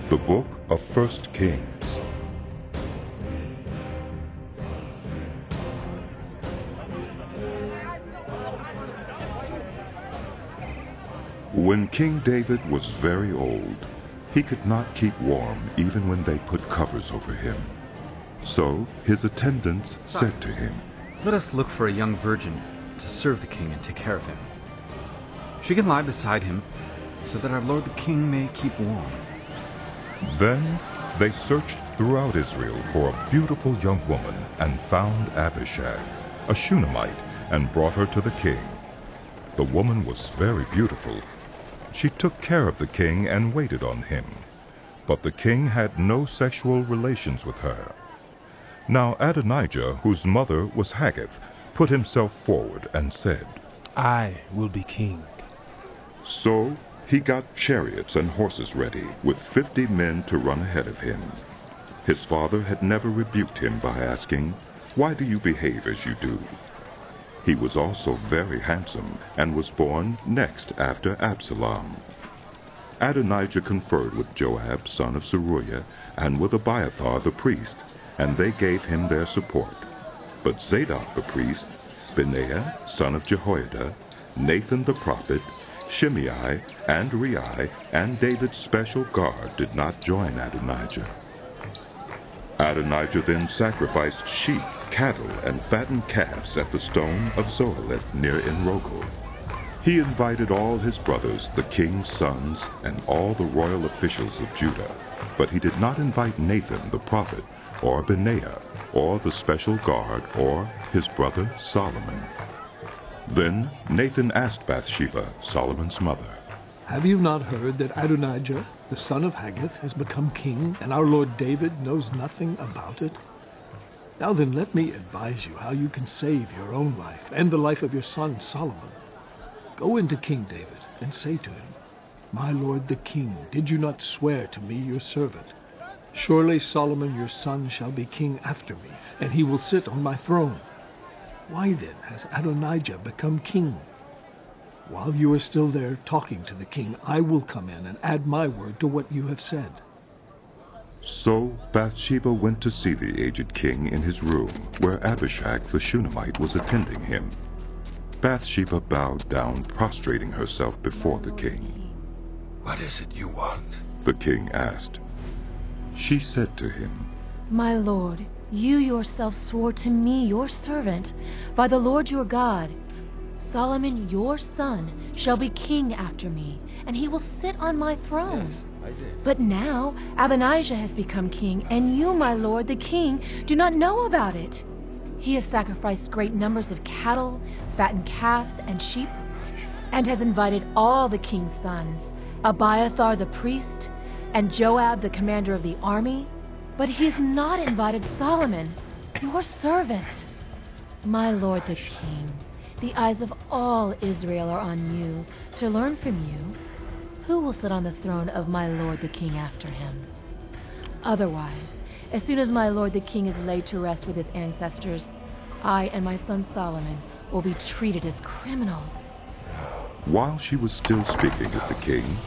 The Book of 1 Kings. When King David was very old, he could not keep warm even when they put covers over him. So his attendants said to him, "Let us look for a young virgin to serve the king and take care of him. She can lie beside him so that our lord the king may keep warm." Then they searched throughout Israel for a beautiful young woman and found Abishag, a Shunammite, and brought her to the king. The woman was very beautiful. She took care of the king and waited on him, but the king had no sexual relations with her. Now Adonijah, whose mother was Haggith, put himself forward and said, "I will be king." So he got chariots and horses ready, with 50 men to run ahead of him. His father had never rebuked him by asking, "Why do you behave as you do?" He was also very handsome, and was born next after Absalom. Adonijah conferred with Joab, son of Zeruiah, and with Abiathar the priest, and they gave him their support. But Zadok the priest, Benaiah, son of Jehoiada, Nathan the prophet, Shimei, and Rei, and David's special guard did not join Adonijah. Adonijah then sacrificed sheep, cattle, and fattened calves at the stone of Zoheleth near Enrogel. He invited all his brothers, the king's sons, and all the royal officials of Judah, but he did not invite Nathan the prophet, or Benaiah, or the special guard, or his brother Solomon. Then Nathan asked Bathsheba, Solomon's mother, "Have you not heard that Adonijah, the son of Haggith, has become king, and our lord David knows nothing about it? Now then, let me advise you how you can save your own life and the life of your son Solomon. Go into King David and say to him, 'My lord the king, did you not swear to me your servant? Surely Solomon your son shall be king after me, and he will sit on my throne. Why then has Adonijah become king? While you are still there talking to the king, I will come in and add my word to what you have said.'" So Bathsheba went to see the aged king in his room, where Abishag the Shunammite was attending him. Bathsheba bowed down, prostrating herself before the king. "What is it you want?" The king asked. She said to him, "My lord, you yourself swore to me, your servant, by the Lord your God, Solomon your son shall be king after me, and he will sit on my throne. Yes, I did. But now Adonijah has become king, and you, my lord the king, do not know about it. He has sacrificed great numbers of cattle, fattened calves, and sheep, and has invited all the king's sons, Abiathar the priest, and Joab the commander of the army, but he has not invited Solomon, your servant. My lord the king, the eyes of all Israel are on you, to learn from you who will sit on the throne of my lord the king after him. Otherwise, as soon as my lord the king is laid to rest with his ancestors, I and my son Solomon will be treated as criminals." While she was still speaking with the king,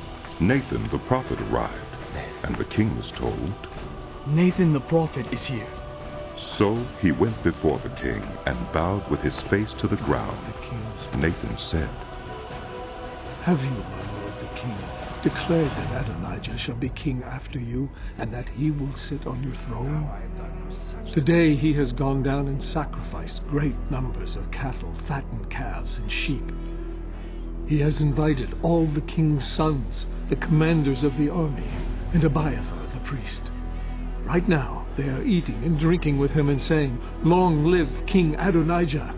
Nathan the prophet arrived, and the king was told. "Nathan the prophet is here." So he went before the king and bowed with his face to the ground. Nathan said, "Have you, my lord the king, declared that Adonijah shall be king after you, and that he will sit on your throne? Today he has gone down and sacrificed great numbers of cattle, fattened calves, and sheep. He has invited all the king's sons, the commanders of the army, and Abiathar the priest. Right now they are eating and drinking with him and saying, 'Long live King Adonijah!'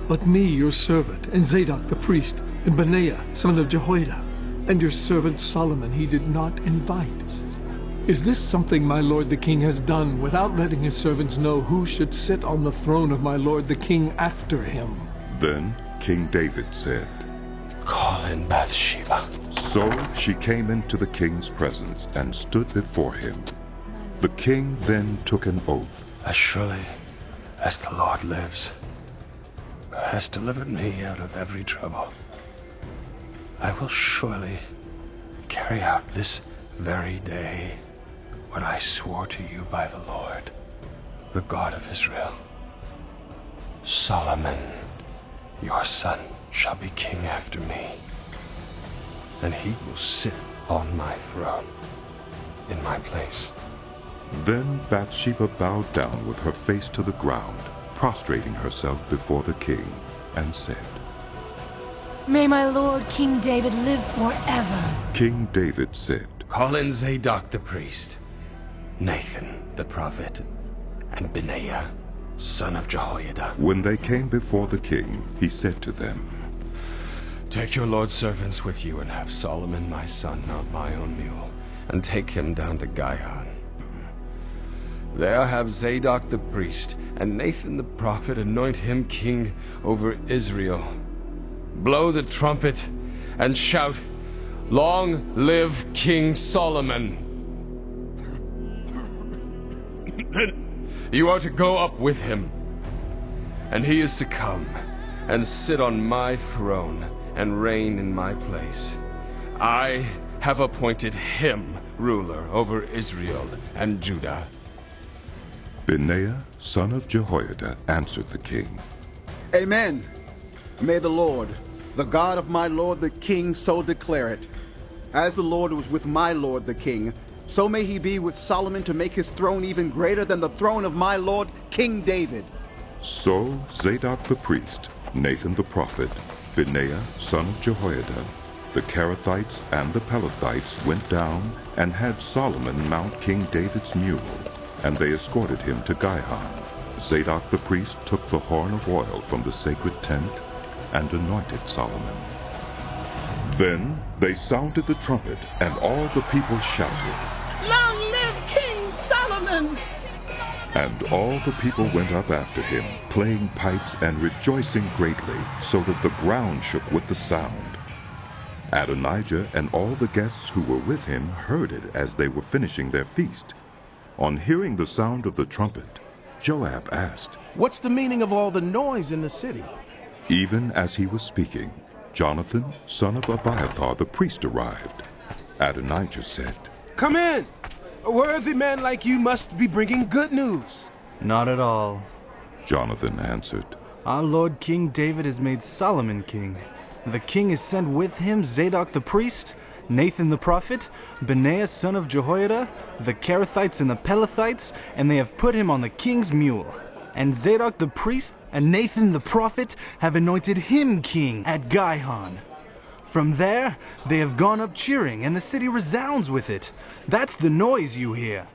But me, your servant, and Zadok the priest, and Benaiah, son of Jehoiada, and your servant Solomon he did not invite. Is this something my lord the king has done without letting his servants know who should sit on the throne of my lord the king after him?" Then King David said, "Call in Bathsheba." So she came into the king's presence and stood before him. The king then took an oath. "As surely as the Lord lives, who has delivered me out of every trouble, I will surely carry out this very day what I swore to you by the Lord, the God of Israel. Solomon, your son, shall be king after me, and he will sit on my throne in my place. Then Bathsheba bowed down with her face to the ground, prostrating herself before the king, and said, May my lord King David live forever. King David said, Call in Zadok the priest, Nathan the prophet, and Benaiah, son of Jehoiada. When they came before the king, he said to them, Take your lord's servants with you, and have Solomon my son mount my own mule, and take him down to Gihon. There have Zadok the priest and Nathan the prophet anoint him king over Israel. Blow the trumpet and shout, Long live King Solomon! You are to go up with him, and he is to come and sit on my throne and reign in my place. I have appointed him ruler over Israel and Judah. Benaiah, son of Jehoiada, answered the king, Amen. May the Lord, the God of my lord the king, so declare it. As the Lord was with my lord the king, so may he be with Solomon to make his throne even greater than the throne of my lord King David. So Zadok the priest, Nathan the prophet, Benaiah, son of Jehoiada, the Kerethites and the Pelethites went down and had Solomon mount King David's mule, and they escorted him to Gihon. Zadok the priest took the horn of oil from the sacred tent and anointed Solomon. Then they sounded the trumpet, and all the people shouted, Long live King Solomon! And all the people went up after him, playing pipes and rejoicing greatly, so that the ground shook with the sound. Adonijah and all the guests who were with him heard it as they were finishing their feast. On hearing the sound of the trumpet, Joab asked, What's the meaning of all the noise in the city? Even as he was speaking, Jonathan, son of Abiathar the priest, arrived. Adonijah said, Come in! A worthy man like you must be bringing good news. Not at all. Jonathan answered, Our Lord King David has made Solomon king. The king has sent with him Zadok the priest, Nathan the prophet, Benaiah son of Jehoiada, the Kerethites and the Pelethites, and they have put him on the king's mule. And Zadok the priest and Nathan the prophet have anointed him king at Gihon. From there, they have gone up cheering, and the city resounds with it. That's the noise you hear.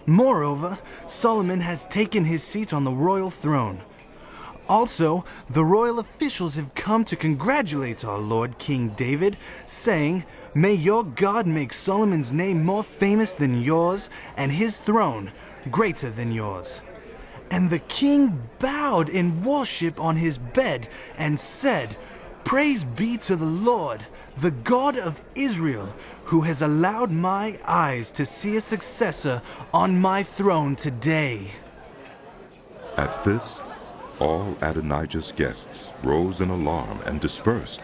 Moreover, Solomon has taken his seat on the royal throne. Also, the royal officials have come to congratulate our Lord King David, saying, May your God make Solomon's name more famous than yours, and his throne greater than yours. And the king bowed in worship on his bed and said, Praise be to the Lord, the God of Israel, who has allowed my eyes to see a successor on my throne today. At this, all Adonijah's guests rose in alarm and dispersed.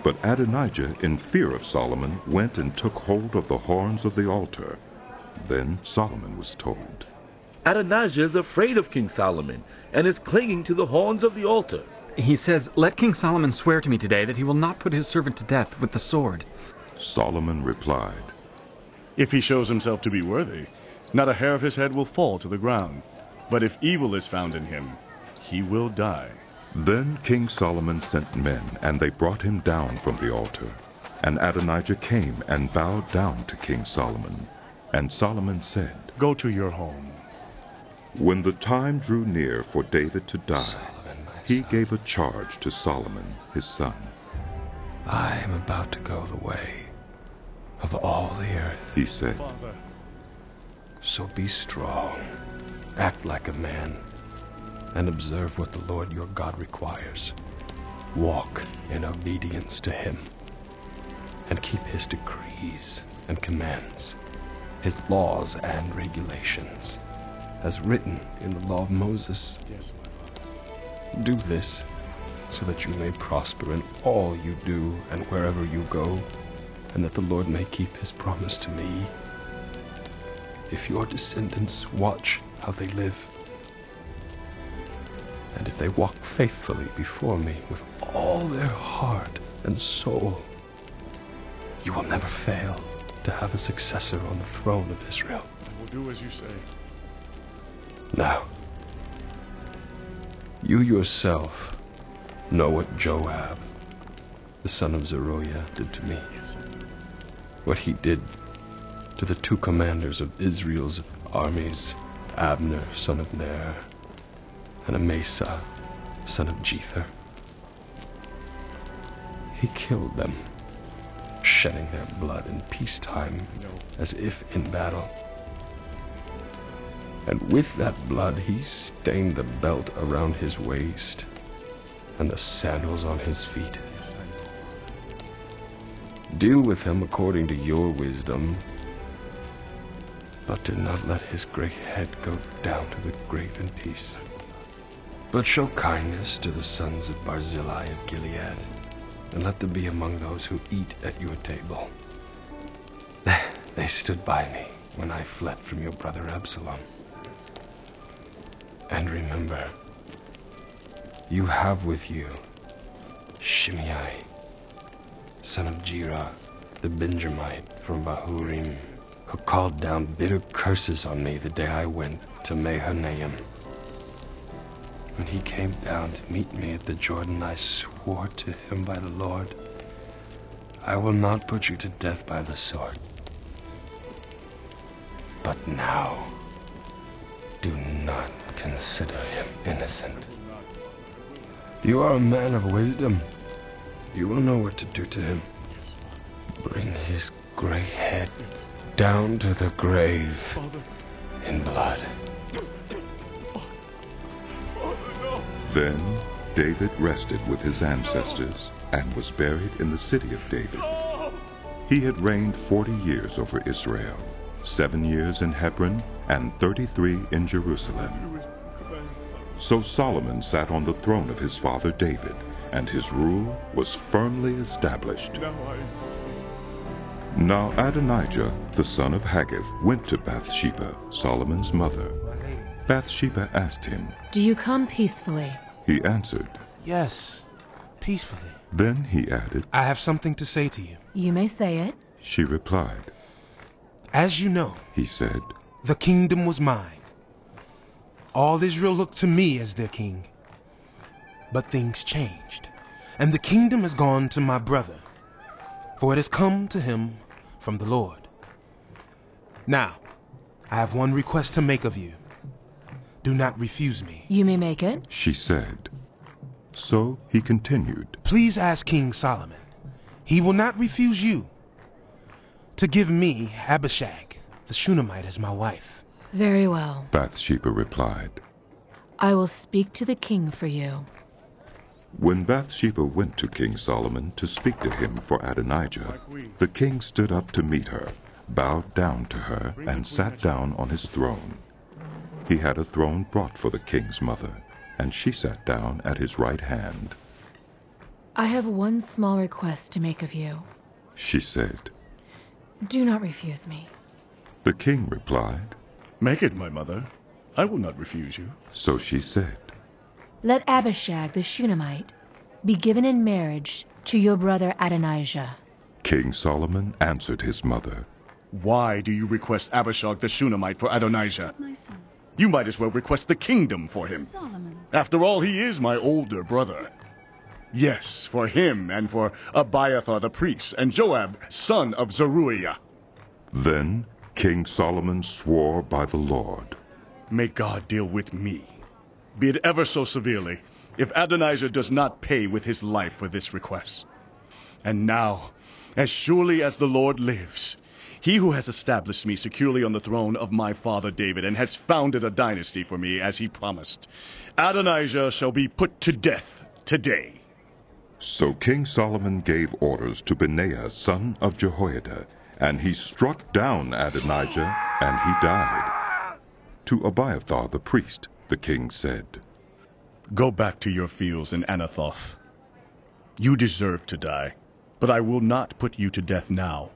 But Adonijah, in fear of Solomon, went and took hold of the horns of the altar. Then Solomon was told, Adonijah is afraid of King Solomon and is clinging to the horns of the altar. He says, Let King Solomon swear to me today that he will not put his servant to death with the sword. Solomon replied, If he shows himself to be worthy, not a hair of his head will fall to the ground. But if evil is found in him, he will die. Then King Solomon sent men, and they brought him down from the altar. And Adonijah came and bowed down to King Solomon. And Solomon said, Go to your home. When the time drew near for David to die, he gave a charge to Solomon, his son. I am about to go the way of all the earth, he said. So be strong, act like a man, and observe what the Lord your God requires. Walk in obedience to him, and keep his decrees and commands, his laws and regulations, as written in the law of Moses. Yes, my father. Do this, so that you may prosper in all you do and wherever you go, and that the Lord may keep his promise to me. if your descendants watch how they live, and if they walk faithfully before me with all their heart and soul, you will never fail to have a successor on the throne of Israel. I will do as you say. Now, you yourself know what Joab, the son of Zeruiah, did to me. What he did to the two commanders of Israel's armies, Abner, son of Ner, and Amasa, son of Jether. He killed them, shedding their blood in peacetime as if in battle. And with that blood he stained the belt around his waist and the sandals on his feet. Deal with him according to your wisdom, but do not let his gray head go down to the grave in peace. But show kindness to the sons of Barzillai of Gilead, and let them be among those who eat at your table. They stood by me when I fled from your brother Absalom. And remember, you have with you Shimei, son of Gera, the Benjamite from Bahurim, who called down bitter curses on me the day I went to Mahanaim. When he came down to meet me at the Jordan, I swore to him by the Lord, I will not put you to death by the sword. But now, do not consider him innocent. You are a man of wisdom. You will know what to do to him. Bring his gray head down to the grave in blood. Then David rested with his ancestors and was buried in the city of David. He had reigned 40 years over Israel, 7 years in Hebron and 33 in Jerusalem. So Solomon sat on the throne of his father David, and his rule was firmly established. Now Adonijah, the son of Haggith, went to Bathsheba, Solomon's mother. Bathsheba asked him, "Do you come peacefully?" He answered, Yes, peacefully. Then he added, I have something to say to you. "You may say it." She replied, As you know, he said, the kingdom was mine. All Israel looked to me as their king. But things changed, and the kingdom has gone to my brother, for it has come to him from the Lord. Now, I have one request to make of you. Do not refuse me. "You may make it." she said. So he continued, Please ask King Solomon. He will not refuse you to give me Abishag, the Shunammite, as my wife. "Very well. Bathsheba replied. I will speak to the king for you." When Bathsheba went to King Solomon to speak to him for Adonijah, the king stood up to meet her, bowed down to her, and sat down on his throne. He had a throne brought for the king's mother, and she sat down at his right hand. "I have one small request to make of you. She said. Do not refuse me." The king replied. Make it, my mother. I will not refuse you. So she said. "Let Abishag the Shunammite be given in marriage to your brother Adonijah." King Solomon answered his mother. Why do you request Abishag the Shunammite for Adonijah? You might as well request the kingdom for him. After all, he is my older brother. Yes, for him and for Abiathar the priest and Joab, son of Zeruiah. Then King Solomon swore by the Lord. May God deal with me, be it ever so severely, if Adonijah does not pay with his life for this request. And now, as surely as the Lord lives, he who has established me securely on the throne of my father David and has founded a dynasty for me as he promised, Adonijah shall be put to death today. So King Solomon gave orders to Benaiah, son of Jehoiada, and he struck down Adonijah, and he died. To Abiathar the priest, the king said, Go back to your fields in Anathoth. You deserve to die, but I will not put you to death now.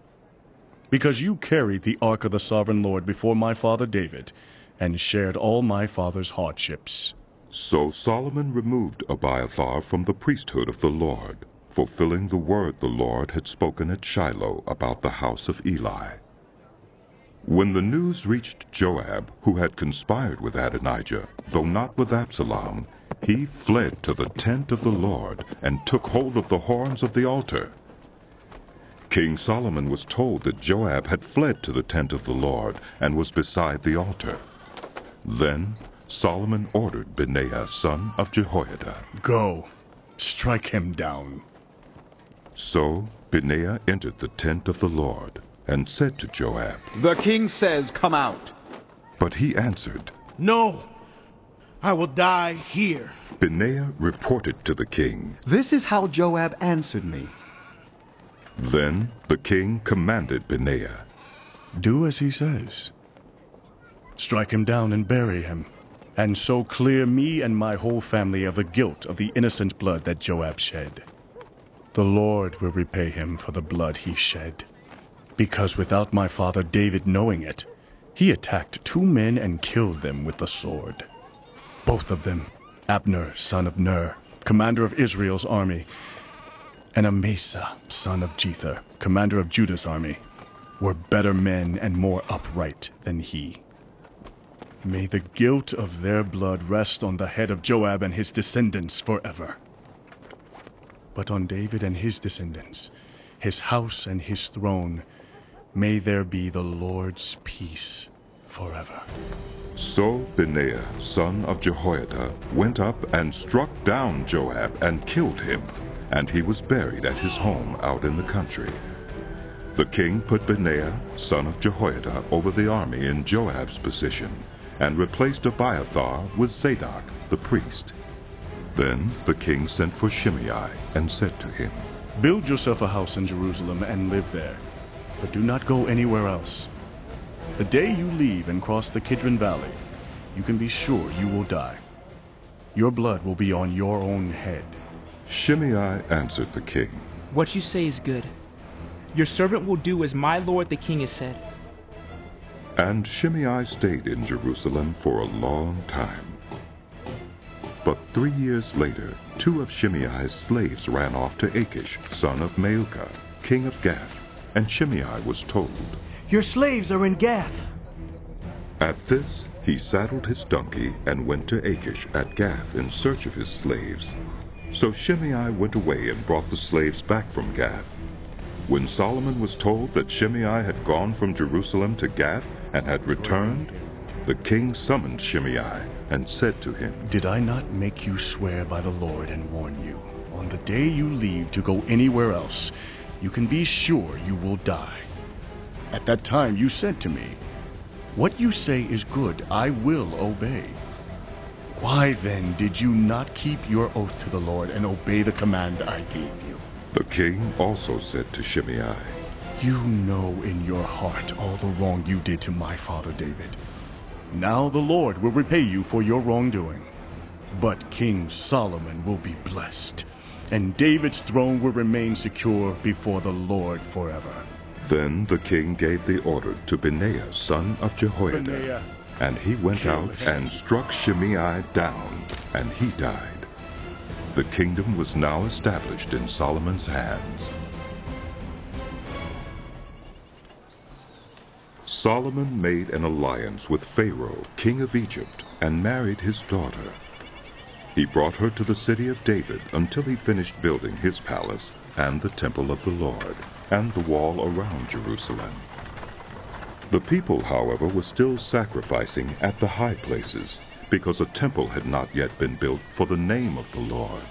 because you carried the ark of the sovereign Lord before my father David, and shared all my father's hardships. So Solomon removed Abiathar from the priesthood of the Lord, fulfilling the word the Lord had spoken at Shiloh about the house of Eli. When the news reached Joab, who had conspired with Adonijah, though not with Absalom, he fled to the tent of the Lord and took hold of the horns of the altar. King Solomon was told that Joab had fled to the tent of the Lord and was beside the altar. Then Solomon ordered Benaiah, son of Jehoiada, Go, strike him down. So Benaiah entered the tent of the Lord and said to Joab, The king says, come out. But he answered, No, I will die here. Benaiah reported to the king. This is how Joab answered me. Then the king commanded Benaiah, Do as he says. Strike him down and bury him, and so clear me and my whole family of the guilt of the innocent blood that Joab shed. The Lord will repay him for the blood he shed, because without my father David knowing it, he attacked 2 men and killed them with the sword. Both of them, Abner, son of Ner, commander of Israel's army, and Amasa, son of Jether, commander of Judah's army, were better men and more upright than he. May the guilt of their blood rest on the head of Joab and his descendants forever. But on David and his descendants, his house and his throne, may there be the Lord's peace forever. So Benaiah, son of Jehoiada, went up and struck down Joab and killed him, and he was buried at his home out in the country. The king put Benaiah, son of Jehoiada, over the army in Joab's position, and replaced Abiathar with Zadok the priest. Then the king sent for Shimei and said to him, Build yourself a house in Jerusalem and live there, but do not go anywhere else. The day you leave and cross the Kidron Valley, you can be sure you will die. Your blood will be on your own head. Shimei answered the king, What you say is good. Your servant will do as my lord the king has said. And Shimei stayed in Jerusalem for a long time. But 3 years later, 2 of Shimei's slaves ran off to Achish, son of Maacah, king of Gath, and Shimei was told, Your slaves are in Gath. At this, he saddled his donkey and went to Achish at Gath in search of his slaves. So Shimei went away and brought the slaves back from Gath. When Solomon was told that Shimei had gone from Jerusalem to Gath and had returned, the king summoned Shimei and said to him, Did I not make you swear by the Lord and warn you? On the day you leave to go anywhere else, you can be sure you will die. At that time you said to me, What you say is good, I will obey. Why then did you not keep your oath to the Lord and obey the command I gave you? The king also said to Shimei, You know in your heart all the wrong you did to my father David. Now the Lord will repay you for your wrongdoing. But King Solomon will be blessed, and David's throne will remain secure before the Lord forever. Then the king gave the order to Benaiah, son of Jehoiada, Benaiah, and he went kill out him. and struck Shimei down, and he died. The kingdom was now established in Solomon's hands. Solomon made an alliance with Pharaoh, king of Egypt, and married his daughter. He brought her to the city of David until he finished building his palace and the temple of the Lord, and the wall around Jerusalem. The people, however, were still sacrificing at the high places, because a temple had not yet been built for the name of the Lord.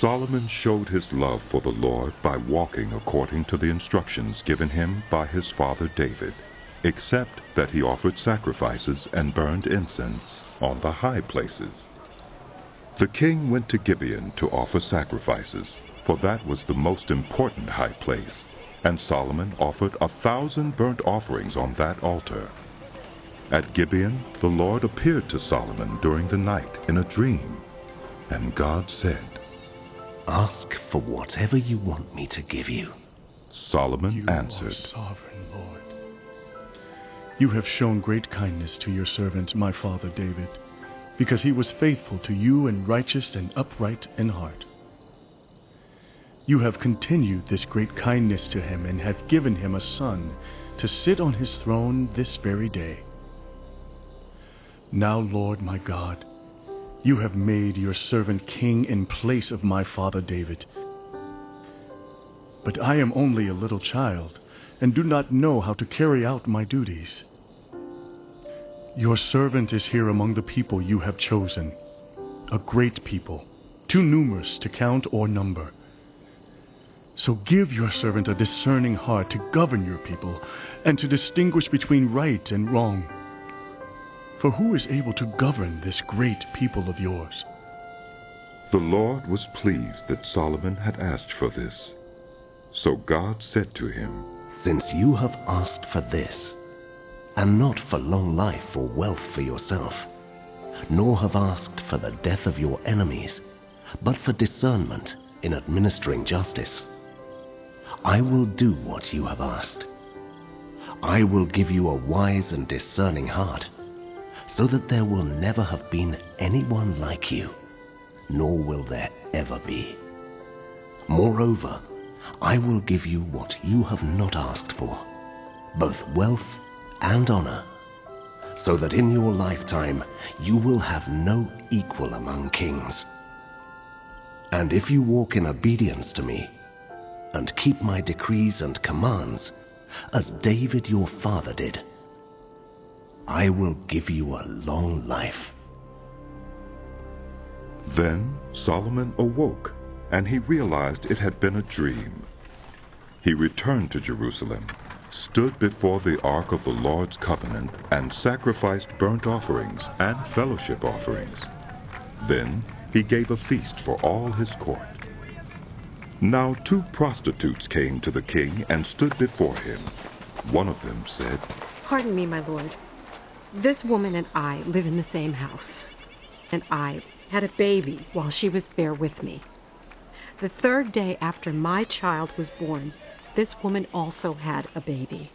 Solomon showed his love for the Lord by walking according to the instructions given him by his father David, except that he offered sacrifices and burned incense on the high places. The king went to Gibeon to offer sacrifices, for that was the most important high place, and Solomon offered 1,000 burnt offerings on that altar. At Gibeon, the Lord appeared to Solomon during the night in a dream, and God said, Ask for whatever you want me to give you. Solomon answered, Sovereign Lord, you have shown great kindness to your servant, my father David, because he was faithful to you and righteous and upright in heart. You have continued this great kindness to him and have given him a son to sit on his throne this very day. Now, Lord my God, you have made your servant king in place of my father David. But I am only a little child and do not know how to carry out my duties. Your servant is here among the people you have chosen, a great people, too numerous to count or number. So give your servant a discerning heart to govern your people and to distinguish between right and wrong. For who is able to govern this great people of yours? The Lord was pleased that Solomon had asked for this. So God said to him, Since you have asked for this, and not for long life or wealth for yourself, nor have asked for the death of your enemies, but for discernment in administering justice, I will do what you have asked. I will give you a wise and discerning heart, so that there will never have been anyone like you, nor will there ever be. Moreover, I will give you what you have not asked for, both wealth and honor, so that in your lifetime you will have no equal among kings. And if you walk in obedience to me, and keep my decrees and commands, as David your father did, I will give you a long life. Then Solomon awoke, and he realized it had been a dream. He returned to Jerusalem, stood before the ark of the Lord's covenant, and sacrificed burnt offerings and fellowship offerings. Then he gave a feast for all his court. Now 2 prostitutes came to the king and stood before him. One of them said, Pardon me, my lord. This woman and I live in the same house, and I had a baby while she was there with me. The 3rd day after my child was born, this woman also had a baby.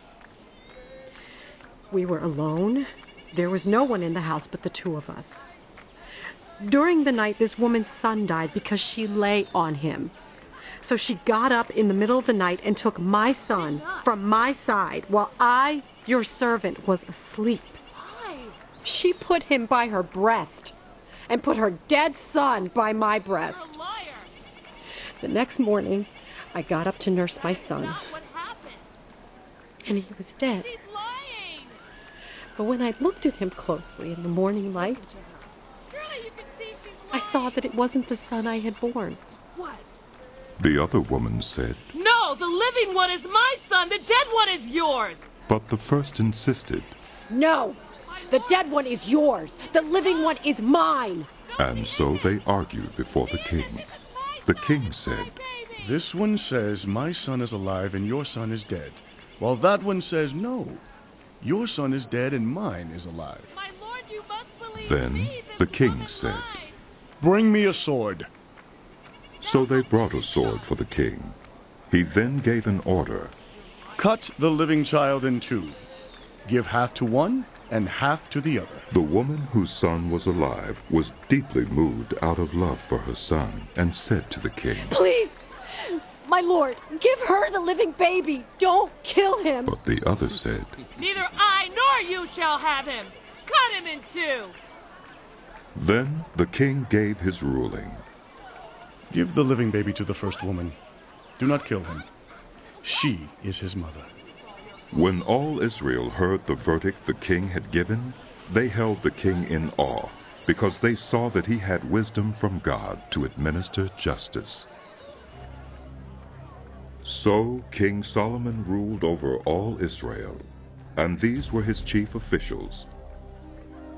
We were alone. There was no one in the house but the 2 of us. During the night, this woman's son died because she lay on him. So she got up in the middle of the night and took my son from my side while I, your servant, was asleep. She put him by her breast and put her dead son by my breast. The next morning, I got up to nurse my son, and he was dead. But when I looked at him closely in the morning light, I saw that it wasn't the son I had born. What? The other woman said, No, the living one is my son, the dead one is yours. But the first insisted. No, the dead one is yours. The living one is mine. And so they argued before the king. The king said, This one says, my son is alive and your son is dead, while that one says, no, your son is dead and mine is alive. My lord, you must believe Then the king said, Bring me a sword. So they brought a sword for the king. He then gave an order. Cut the living child in 2. Give half to one and half to the other. The woman whose son was alive was deeply moved out of love for her son and said to the king, Please, my lord, give her the living baby. Don't kill him. But the other said, Neither I nor you shall have him. Cut him in 2. Then the king gave his ruling. Give the living baby to the first woman. Do not kill him. She is his mother. When all Israel heard the verdict the king had given, they held the king in awe, because they saw that he had wisdom from God to administer justice. So King Solomon ruled over all Israel, and these were his chief officials: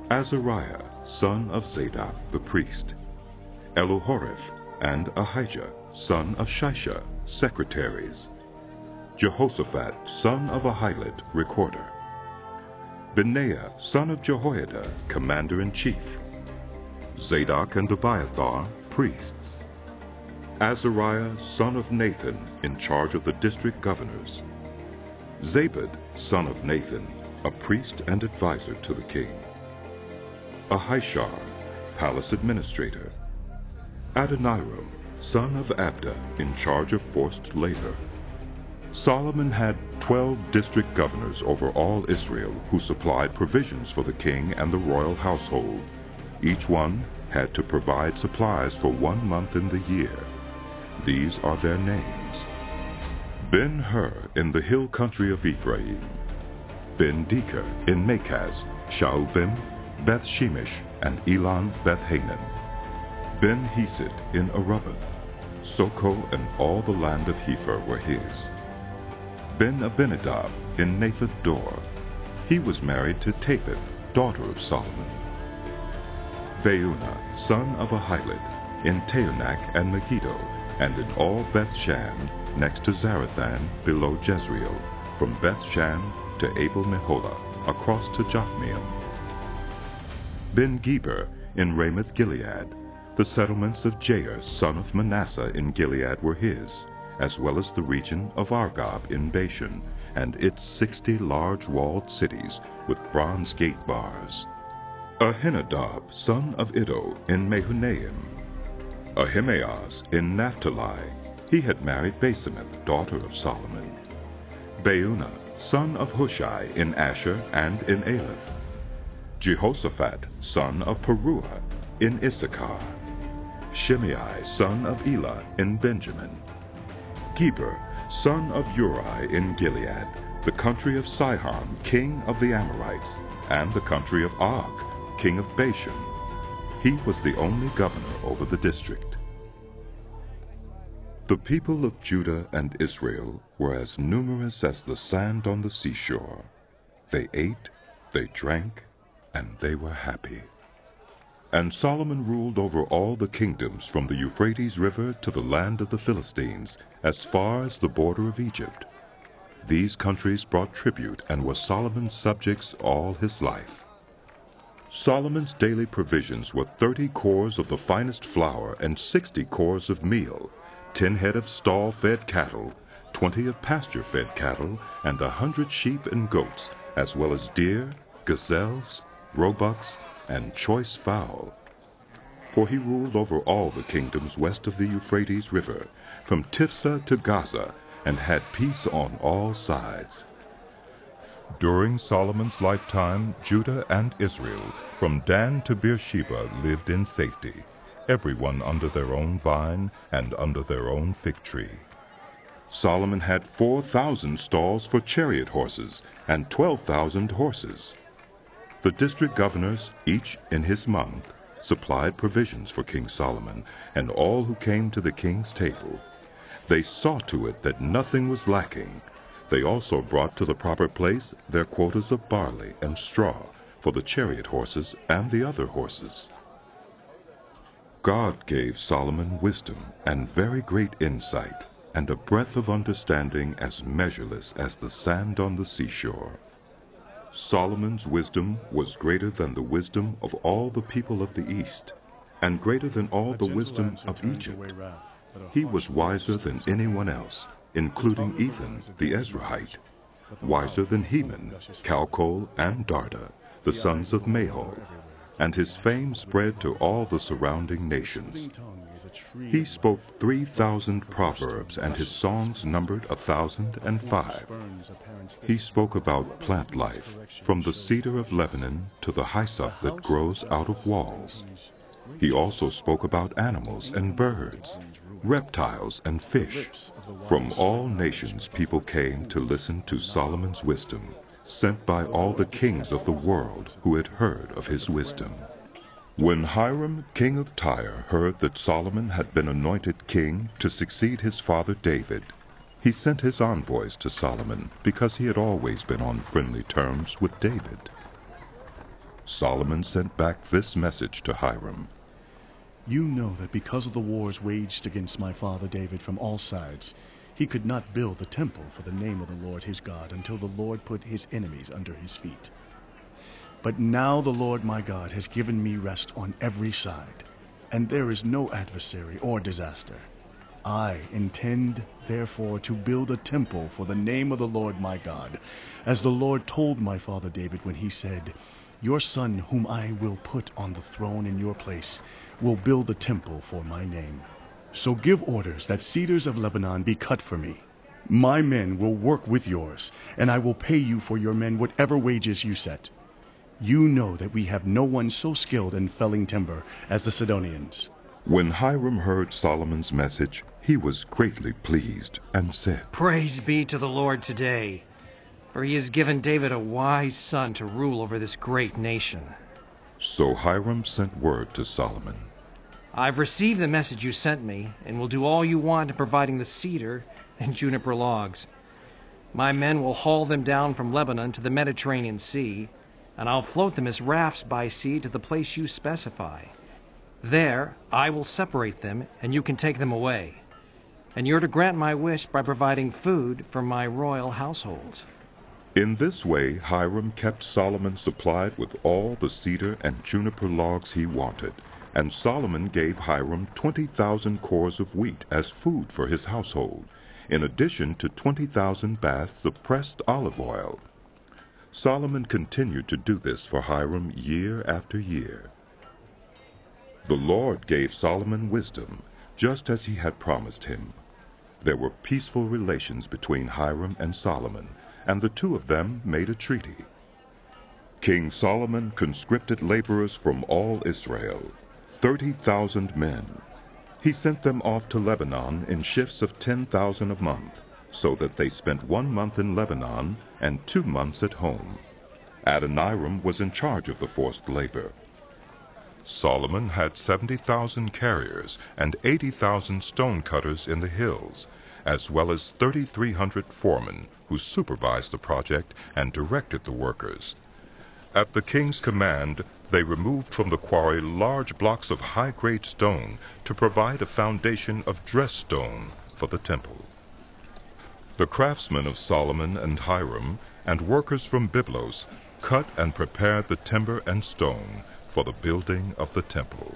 Azariah, son of Zadok the priest, Elohoreph and Ahijah, son of Shisha, secretaries, Jehoshaphat, son of Ahilud, recorder, Benaiah, son of Jehoiada, commander-in-chief, Zadok and Abiathar, priests, Azariah, son of Nathan, in charge of the district governors. Zabad, son of Nathan, a priest and advisor to the king. Ahishar, palace administrator. Adoniram, son of Abda, in charge of forced labor. Solomon had 12 district governors over all Israel who supplied provisions for the king and the royal household. Each one had to provide supplies for 1 month in the year. These are their names: Ben-Hur in the hill country of Ephraim, Ben-Deker in Makaz, Sha'ubim, Beth-Shemesh, and Elon Beth-Hanan, Ben-Hesed in Arubboth. Soko and all the land of Hepher were his. Ben-Abinadab in Naphath Dor. He was married to Tapith, daughter of Solomon. Beuna, son of Ahilud, in Taanach and Megiddo, and in all Beth-Shan, next to Zarathan, below Jezreel, from Beth-Shan to Abel-Meholah, across to Jokmeam. Ben-Geber in Ramoth-Gilead. The settlements of Jair, son of Manasseh, in Gilead were his, as well as the region of Argob in Bashan, and its 60 large walled cities with bronze gate bars. Ahinadab, son of Iddo, in Mehunaim. Ahimaaz in Naphtali. He had married Basemeth, daughter of Solomon. Beuna, son of Hushai, in Asher and in Elath. Jehoshaphat, son of Peruah, in Issachar. Shimei, son of Elah, in Benjamin. Geber, son of Uri, in Gilead, the country of Sihon, king of the Amorites, and the country of Og, king of Bashan. He was the only governor over the district. The people of Judah and Israel were as numerous as the sand on the seashore. They ate, they drank, and they were happy. And Solomon ruled over all the kingdoms from the Euphrates River to the land of the Philistines, as far as the border of Egypt. These countries brought tribute and were Solomon's subjects all his life. Solomon's daily provisions were 30 cores of the finest flour and 60 cores of meal, 10 head of stall-fed cattle, 20 of pasture-fed cattle, and 100 sheep and goats, as well as deer, gazelles, roebucks, and choice fowl. For he ruled over all the kingdoms west of the Euphrates River, from Tifsah to Gaza, and had peace on all sides. During Solomon's lifetime, Judah and Israel, from Dan to Beersheba, lived in safety, everyone under their own vine and under their own fig tree. Solomon had 4,000 stalls for chariot horses and 12,000 horses. The district governors, each in his month, supplied provisions for King Solomon and all who came to the king's table. They saw to it that nothing was lacking. They also brought to the proper place their quotas of barley and straw for the chariot horses and the other horses. God gave Solomon wisdom and very great insight, and a breadth of understanding as measureless as the sand on the seashore. Solomon's wisdom was greater than the wisdom of all the people of the East, and greater than all the wisdom of Egypt. He was wiser than anyone else, including Ethan the Ezrahite, wiser than Heman, Calcol, and Darda, the sons of Mahol, and his fame spread to all the surrounding nations. He spoke 3,000 proverbs, and his songs numbered 1,005. He spoke about plant life, from the cedar of Lebanon to the hyssop that grows out of walls. He also spoke about animals and birds, reptiles and fish. From all nations people came to listen to Solomon's wisdom, sent by all the kings of the world who had heard of his wisdom. When Hiram, king of Tyre, heard that Solomon had been anointed king to succeed his father David, he sent his envoys to Solomon because he had always been on friendly terms with David. Solomon sent back this message to Hiram. You know that because of the wars waged against my father David from all sides, he could not build the temple for the name of the Lord his God until the Lord put his enemies under his feet. But now the Lord my God has given me rest on every side, and there is no adversary or disaster. I intend, therefore, to build a temple for the name of the Lord my God, as the Lord told my father David when he said, 'Your son, whom I will put on the throne in your place, will build a temple for my name.' So give orders that cedars of Lebanon be cut for me. My men will work with yours, and I will pay you for your men whatever wages you set. You know that we have no one so skilled in felling timber as the Sidonians." When Hiram heard Solomon's message, he was greatly pleased and said, "Praise be to the Lord today, for he has given David a wise son to rule over this great nation." So Hiram sent word to Solomon, "I've received the message you sent me, and will do all you want in providing the cedar and juniper logs. My men will haul them down from Lebanon to the Mediterranean Sea, and I'll float them as rafts by sea to the place you specify. There I will separate them, and you can take them away. And you're to grant my wish by providing food for my royal household." In this way Hiram kept Solomon supplied with all the cedar and juniper logs he wanted, and Solomon gave Hiram 20,000 cores of wheat as food for his household, in addition to 20,000 baths of pressed olive oil. Solomon continued to do this for Hiram year after year. The Lord gave Solomon wisdom, just as he had promised him. There were peaceful relations between Hiram and Solomon, and the two of them made a treaty. King Solomon conscripted laborers from all Israel, 30,000 men. He sent them off to Lebanon in shifts of 10,000 a month, so that they spent 1 month in Lebanon and 2 months at home. Adoniram was in charge of the forced labor. Solomon had 70,000 carriers and 80,000 stonecutters in the hills, as well as 3,300 foremen who supervised the project and directed the workers. At the king's command, they removed from the quarry large blocks of high-grade stone to provide a foundation of dressed stone for the temple. The craftsmen of Solomon and Hiram and workers from Byblos cut and prepared the timber and stone for the building of the temple.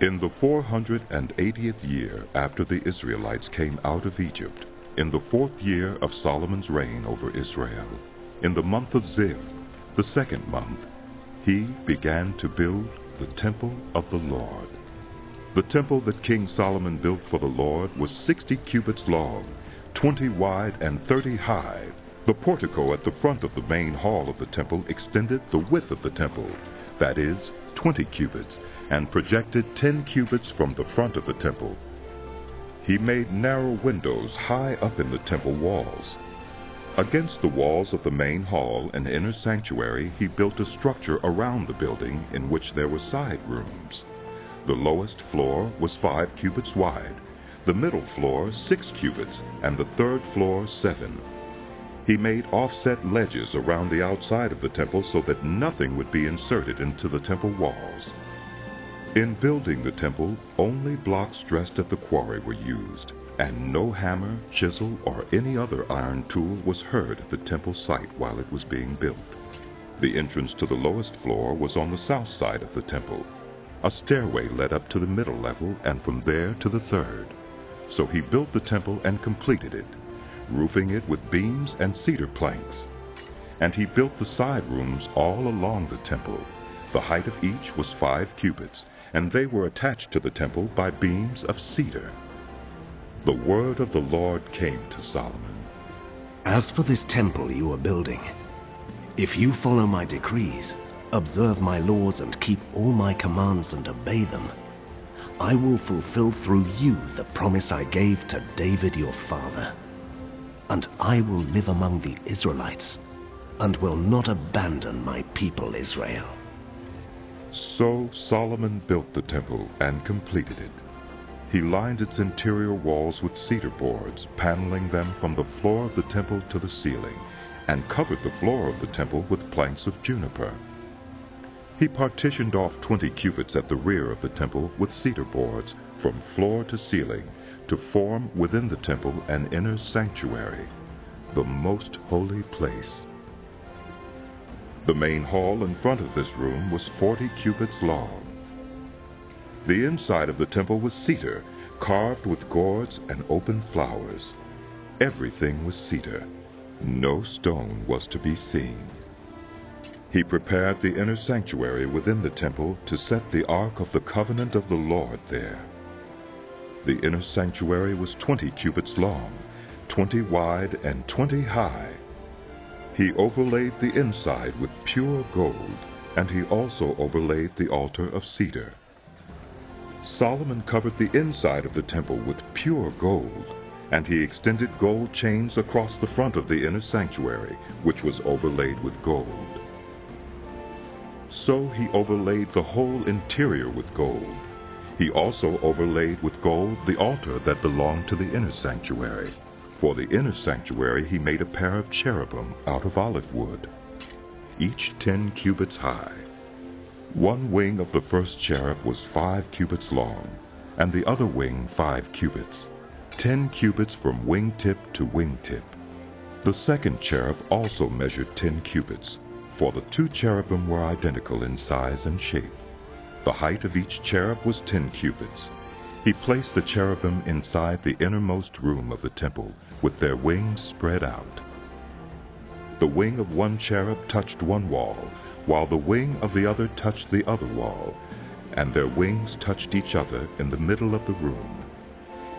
In the 480th year after the Israelites came out of Egypt, in the 4th year of Solomon's reign over Israel, in the month of Ziv, the 2nd month, he began to build the temple of the Lord. The temple that King Solomon built for the Lord was 60 cubits long, 20 wide and 30 high. The portico at the front of the main hall of the temple extended the width of the temple, that is, 20 cubits, and projected 10 cubits from the front of the temple. He made narrow windows high up in the temple walls. Against the walls of the main hall and inner sanctuary he built a structure around the building in which there were side rooms. The lowest floor was 5 cubits wide, the middle floor 6 cubits, and the 3rd floor 7. He made offset ledges around the outside of the temple so that nothing would be inserted into the temple walls. In building the temple, only blocks dressed at the quarry were used, and no hammer, chisel, or any other iron tool was heard at the temple site while it was being built. The entrance to the lowest floor was on the south side of the temple. A stairway led up to the middle level and from there to the 3rd. So he built the temple and completed it, roofing it with beams and cedar planks. And he built the side rooms all along the temple. The height of each was 5 cubits, and they were attached to the temple by beams of cedar. The word of the Lord came to Solomon. "As for this temple you are building, if you follow my decrees, observe my laws and keep all my commands and obey them, I will fulfill through you the promise I gave to David your father. And I will live among the Israelites, and will not abandon my people Israel." So Solomon built the temple and completed it. He lined its interior walls with cedar boards, paneling them from the floor of the temple to the ceiling, and covered the floor of the temple with planks of juniper. He partitioned off 20 cubits at the rear of the temple with cedar boards from floor to ceiling, to form within the temple an inner sanctuary, the most holy place. The main hall in front of this room was 40 cubits long. The inside of the temple was cedar, carved with gourds and open flowers. Everything was cedar. No stone was to be seen. He prepared the inner sanctuary within the temple to set the Ark of the Covenant of the Lord there. The inner sanctuary was 20 cubits long, 20 wide, and 20 high. He overlaid the inside with pure gold, and he also overlaid the altar of cedar. Solomon covered the inside of the temple with pure gold, and he extended gold chains across the front of the inner sanctuary, which was overlaid with gold. So he overlaid the whole interior with gold. He also overlaid with gold the altar that belonged to the inner sanctuary. For the inner sanctuary he made a pair of cherubim out of olive wood, each 10 cubits high. One wing of the first cherub was 5 cubits long, and the other wing 5 cubits, 10 cubits from wingtip to wingtip. The second cherub also measured 10 cubits, for the 2 cherubim were identical in size and shape. The height of each cherub was 10 cubits. He placed the cherubim inside the innermost room of the temple, with their wings spread out. The wing of one cherub touched one wall, while the wing of the other touched the other wall, and their wings touched each other in the middle of the room.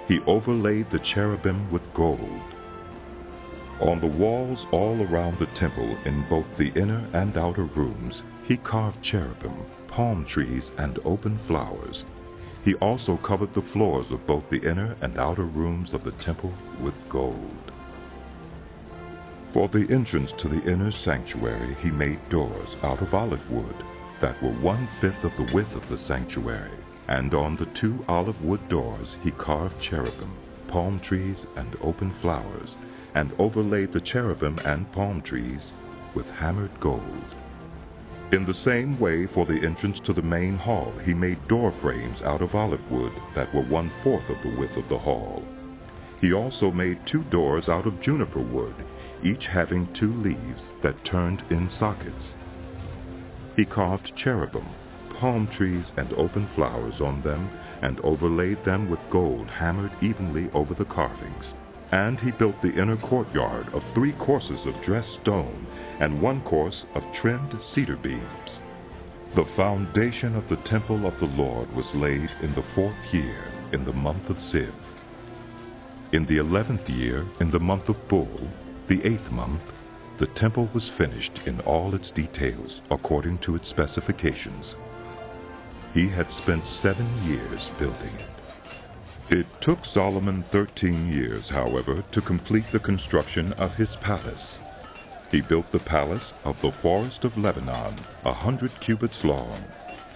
He overlaid the cherubim with gold. On the walls all around the temple, in both the inner and outer rooms, he carved cherubim, palm trees, and open flowers. He also covered the floors of both the inner and outer rooms of the temple with gold. For the entrance to the inner sanctuary he made doors out of olive wood that were 1/5 of the width of the sanctuary, and on the 2 olive wood doors he carved cherubim, palm trees, and open flowers, and overlaid the cherubim and palm trees with hammered gold. In the same way, for the entrance to the main hall, he made door frames out of olive wood that were 1/4 of the width of the hall. He also made 2 doors out of juniper wood, each having 2 leaves that turned in sockets. He carved cherubim, palm trees, and open flowers on them, and overlaid them with gold hammered evenly over the carvings. And he built the inner courtyard of 3 courses of dressed stone, and 1 course of trimmed cedar beams. The foundation of the temple of the Lord was laid in the 4th year, in the month of Ziv. In the 11th year, in the month of Bul, the 8th month, the temple was finished in all its details, according to its specifications. He had spent 7 years building it. It took Solomon 13 years, however, to complete the construction of his palace. He built the palace of the forest of Lebanon, 100 cubits long,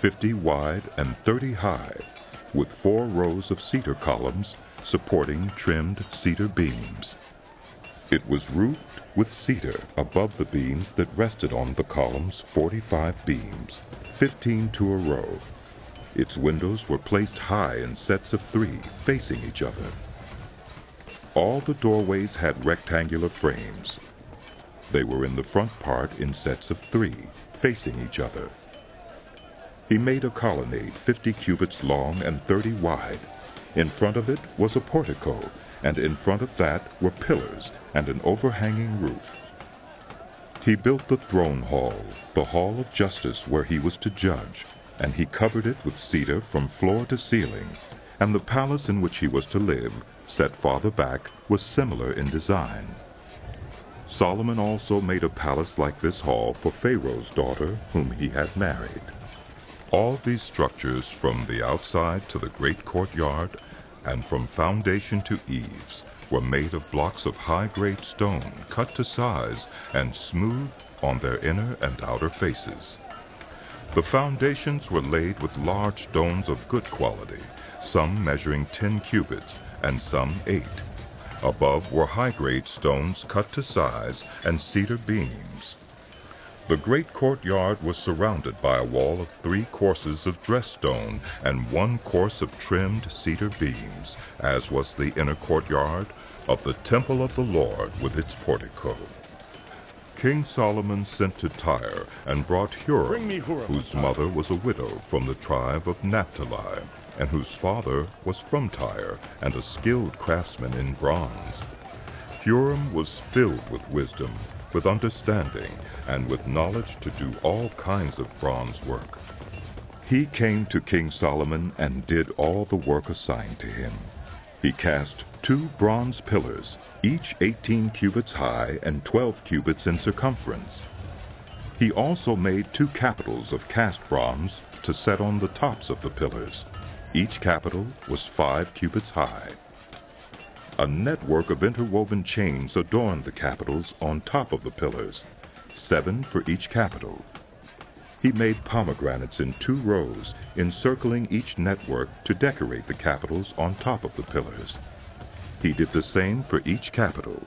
50 wide, and 30 high, with 4 rows of cedar columns supporting trimmed cedar beams. It was roofed with cedar above the beams that rested on the columns, 45 beams, 15 to a row. Its windows were placed high in sets of 3, facing each other. All the doorways had rectangular frames. They were in the front part in sets of 3, facing each other. He made a colonnade 50 cubits long and 30 wide. In front of it was a portico, and in front of that were pillars and an overhanging roof. He built the throne hall, the hall of justice where he was to judge, and he covered it with cedar from floor to ceiling, and the palace in which he was to live, set farther back, was similar in design. Solomon also made a palace like this hall for Pharaoh's daughter, whom he had married. All these structures, from the outside to the great courtyard, and from foundation to eaves, were made of blocks of high-grade stone, cut to size and smoothed on their inner and outer faces. The foundations were laid with large stones of good quality, some measuring 10 cubits and some 8. Above were high-grade stones cut to size and cedar beams. The great courtyard was surrounded by a wall of 3 courses of dressed stone and 1 course of trimmed cedar beams, as was the inner courtyard of the temple of the Lord with its portico. King Solomon sent to Tyre and brought Huram, whose mother was a widow from the tribe of Naphtali. and whose father was from Tyre and a skilled craftsman in bronze. Huram was filled with wisdom, with understanding, and with knowledge to do all kinds of bronze work. He came to King Solomon and did all the work assigned to him. He cast 2 bronze pillars, each 18 cubits high and 12 cubits in circumference. He also made 2 capitals of cast bronze to set on the tops of the pillars. Each capital was 5 cubits high. A network of interwoven chains adorned the capitals on top of the pillars, 7 for each capital. He made pomegranates in 2 rows, encircling each network to decorate the capitals on top of the pillars. He did the same for each capital.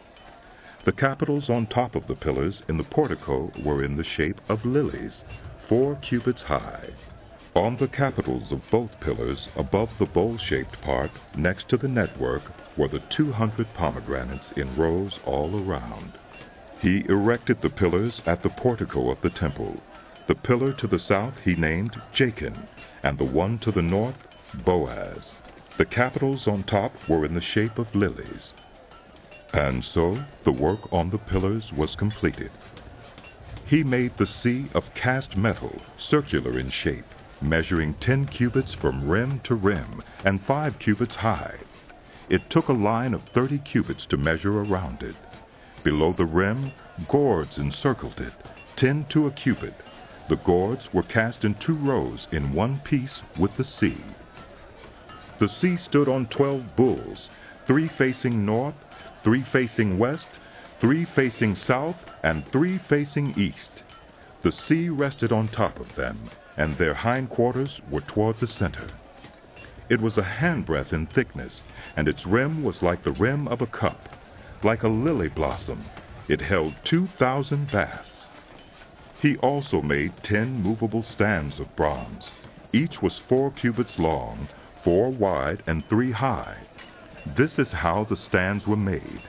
The capitals on top of the pillars in the portico were in the shape of lilies, 4 cubits high. On the capitals of both pillars, above the bowl-shaped part, next to the network, were the 200 pomegranates in rows all around. He erected the pillars at the portico of the temple. The pillar to the south he named Jachin, and the one to the north, Boaz. The capitals on top were in the shape of lilies. And so the work on the pillars was completed. He made the sea of cast metal, circular in shape, measuring 10 cubits from rim to rim, and 5 cubits high. It took a line of 30 cubits to measure around it. Below the rim, gourds encircled it, 10 to a cubit. The gourds were cast in 2 rows in one piece with the sea. The sea stood on 12 bulls, 3 facing north, 3 facing west, 3 facing south, and 3 facing east. The sea rested on top of them, and their hindquarters were toward the center. It was a handbreadth in thickness, and its rim was like the rim of a cup. Like a lily blossom, it held 2,000 baths. He also made 10 movable stands of bronze. Each was 4 cubits long, 4 wide, and 3 high. This is how the stands were made.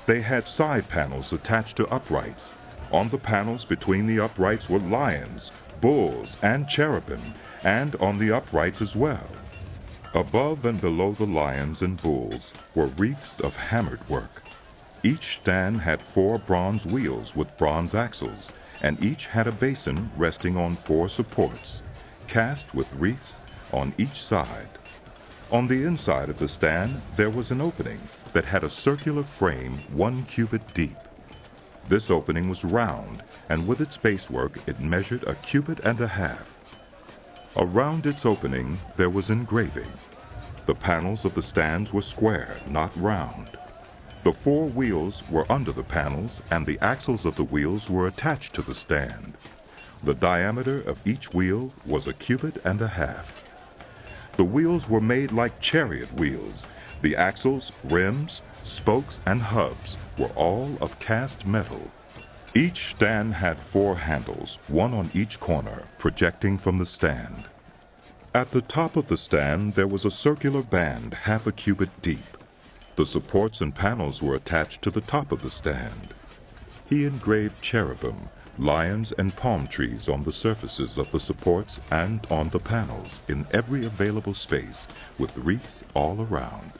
They had side panels attached to uprights. On the panels between the uprights were lions, bulls, and cherubim, and on the uprights as well. Above and below the lions and bulls were wreaths of hammered work. Each stand had 4 bronze wheels with bronze axles, and each had a basin resting on 4 supports, cast with wreaths on each side. On the inside of the stand there was an opening that had a circular frame 1 cubit deep. This opening was round, and with its basework it measured 1.5 cubits. Around its opening there was engraving. The panels of the stands were square, not round. The 4 wheels were under the panels, and the axles of the wheels were attached to the stand. The diameter of each wheel was 1.5 cubits. The wheels were made like chariot wheels. The axles, rims, spokes, and hubs were all of cast metal. Each stand had 4 handles, 1 on each corner, projecting from the stand. At the top of the stand there was a circular band 0.5 cubit deep. The supports and panels were attached to the top of the stand. He engraved cherubim, lions, and palm trees on the surfaces of the supports and on the panels in every available space, with wreaths all around.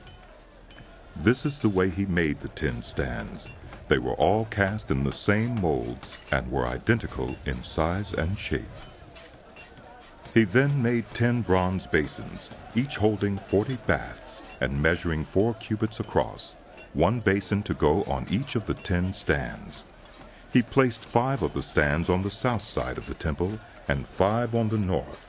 This is the way he made the 10 stands. They were all cast in the same molds and were identical in size and shape. He then made 10 bronze basins, each holding 40 baths and measuring 4 cubits across, 1 basin to go on each of the 10 stands. He placed 5 of the stands on the south side of the temple and 5 on the north.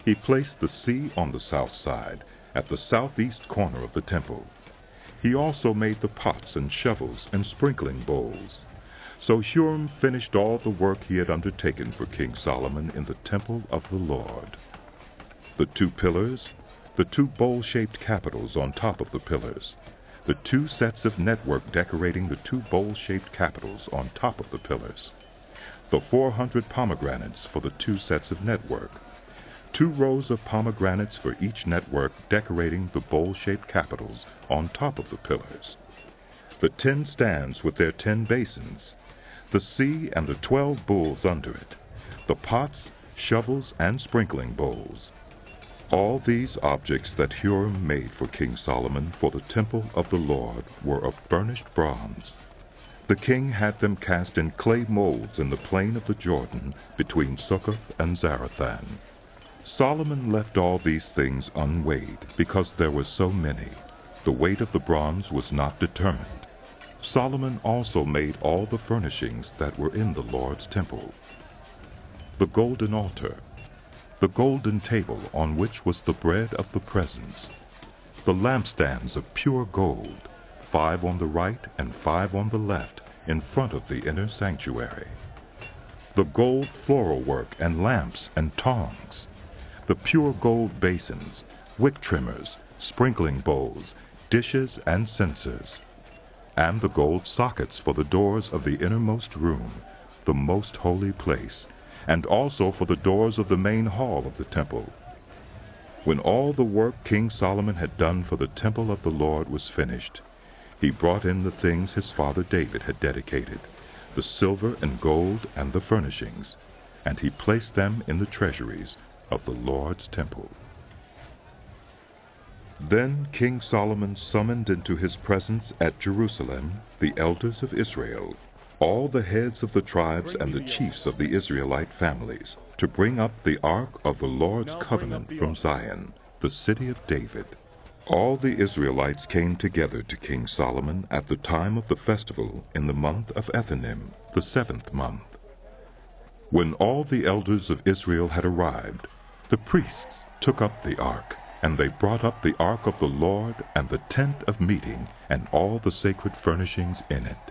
He placed the sea on the south side, at the southeast corner of the temple. He also made the pots and shovels and sprinkling bowls. So Huram finished all the work he had undertaken for King Solomon in the temple of the Lord. The 2 pillars, the 2 bowl-shaped capitals on top of the pillars, the 2 sets of network decorating the 2 bowl-shaped capitals on top of the pillars, the 400 pomegranates for the 2 sets of network, 2 rows of pomegranates for each network decorating the bowl-shaped capitals on top of the pillars, the 10 stands with their 10 basins, the sea and the 12 bulls under it, the pots, shovels, and sprinkling bowls. All these objects that Huram made for King Solomon for the temple of the Lord were of burnished bronze. The king had them cast in clay molds in the plain of the Jordan between Succoth and Zarethan. Solomon left all these things unweighed because there were so many. The weight of the bronze was not determined. Solomon also made all the furnishings that were in the Lord's temple: the golden altar, the golden table on which was the bread of the presence, the lampstands of pure gold, 5 on the right and 5 on the left, in front of the inner sanctuary, the gold floral work and lamps and tongs, the pure gold basins, wick trimmers, sprinkling bowls, dishes and censers, and the gold sockets for the doors of the innermost room, the most holy place, and also for the doors of the main hall of the temple. When all the work King Solomon had done for the temple of the Lord was finished, he brought in the things his father David had dedicated, the silver and gold and the furnishings, and he placed them in the treasuries of the Lord's temple. Then King Solomon summoned into his presence at Jerusalem the elders of Israel, all the heads of the tribes and the chiefs of the Israelite families, to bring up the ark of the Lord's covenant from Zion, the city of David. All the Israelites came together to King Solomon at the time of the festival in the month of Ethanim, the 7th month. When all the elders of Israel had arrived, the priests took up the ark, and they brought up the ark of the Lord and the tent of meeting and all the sacred furnishings in it.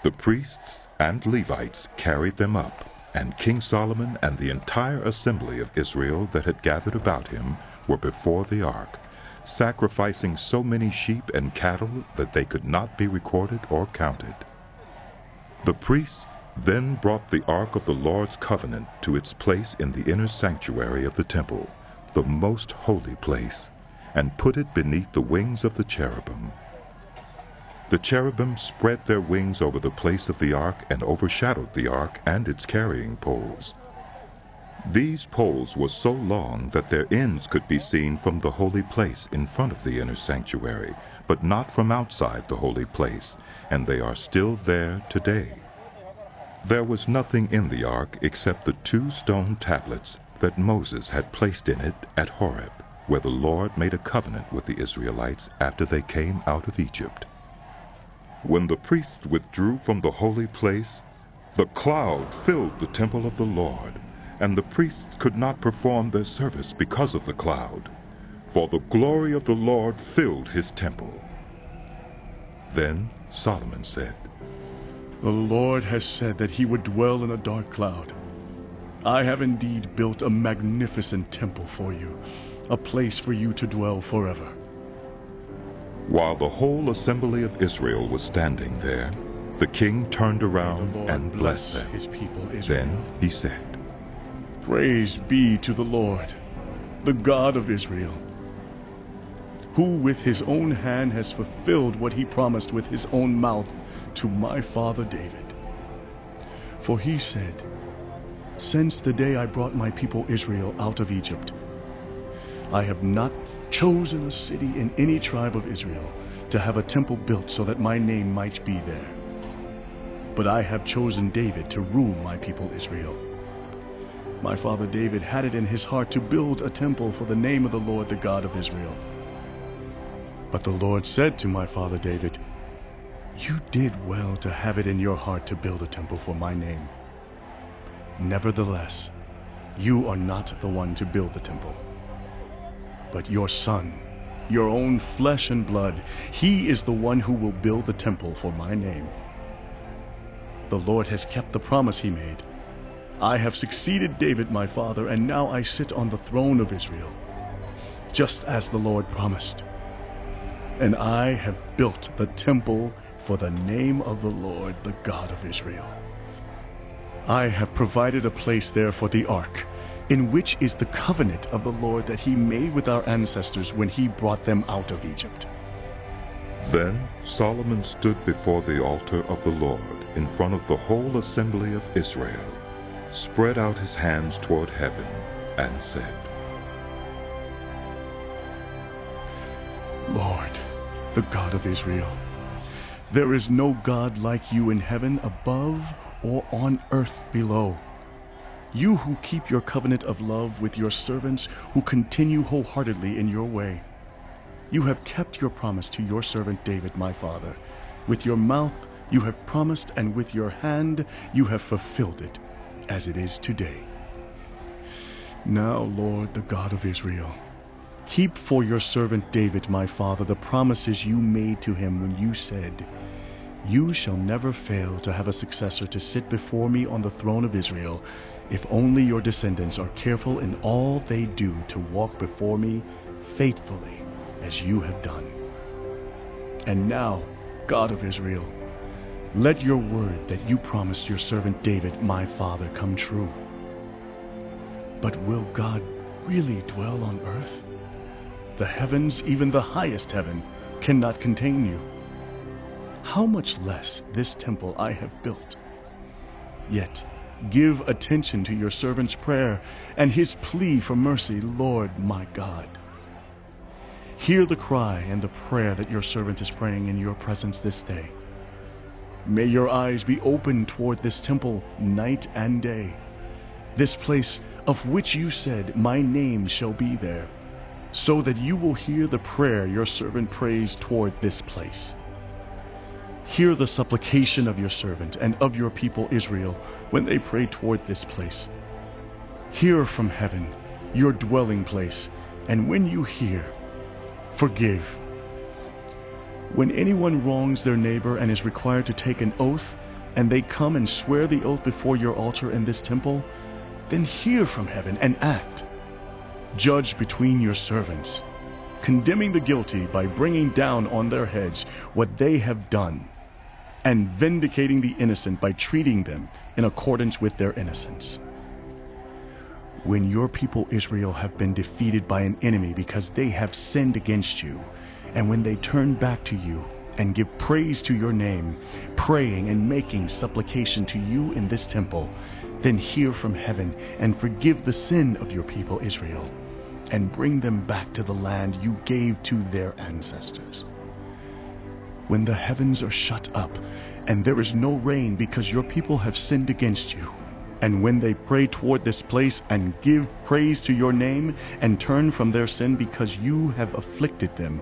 The priests and Levites carried them up, and King Solomon and the entire assembly of Israel that had gathered about him were before the ark, sacrificing so many sheep and cattle that they could not be recorded or counted. The priests then brought the ark of the Lord's covenant to its place in the inner sanctuary of the temple, the most holy place, and put it beneath the wings of the cherubim. The cherubim spread their wings over the place of the ark and overshadowed the ark and its carrying poles. These poles were so long that their ends could be seen from the holy place in front of the inner sanctuary, but not from outside the holy place, and they are still there today. There was nothing in the ark except the 2 stone tablets that Moses had placed in it at Horeb, where the Lord made a covenant with the Israelites after they came out of Egypt. When the priests withdrew from the holy place, the cloud filled the temple of the Lord, and the priests could not perform their service because of the cloud, for the glory of the Lord filled his temple. Then Solomon said, "The Lord has said that he would dwell in a dark cloud. I have indeed built a magnificent temple for you, a place for you to dwell forever." While the whole assembly of Israel was standing there, the king turned around and blessed them. His people Israel. Then he said, "Praise be to the Lord, the God of Israel, who with his own hand has fulfilled what he promised with his own mouth to my father David. For he said, 'Since the day I brought my people Israel out of Egypt, I have not chosen a city in any tribe of Israel to have a temple built so that my name might be there. But I have chosen David to rule my people Israel. My father David had it in his heart to build a temple for the name of the Lord, the God of Israel. But the Lord said to my father David, 'You did well to have it in your heart to build a temple for my name. Nevertheless, you are not the one to build the temple, but your son, your own flesh and blood. He is the one who will build the temple for my name. The Lord has kept the promise he made. I have succeeded David my father, and now I sit on the throne of Israel, just as the Lord promised. And I have built the temple for the name of the Lord, the God of Israel. I have provided a place there for the ark, in which is the covenant of the Lord that he made with our ancestors when he brought them out of Egypt.'" Then Solomon stood before the altar of the Lord in front of the whole assembly of Israel, spread out his hands toward heaven, and said, the God of Israel. There is no God like you in heaven above or on earth below. You who keep your covenant of love with your servants who continue wholeheartedly in your way. You have kept your promise to your servant David, my father. With your mouth you have promised, and with your hand you have fulfilled it, as it is today. Now, Lord, the God of Israel, keep for your servant David, my father, the promises you made to him when you said, "You shall never fail to have a successor to sit before me on the throne of Israel, if only your descendants are careful in all they do to walk before me faithfully, as you have done." And now, God of Israel, let your word that you promised your servant David, my father, come true. But will God really dwell on earth? The heavens, even the highest heaven, cannot contain you. How much less this temple I have built? Yet give attention to your servant's prayer and his plea for mercy, Lord my God. Hear the cry and the prayer that your servant is praying in your presence this day. May your eyes be open toward this temple night and day, this place of which you said, "My name shall be there," so that you will hear the prayer your servant prays toward this place. Hear the supplication of your servant and of your people Israel when they pray toward this place. Hear from heaven, your dwelling place, and when you hear, forgive. When anyone wrongs their neighbor and is required to take an oath, and they come and swear the oath before your altar in this temple, then hear from heaven and act. Judge between your servants, condemning the guilty by bringing down on their heads what they have done, and vindicating the innocent by treating them in accordance with their innocence. When your people Israel have been defeated by an enemy because they have sinned against you, and when they turn back to you and give praise to your name, praying and making supplication to you in this temple, then hear from heaven and forgive the sin of your people Israel, and bring them back to the land you gave to their ancestors. When the heavens are shut up, and there is no rain because your people have sinned against you, and when they pray toward this place and give praise to your name, and turn from their sin because you have afflicted them,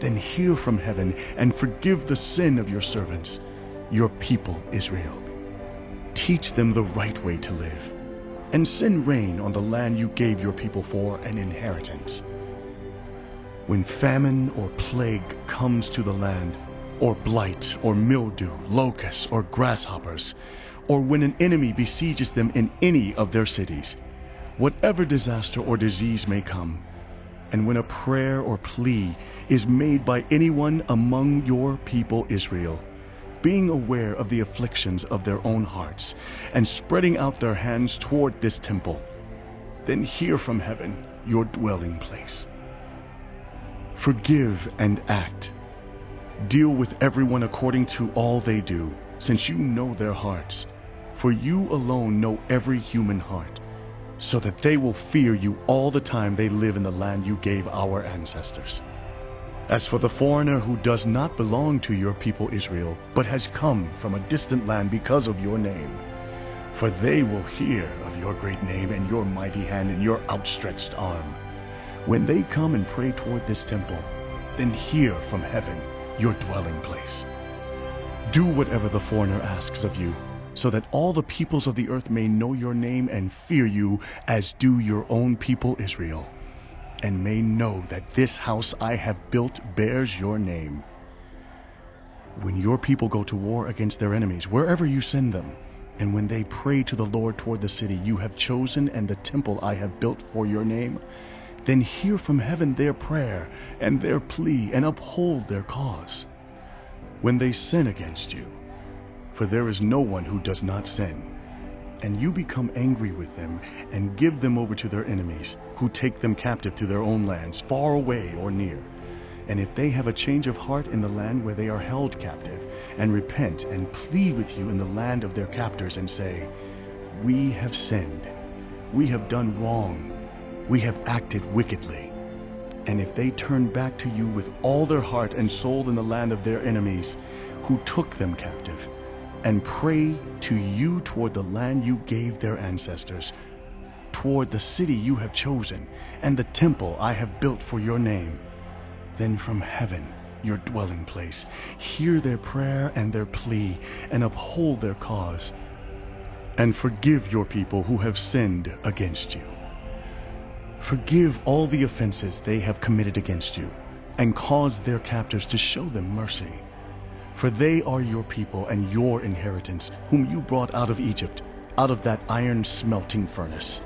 then hear from heaven and forgive the sin of your servants, your people Israel. Teach them the right way to live, and send rain on the land you gave your people for an inheritance. When famine or plague comes to the land, or blight or mildew, locusts or grasshoppers, or when an enemy besieges them in any of their cities, whatever disaster or disease may come, and when a prayer or plea is made by anyone among your people Israel, being aware of the afflictions of their own hearts, and spreading out their hands toward this temple, then hear from heaven, your dwelling place. Forgive and act. Deal with everyone according to all they do, since you know their hearts. For you alone know every human heart, so that they will fear you all the time they live in the land you gave our ancestors. As for the foreigner who does not belong to your people Israel, but has come from a distant land because of your name, for they will hear of your great name and your mighty hand and your outstretched arm. When they come and pray toward this temple, then hear from heaven, your dwelling place. Do whatever the foreigner asks of you, so that all the peoples of the earth may know your name and fear you as do your own people Israel, and may know that this house I have built bears your name. When your people go to war against their enemies, wherever you send them, and when they pray to the Lord toward the city you have chosen and the temple I have built for your name, then hear from heaven their prayer and their plea, and uphold their cause. When they sin against you, for there is no one who does not sin, and you become angry with them and give them over to their enemies, who take them captive to their own lands, far away or near, and if they have a change of heart in the land where they are held captive, and repent and plead with you in the land of their captors, and say, "We have sinned, we have done wrong, we have acted wickedly," And if they turn back to you with all their heart and soul in the land of their enemies, who took them captive, and pray to you toward the land you gave their ancestors, toward the city you have chosen, and the temple I have built for your name, then from heaven, your dwelling place, hear their prayer and their plea, and uphold their cause, and forgive your people who have sinned against you. Forgive all the offenses they have committed against you, and cause their captors to show them mercy. For they are your people and your inheritance, whom you brought out of Egypt, out of that iron smelting furnace.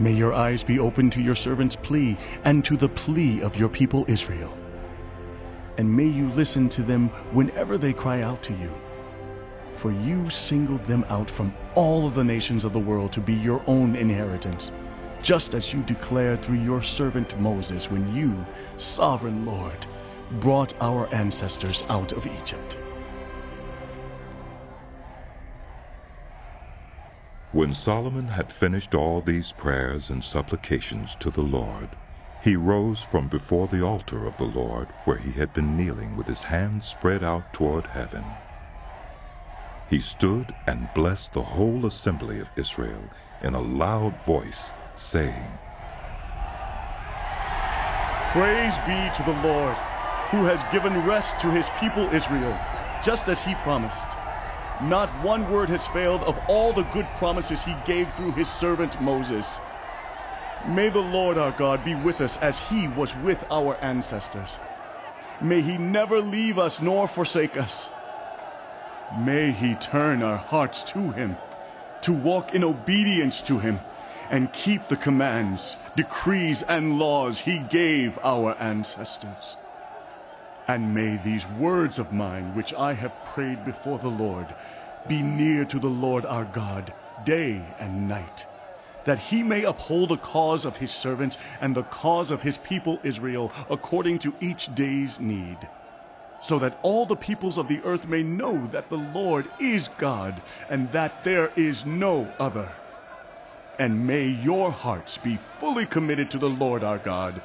May your eyes be open to your servant's plea, and to the plea of your people Israel. And may you listen to them whenever they cry out to you. For you singled them out from all of the nations of the world to be your own inheritance, just as you declared through your servant Moses when you, sovereign Lord, brought our ancestors out of Egypt. When Solomon had finished all these prayers and supplications to the Lord, he rose from before the altar of the Lord, where he had been kneeling with his hands spread out toward heaven. He stood and blessed the whole assembly of Israel in a loud voice, saying, Praise be to the Lord, who has given rest to his people Israel, just as he promised. Not one word has failed of all the good promises he gave through his servant Moses. May the Lord our God be with us as he was with our ancestors. May he never leave us nor forsake us. May he turn our hearts to him, to walk in obedience to him, and keep the commands, decrees, and laws he gave our ancestors. And may these words of mine, which I have prayed before the Lord, be near to the Lord our God, day and night, that he may uphold the cause of his servant and the cause of his people Israel according to each day's need, so that all the peoples of the earth may know that the Lord is God, and that there is no other. And may your hearts be fully committed to the Lord our God,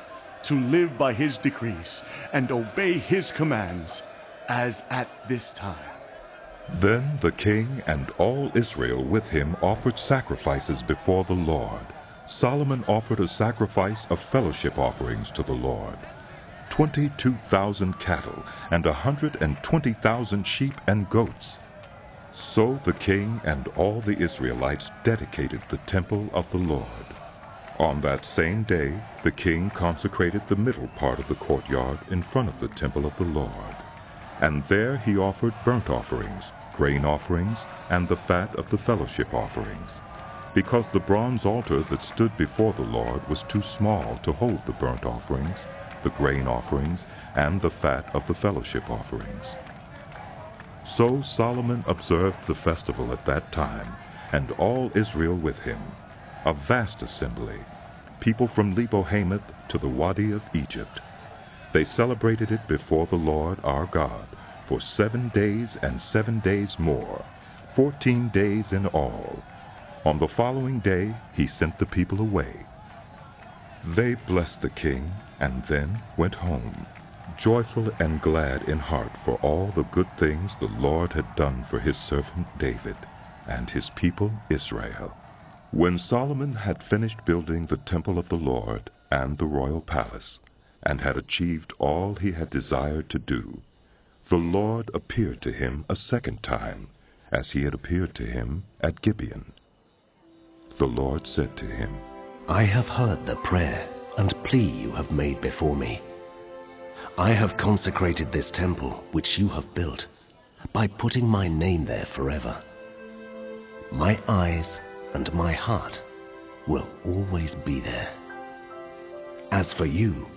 to live by his decrees and obey his commands, as at this time. Then the king and all Israel with him offered sacrifices before the Lord. Solomon offered a sacrifice of fellowship offerings to the Lord, 22,000 cattle and 120,000 sheep and goats. So the king and all the Israelites dedicated the temple of the Lord. On that same day, the king consecrated the middle part of the courtyard in front of the temple of the Lord. And there he offered burnt offerings, grain offerings, and the fat of the fellowship offerings, because the bronze altar that stood before the Lord was too small to hold the burnt offerings, the grain offerings, and the fat of the fellowship offerings. So Solomon observed the festival at that time, and all Israel with him, a vast assembly, people from Lebo Hamath to the Wadi of Egypt. They celebrated it before the Lord our God for 7 days and 7 days more, 14 days in all. On the following day he sent the people away. They blessed the king and then went home, joyful and glad in heart for all the good things the Lord had done for his servant David and his people Israel. When Solomon had finished building the temple of the Lord and the royal palace, and had achieved all he had desired to do, the Lord appeared to him a second time, as he had appeared to him at Gibeon. The Lord said to him, I have heard the prayer and plea you have made before me. I have consecrated this temple which you have built, by putting my name there forever. My eyes and my heart will always be there. As for you,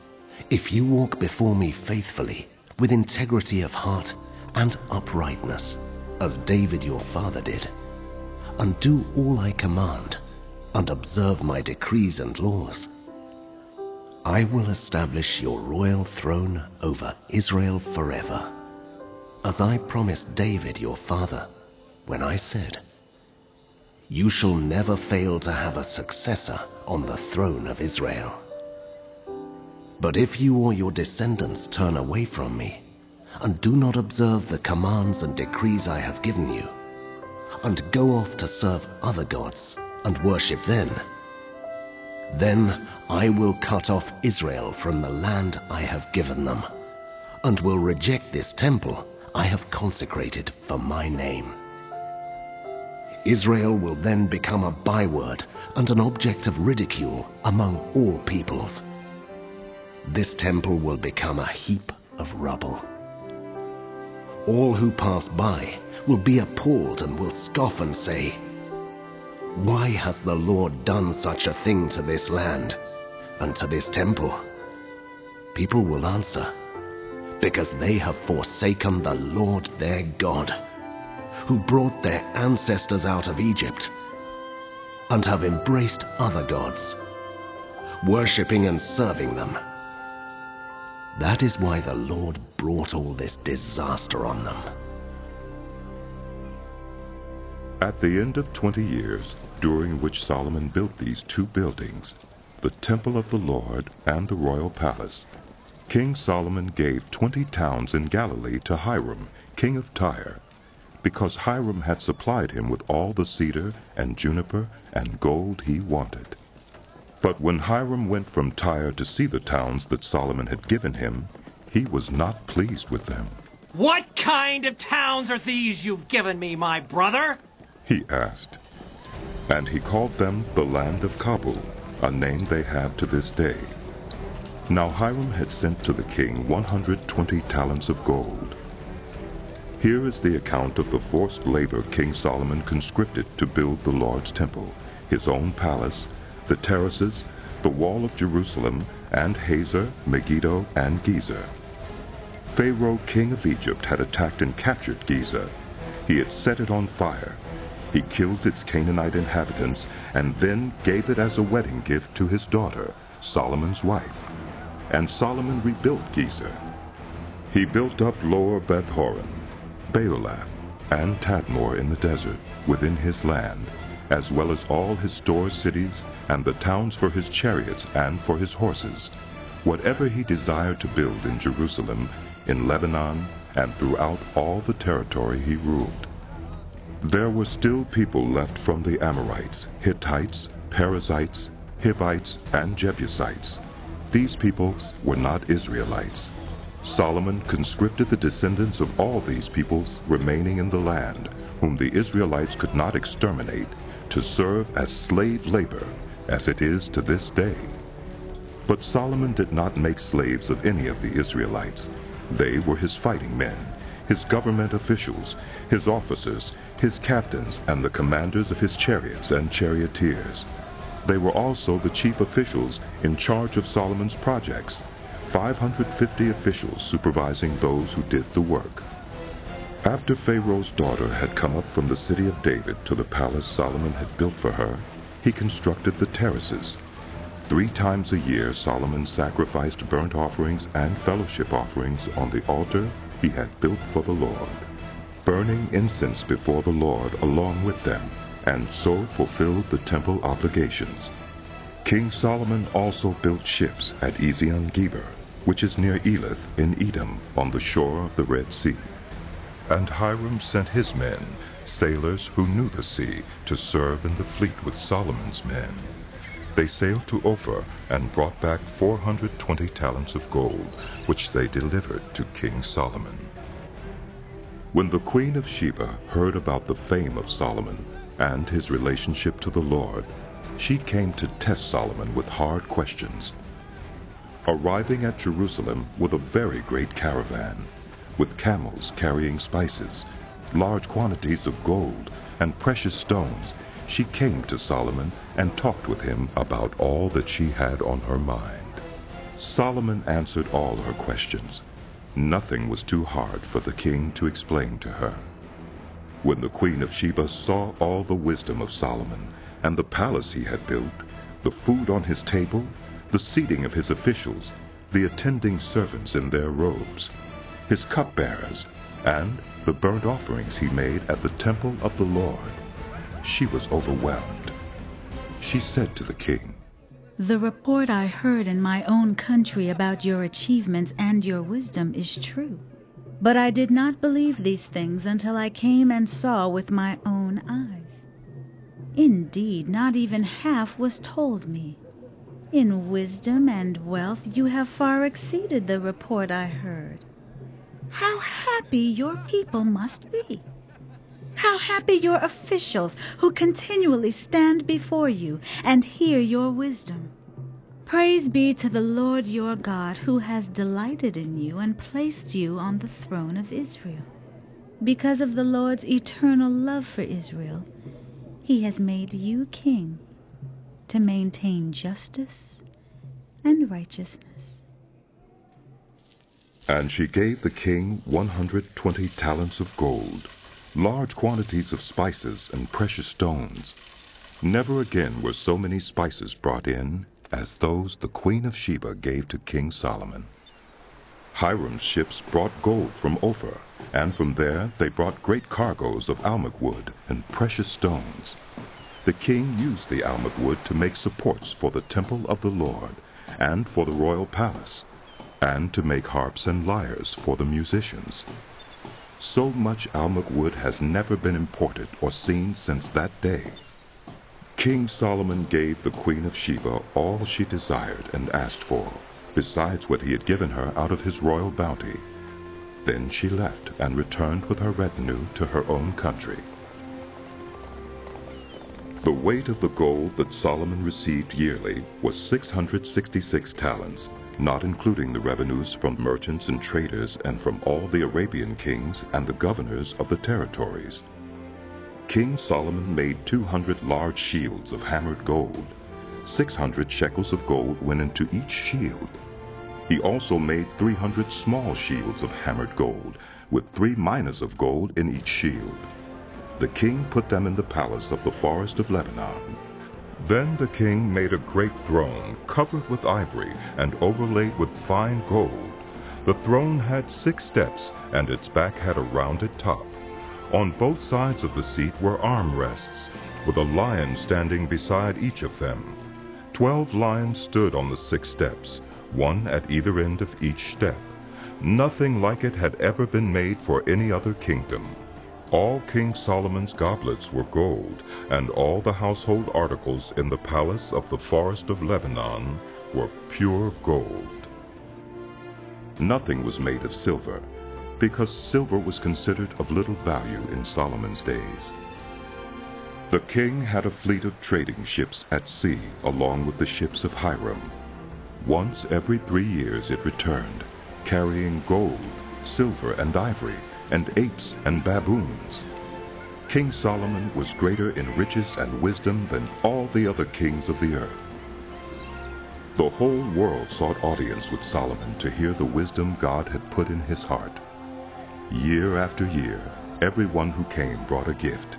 if you walk before me faithfully, with integrity of heart and uprightness, as David your father did, and do all I command, and observe my decrees and laws, I will establish your royal throne over Israel forever, as I promised David your father, when I said, you shall never fail to have a successor on the throne of Israel. But if you or your descendants turn away from me, and do not observe the commands and decrees I have given you, and go off to serve other gods and worship them, then I will cut off Israel from the land I have given them, and will reject this temple I have consecrated for my name. Israel will then become a byword and an object of ridicule among all peoples. This temple will become a heap of rubble. All who pass by will be appalled and will scoff and say, "Why has the Lord done such a thing to this land and to this temple?" People will answer, "Because they have forsaken the Lord their God, who brought their ancestors out of Egypt, and have embraced other gods, worshipping and serving them. That is why the Lord brought all this disaster on them." At the end of 20 years, during which Solomon built these two buildings, the temple of the Lord and the royal palace, King Solomon gave 20 towns in Galilee to Hiram, king of Tyre, because Hiram had supplied him with all the cedar and juniper and gold he wanted. But when Hiram went from Tyre to see the towns that Solomon had given him, he was not pleased with them. "What kind of towns are these you've given me, my brother?" he asked. And he called them the land of Kabul, a name they have to this day. Now Hiram had sent to the king 120 talents of gold. Here is the account of the forced labor King Solomon conscripted to build the Lord's temple, his own palace, the terraces, the wall of Jerusalem, and Hazor, Megiddo, and Gezer. Pharaoh, king of Egypt, had attacked and captured Gezer. He had set it on fire. He killed its Canaanite inhabitants and then gave it as a wedding gift to his daughter, Solomon's wife. And Solomon rebuilt Gezer. He built up Lower Beth-horon, Baalath, and Tadmor in the desert, within his land, as well as all his store cities and the towns for his chariots and for his horses, whatever he desired to build in Jerusalem, in Lebanon, and throughout all the territory he ruled. There were still people left from the Amorites, Hittites, Perizzites, Hivites, and Jebusites. These peoples were not Israelites. Solomon conscripted the descendants of all these peoples remaining in the land, whom the Israelites could not exterminate, to serve as slave labor, as it is to this day. But Solomon did not make slaves of any of the Israelites. They were his fighting men, his government officials, his officers, his captains, and the commanders of his chariots and charioteers. They were also the chief officials in charge of Solomon's projects, 550 officials supervising those who did the work. After Pharaoh's daughter had come up from the city of David to the palace Solomon had built for her, he constructed the terraces. 3 times a year Solomon sacrificed burnt offerings and fellowship offerings on the altar he had built for the Lord, burning incense before the Lord along with them, and so fulfilled the temple obligations. King Solomon also built ships at Ezion-Geber, which is near Elath in Edom, on the shore of the Red Sea. And Hiram sent his men, sailors who knew the sea, to serve in the fleet with Solomon's men. They sailed to Ophir and brought back 420 talents of gold, which they delivered to King Solomon. When the Queen of Sheba heard about the fame of Solomon and his relationship to the Lord, she came to test Solomon with hard questions. Arriving at Jerusalem with a very great caravan, with camels carrying spices, large quantities of gold, and precious stones, she came to Solomon and talked with him about all that she had on her mind. Solomon answered all her questions. Nothing was too hard for the king to explain to her. When the Queen of Sheba saw all the wisdom of Solomon, and the palace he had built, the food on his table, the seating of his officials, the attending servants in their robes, his cupbearers, and the burnt offerings he made at the temple of the Lord, she was overwhelmed. She said to the king, The report I heard in my own country about your achievements and your wisdom is true. But I did not believe these things until I came and saw with my own eyes. Indeed, not even half was told me. In wisdom and wealth you have far exceeded the report I heard. How happy your people must be! How happy your officials who continually stand before you and hear your wisdom. Praise be to the Lord your God, who has delighted in you and placed you on the throne of Israel. Because of the Lord's eternal love for Israel, he has made you king to maintain justice and righteousness. And she gave the king 120 talents of gold, large quantities of spices and precious stones. Never again were so many spices brought in as those the Queen of Sheba gave to King Solomon. Hiram's ships brought gold from Ophir, and from there they brought great cargoes of almug wood and precious stones. The king used the almug wood to make supports for the temple of the Lord and for the royal palace, and to make harps and lyres for the musicians. So much almug wood has never been imported or seen since that day. King Solomon gave the Queen of Sheba all she desired and asked for, besides what he had given her out of his royal bounty. Then she left and returned with her retinue to her own country. The weight of the gold that Solomon received yearly was 666 talents, not including the revenues from merchants and traders and from all the Arabian kings and the governors of the territories. King Solomon made 200 large shields of hammered gold. 600 shekels of gold went into each shield. He also made 300 small shields of hammered gold, with 3 minas of gold in each shield. The king put them in the palace of the forest of Lebanon. Then the king made a great throne, covered with ivory and overlaid with fine gold. The throne had 6 steps, and its back had a rounded top. On both sides of the seat were armrests, with a lion standing beside each of them. 12 lions stood on the 6 steps, one at either end of each step. Nothing like it had ever been made for any other kingdom. All King Solomon's goblets were gold, and all the household articles in the palace of the forest of Lebanon were pure gold. Nothing was made of silver, because silver was considered of little value in Solomon's days. The king had a fleet of trading ships at sea along with the ships of Hiram. Once every 3 years it returned, carrying gold, silver, and ivory, and apes and baboons. King Solomon was greater in riches and wisdom than all the other kings of the earth. The whole world sought audience with Solomon to hear the wisdom God had put in his heart. Year after year, everyone who came brought a gift,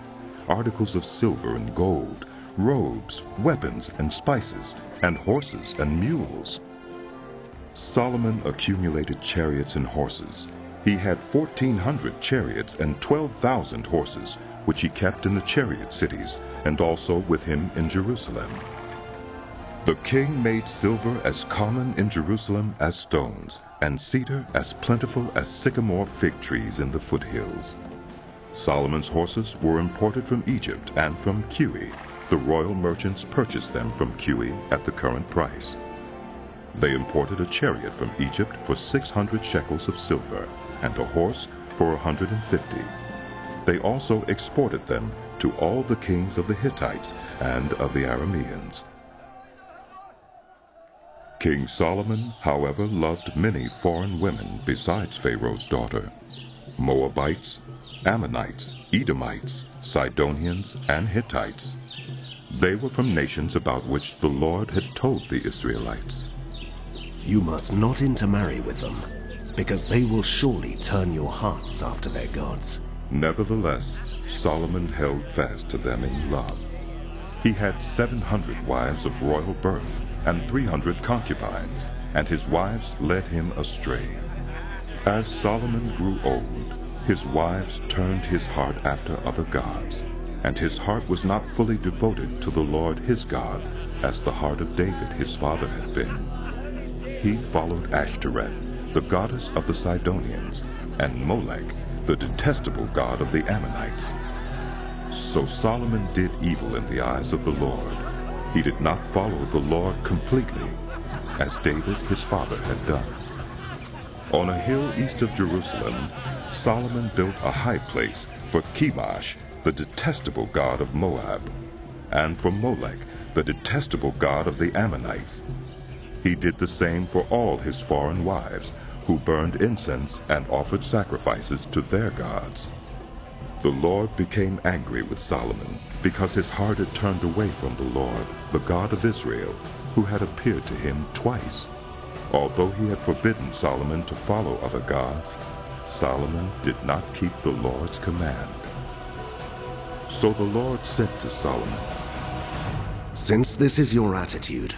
articles of silver and gold, robes, weapons, and spices, and horses and mules. Solomon accumulated chariots and horses. He had 1,400 chariots and 12,000 horses, which he kept in the chariot cities, and also with him in Jerusalem. The king made silver as common in Jerusalem as stones, and cedar as plentiful as sycamore fig trees in the foothills. Solomon's horses were imported from Egypt and from Kiwi. The royal merchants purchased them from Kiwi at the current price. They imported a chariot from Egypt for 600 shekels of silver, and a horse for 150. They also exported them to all the kings of the Hittites and of the Arameans. King Solomon, however, loved many foreign women besides Pharaoh's daughter: Moabites, Ammonites, Edomites, Sidonians, and Hittites. They were from nations about which the Lord had told the Israelites, "You must not intermarry with them, because they will surely turn your hearts after their gods." Nevertheless, Solomon held fast to them in love. He had 700 wives of royal birth and 300 concubines, and his wives led him astray. As Solomon grew old, his wives turned his heart after other gods. and his heart was not fully devoted to the Lord his God, as the heart of David his father had been. He followed Ashtoreth, the goddess of the Sidonians, and Molech, the detestable god of the Ammonites. So Solomon did evil in the eyes of the Lord. He did not follow the Lord completely, as David his father had done. On a hill east of Jerusalem, Solomon built a high place for Chemosh, the detestable god of Moab, and for Molech, the detestable god of the Ammonites. He did the same for all his foreign wives, who burned incense and offered sacrifices to their gods. The Lord became angry with Solomon, because his heart had turned away from the Lord, the God of Israel, who had appeared to him twice. Although he had forbidden Solomon to follow other gods, Solomon did not keep the Lord's command. So the Lord said to Solomon, "Since this is your attitude,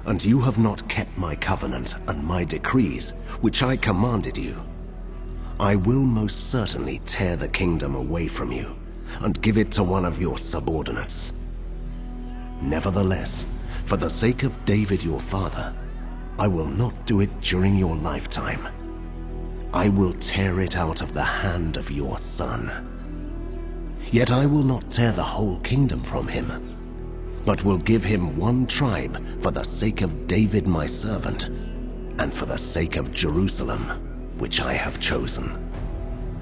and you have not kept my covenant and my decrees, which I commanded you, I will most certainly tear the kingdom away from you, and give it to one of your subordinates. Nevertheless, for the sake of David your father, I will not do it during your lifetime. I will tear it out of the hand of your son. Yet I will not tear the whole kingdom from him, but will give him one tribe for the sake of David my servant, and for the sake of Jerusalem, which I have chosen."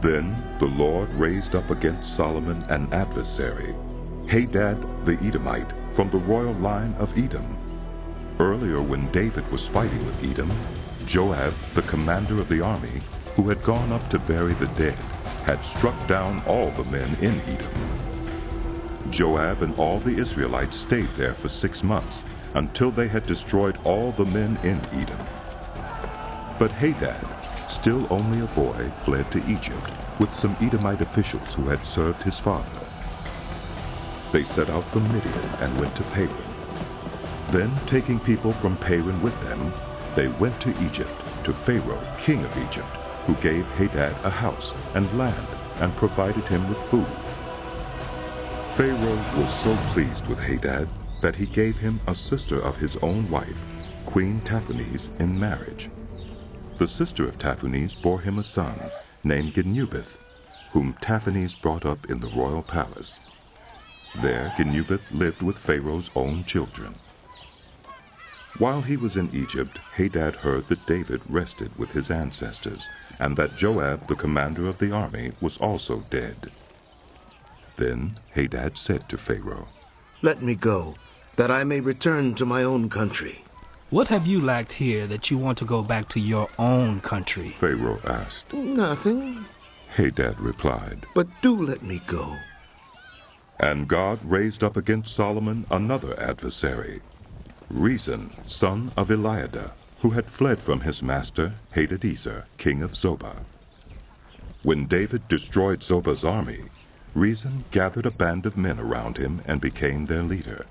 Then the Lord raised up against Solomon an adversary, Hadad the Edomite, from the royal line of Edom. Earlier, when David was fighting with Edom, Joab, the commander of the army, who had gone up to bury the dead, had struck down all the men in Edom. Joab and all the Israelites stayed there for 6 months, until they had destroyed all the men in Edom. But Hadad, still only a boy, fled to Egypt with some Edomite officials who had served his father. They set out from Midian and went to Paran. Then, taking people from Paran with them, they went to Egypt, to Pharaoh, king of Egypt, who gave Hadad a house and land and provided him with food. Pharaoh was so pleased with Hadad that he gave him a sister of his own wife, Queen Taphanes, in marriage. The sister of Taphanes bore him a son named Genubith, whom Taphanes brought up in the royal palace. There Genubith lived with Pharaoh's own children. While he was in Egypt, Hadad heard that David rested with his ancestors, and that Joab, the commander of the army, was also dead. Then Hadad said to Pharaoh, "Let me go, that I may return to my own country." "What have you lacked here that you want to go back to your own country?" Pharaoh asked. "Nothing," Hadad replied, "but do let me go." And God raised up against Solomon another adversary, Rezon, son of Eliada, who had fled from his master Hadadezer, king of Zobah. When David destroyed Zobah's army, Rezon gathered a band of men around him and became their leader.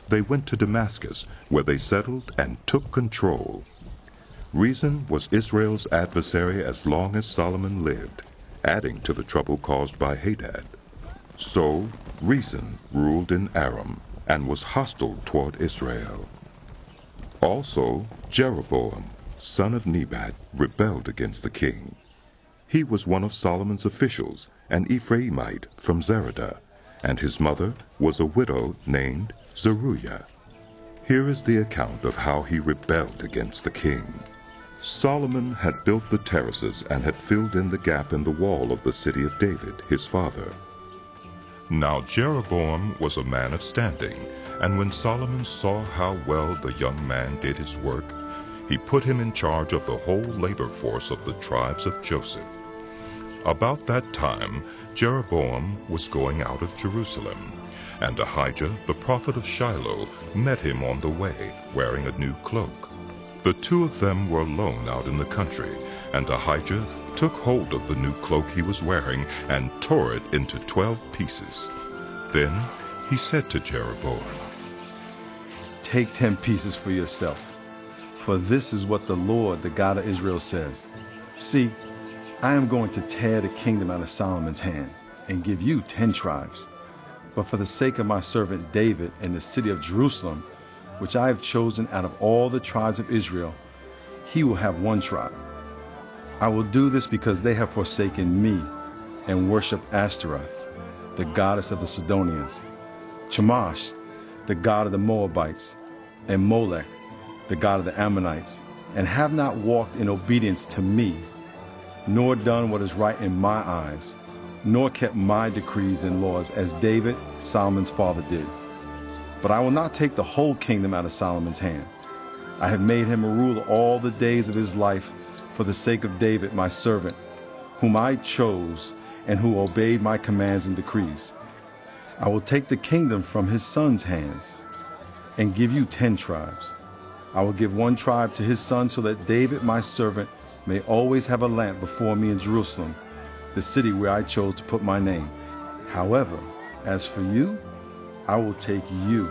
They went to Damascus, where they settled and took control. Rezon was Israel's adversary as long as Solomon lived, adding to the trouble caused by Hadad. So Rezon ruled in Aram and was hostile toward Israel. Also Jeroboam, son of Nebat, rebelled against the king. He was one of Solomon's officials, an Ephraimite from Zeradah, and his mother was a widow named Zeruiah. Here is the account of how he rebelled against the king. Solomon had built the terraces and had filled in the gap in the wall of the city of David, his father. Now Jeroboam was a man of standing, and when Solomon saw how well the young man did his work, he put him in charge of the whole labor force of the tribes of Joseph. About that time, Jeroboam was going out of Jerusalem, and Ahijah, the prophet of Shiloh, met him on the way, wearing a new cloak. The two of them were alone out in the country, and Ahijah took hold of the new cloak he was wearing and tore it into 12 pieces. Then he said to Jeroboam, "Take 10 pieces for yourself, for this is what the Lord, the God of Israel, says. See, I am going to tear the kingdom out of Solomon's hand and give you 10 tribes. but for the sake of my servant David and the city of Jerusalem, which I have chosen out of all the tribes of Israel, he will have one tribe. I will do this because they have forsaken me and worship Ashtaroth, the goddess of the Sidonians, Chemosh, the god of the Moabites, and Molech, the god of the Ammonites, and have not walked in obedience to me, nor done what is right in my eyes, nor kept my decrees and laws as David, Solomon's father, did. But I will not take the whole kingdom out of Solomon's hand. I have made him a ruler all the days of his life for the sake of David, my servant, whom I chose and who obeyed my commands and decrees. I will take the kingdom from his son's hands and give you 10 tribes. I will give one tribe to his son so that David, my servant, may always have a lamp before me in Jerusalem, the city where I chose to put my name. However, as for you, I will take you,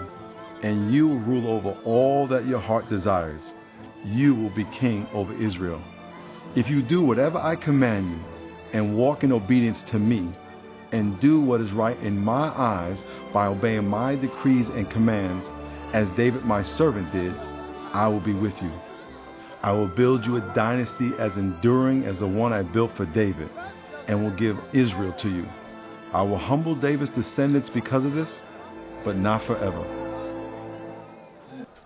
and you will rule over all that your heart desires. You will be king over Israel. If you do whatever I command you, and walk in obedience to me, and do what is right in my eyes by obeying my decrees and commands, as David my servant did, I will be with you. I will build you a dynasty as enduring as the one I built for David, and will give Israel to you. I will humble David's descendants because of this, but not forever.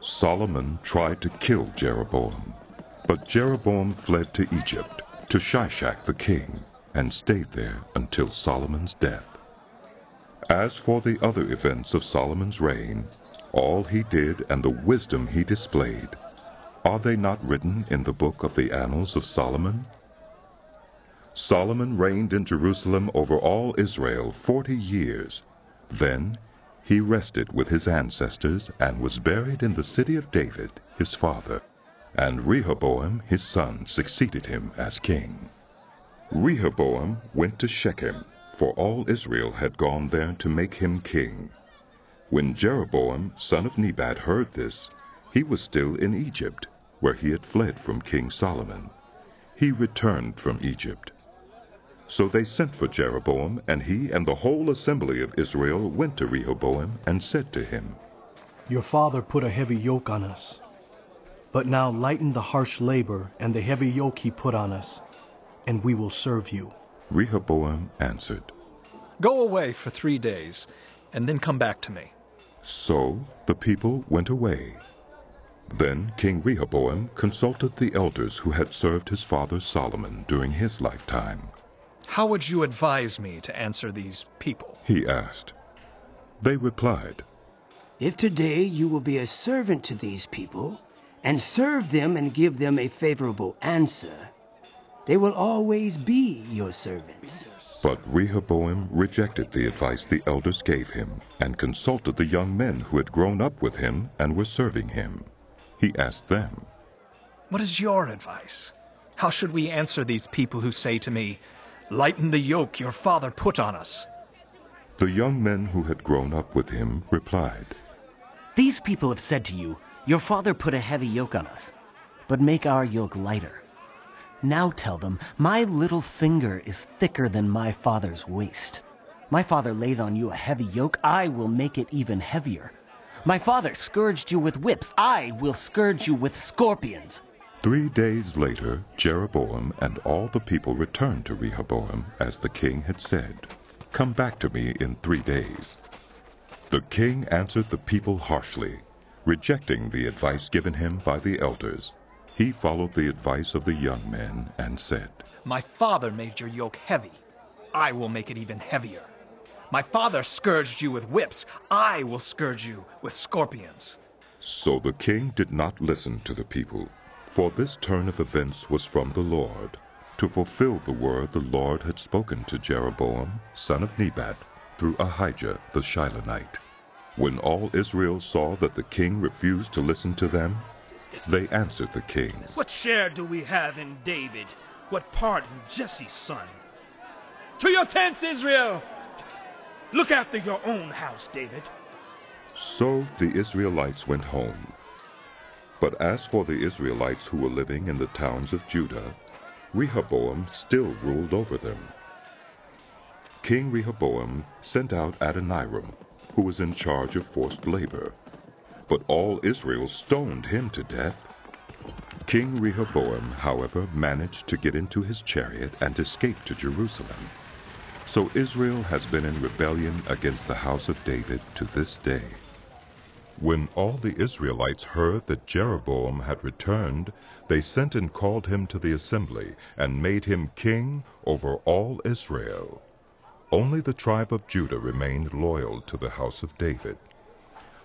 Solomon tried to kill Jeroboam, but Jeroboam fled to Egypt, to Shishak the king, and stayed there until Solomon's death. As for the other events of Solomon's reign, all he did and the wisdom he displayed, are they not written in the book of the Annals of Solomon? Solomon reigned in Jerusalem over all Israel 40 years. Then he rested with his ancestors and was buried in the city of David, his father, and Rehoboam, his son, succeeded him as king. Rehoboam went to Shechem, for all Israel had gone there to make him king. When Jeroboam, son of Nebat, heard this, he was still in Egypt, where he had fled from King Solomon. He returned from Egypt. So they sent for Jeroboam, and he and the whole assembly of Israel went to Rehoboam and said to him, Your father put a heavy yoke on us, but now lighten the harsh labor and the heavy yoke he put on us, and we will serve you. Rehoboam answered, Go away for 3 days, and then come back to me. So the people went away. Then King Rehoboam consulted the elders who had served his father Solomon during his lifetime. How would you advise me to answer these people? He asked. They replied, If today you will be a servant to these people, and serve them and give them a favorable answer, they will always be your servants. But Rehoboam rejected the advice the elders gave him, and consulted the young men who had grown up with him and were serving him. He asked them, What is your advice? How should we answer these people who say to me, Lighten the yoke your father put on us? The young men who had grown up with him replied, These people have said to you, Your father put a heavy yoke on us, but make our yoke lighter. Now tell them, My little finger is thicker than my father's waist. My father laid on you a heavy yoke, I will make it even heavier. My father scourged you with whips, I will scourge you with scorpions. 3 days later, Jeroboam and all the people returned to Rehoboam, as the king had said, Come back to me in 3 days. The king answered the people harshly, rejecting the advice given him by the elders. He followed the advice of the young men and said, My father made your yoke heavy. I will make it even heavier. My father scourged you with whips. I will scourge you with scorpions. So the king did not listen to the people, for this turn of events was from the Lord, to fulfill the word the Lord had spoken to Jeroboam, son of Nebat, through Ahijah the Shilonite. When all Israel saw that the king refused to listen to them, they answered the king, What share do we have in David? What part in Jesse's son? To your tents, Israel! Look after your own house, David. So the Israelites went home. But as for the Israelites who were living in the towns of Judah, Rehoboam still ruled over them. King Rehoboam sent out Adoniram, who was in charge of forced labor. But all Israel stoned him to death. King Rehoboam, however, managed to get into his chariot and escape to Jerusalem. So Israel has been in rebellion against the house of David to this day. When all the Israelites heard that Jeroboam had returned, they sent and called him to the assembly and made him king over all Israel. Only the tribe of Judah remained loyal to the house of David.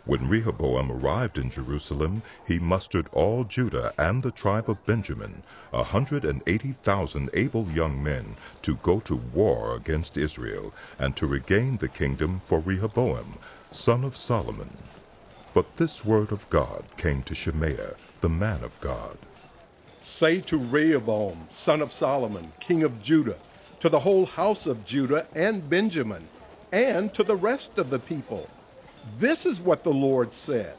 When Rehoboam arrived in Jerusalem, he mustered all Judah and the tribe of Benjamin, 180,000 able young men, to go to war against Israel and to regain the kingdom for Rehoboam, son of Solomon. But this word of God came to Shemaiah, the man of God. Say to Rehoboam, son of Solomon, king of Judah, to the whole house of Judah and Benjamin, and to the rest of the people, this is what the Lord says.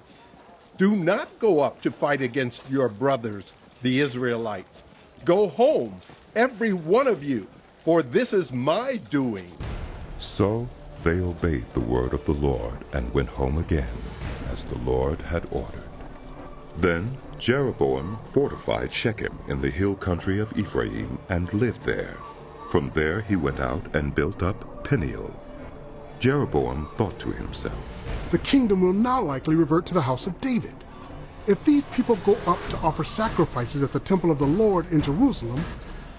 Do not go up to fight against your brothers, the Israelites. Go home, every one of you, for this is my doing. So they obeyed the word of the Lord and went home again, as the Lord had ordered. Then Jeroboam fortified Shechem in the hill country of Ephraim and lived there. From there he went out and built up Peniel. Jeroboam thought to himself, the kingdom will now likely revert to the house of David. If these people go up to offer sacrifices at the temple of the Lord in Jerusalem,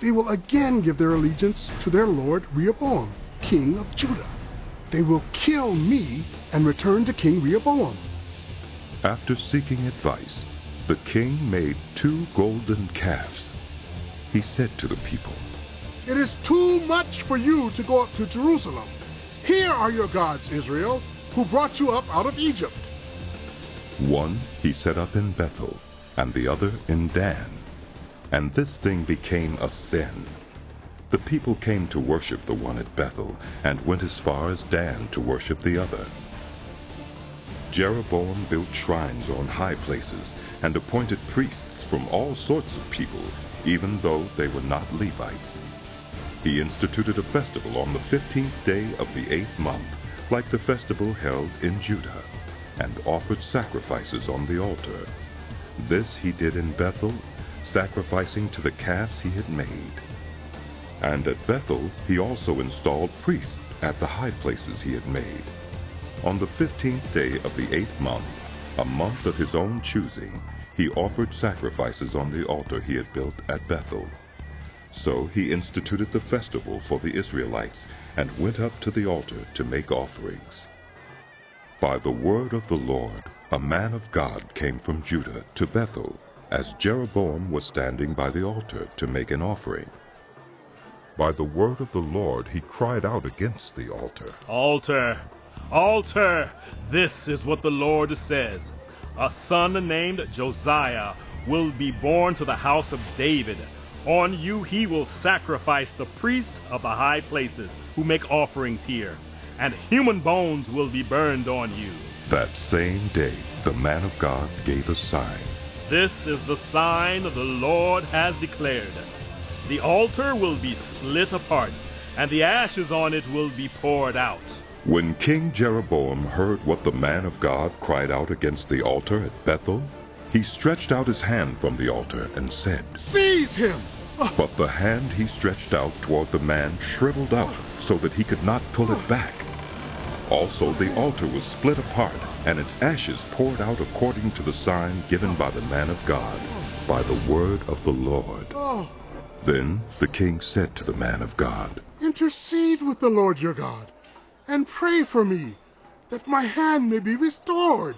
they will again give their allegiance to their lord Rehoboam, king of Judah. They will kill me and return to King Rehoboam. After seeking advice, the king made 2 golden calves. He said to the people, it is too much for you to go up to Jerusalem. Here are your gods, Israel, who brought you up out of Egypt. One he set up in Bethel, and the other in Dan. And this thing became a sin. The people came to worship the one at Bethel, and went as far as Dan to worship the other. Jeroboam built shrines on high places, and appointed priests from all sorts of people, even though they were not Levites. He instituted a festival on the 15th day of the 8th month, like the festival held in Judah, and offered sacrifices on the altar. This he did in Bethel, sacrificing to the calves he had made. And at Bethel he also installed priests at the high places he had made. On the 15th day of the 8th month, a month of his own choosing, he offered sacrifices on the altar he had built at Bethel. So he instituted the festival for the Israelites, and went up to the altar to make offerings. By the word of the Lord, a man of God came from Judah to Bethel, as Jeroboam was standing by the altar to make an offering. By the word of the Lord he cried out against the altar. Altar! Altar! This is what the Lord says. A son named Josiah will be born to the house of David. On you he will sacrifice the priests of the high places who make offerings here, and human bones will be burned on you. That same day the man of God gave a sign. This is the sign the Lord has declared. The altar will be split apart, and the ashes on it will be poured out. When King Jeroboam heard what the man of God cried out against the altar at Bethel, he stretched out his hand from the altar and said, seize him! But the hand he stretched out toward the man shriveled up, so that he could not pull it back. Also the altar was split apart, and its ashes poured out according to the sign given by the man of God, by the word of the Lord. Then the king said to the man of God, intercede with the Lord your God, and pray for me, that my hand may be restored.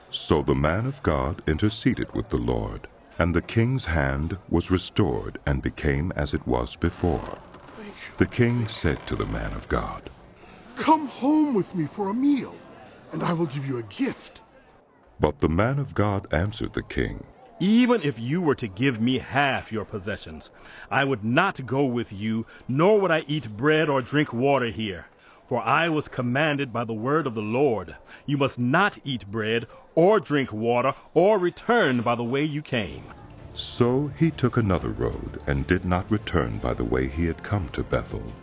So the man of God interceded with the Lord, and the king's hand was restored and became as it was before. The king said to the man of God, come home with me for a meal, and I will give you a gift. But the man of God answered the king, even if you were to give me half your possessions, I would not go with you, nor would I eat bread or drink water here. For I was commanded by the word of the Lord, you must not eat bread or drink water or return by the way you came. So he took another road and did not return by the way he had come to Bethel.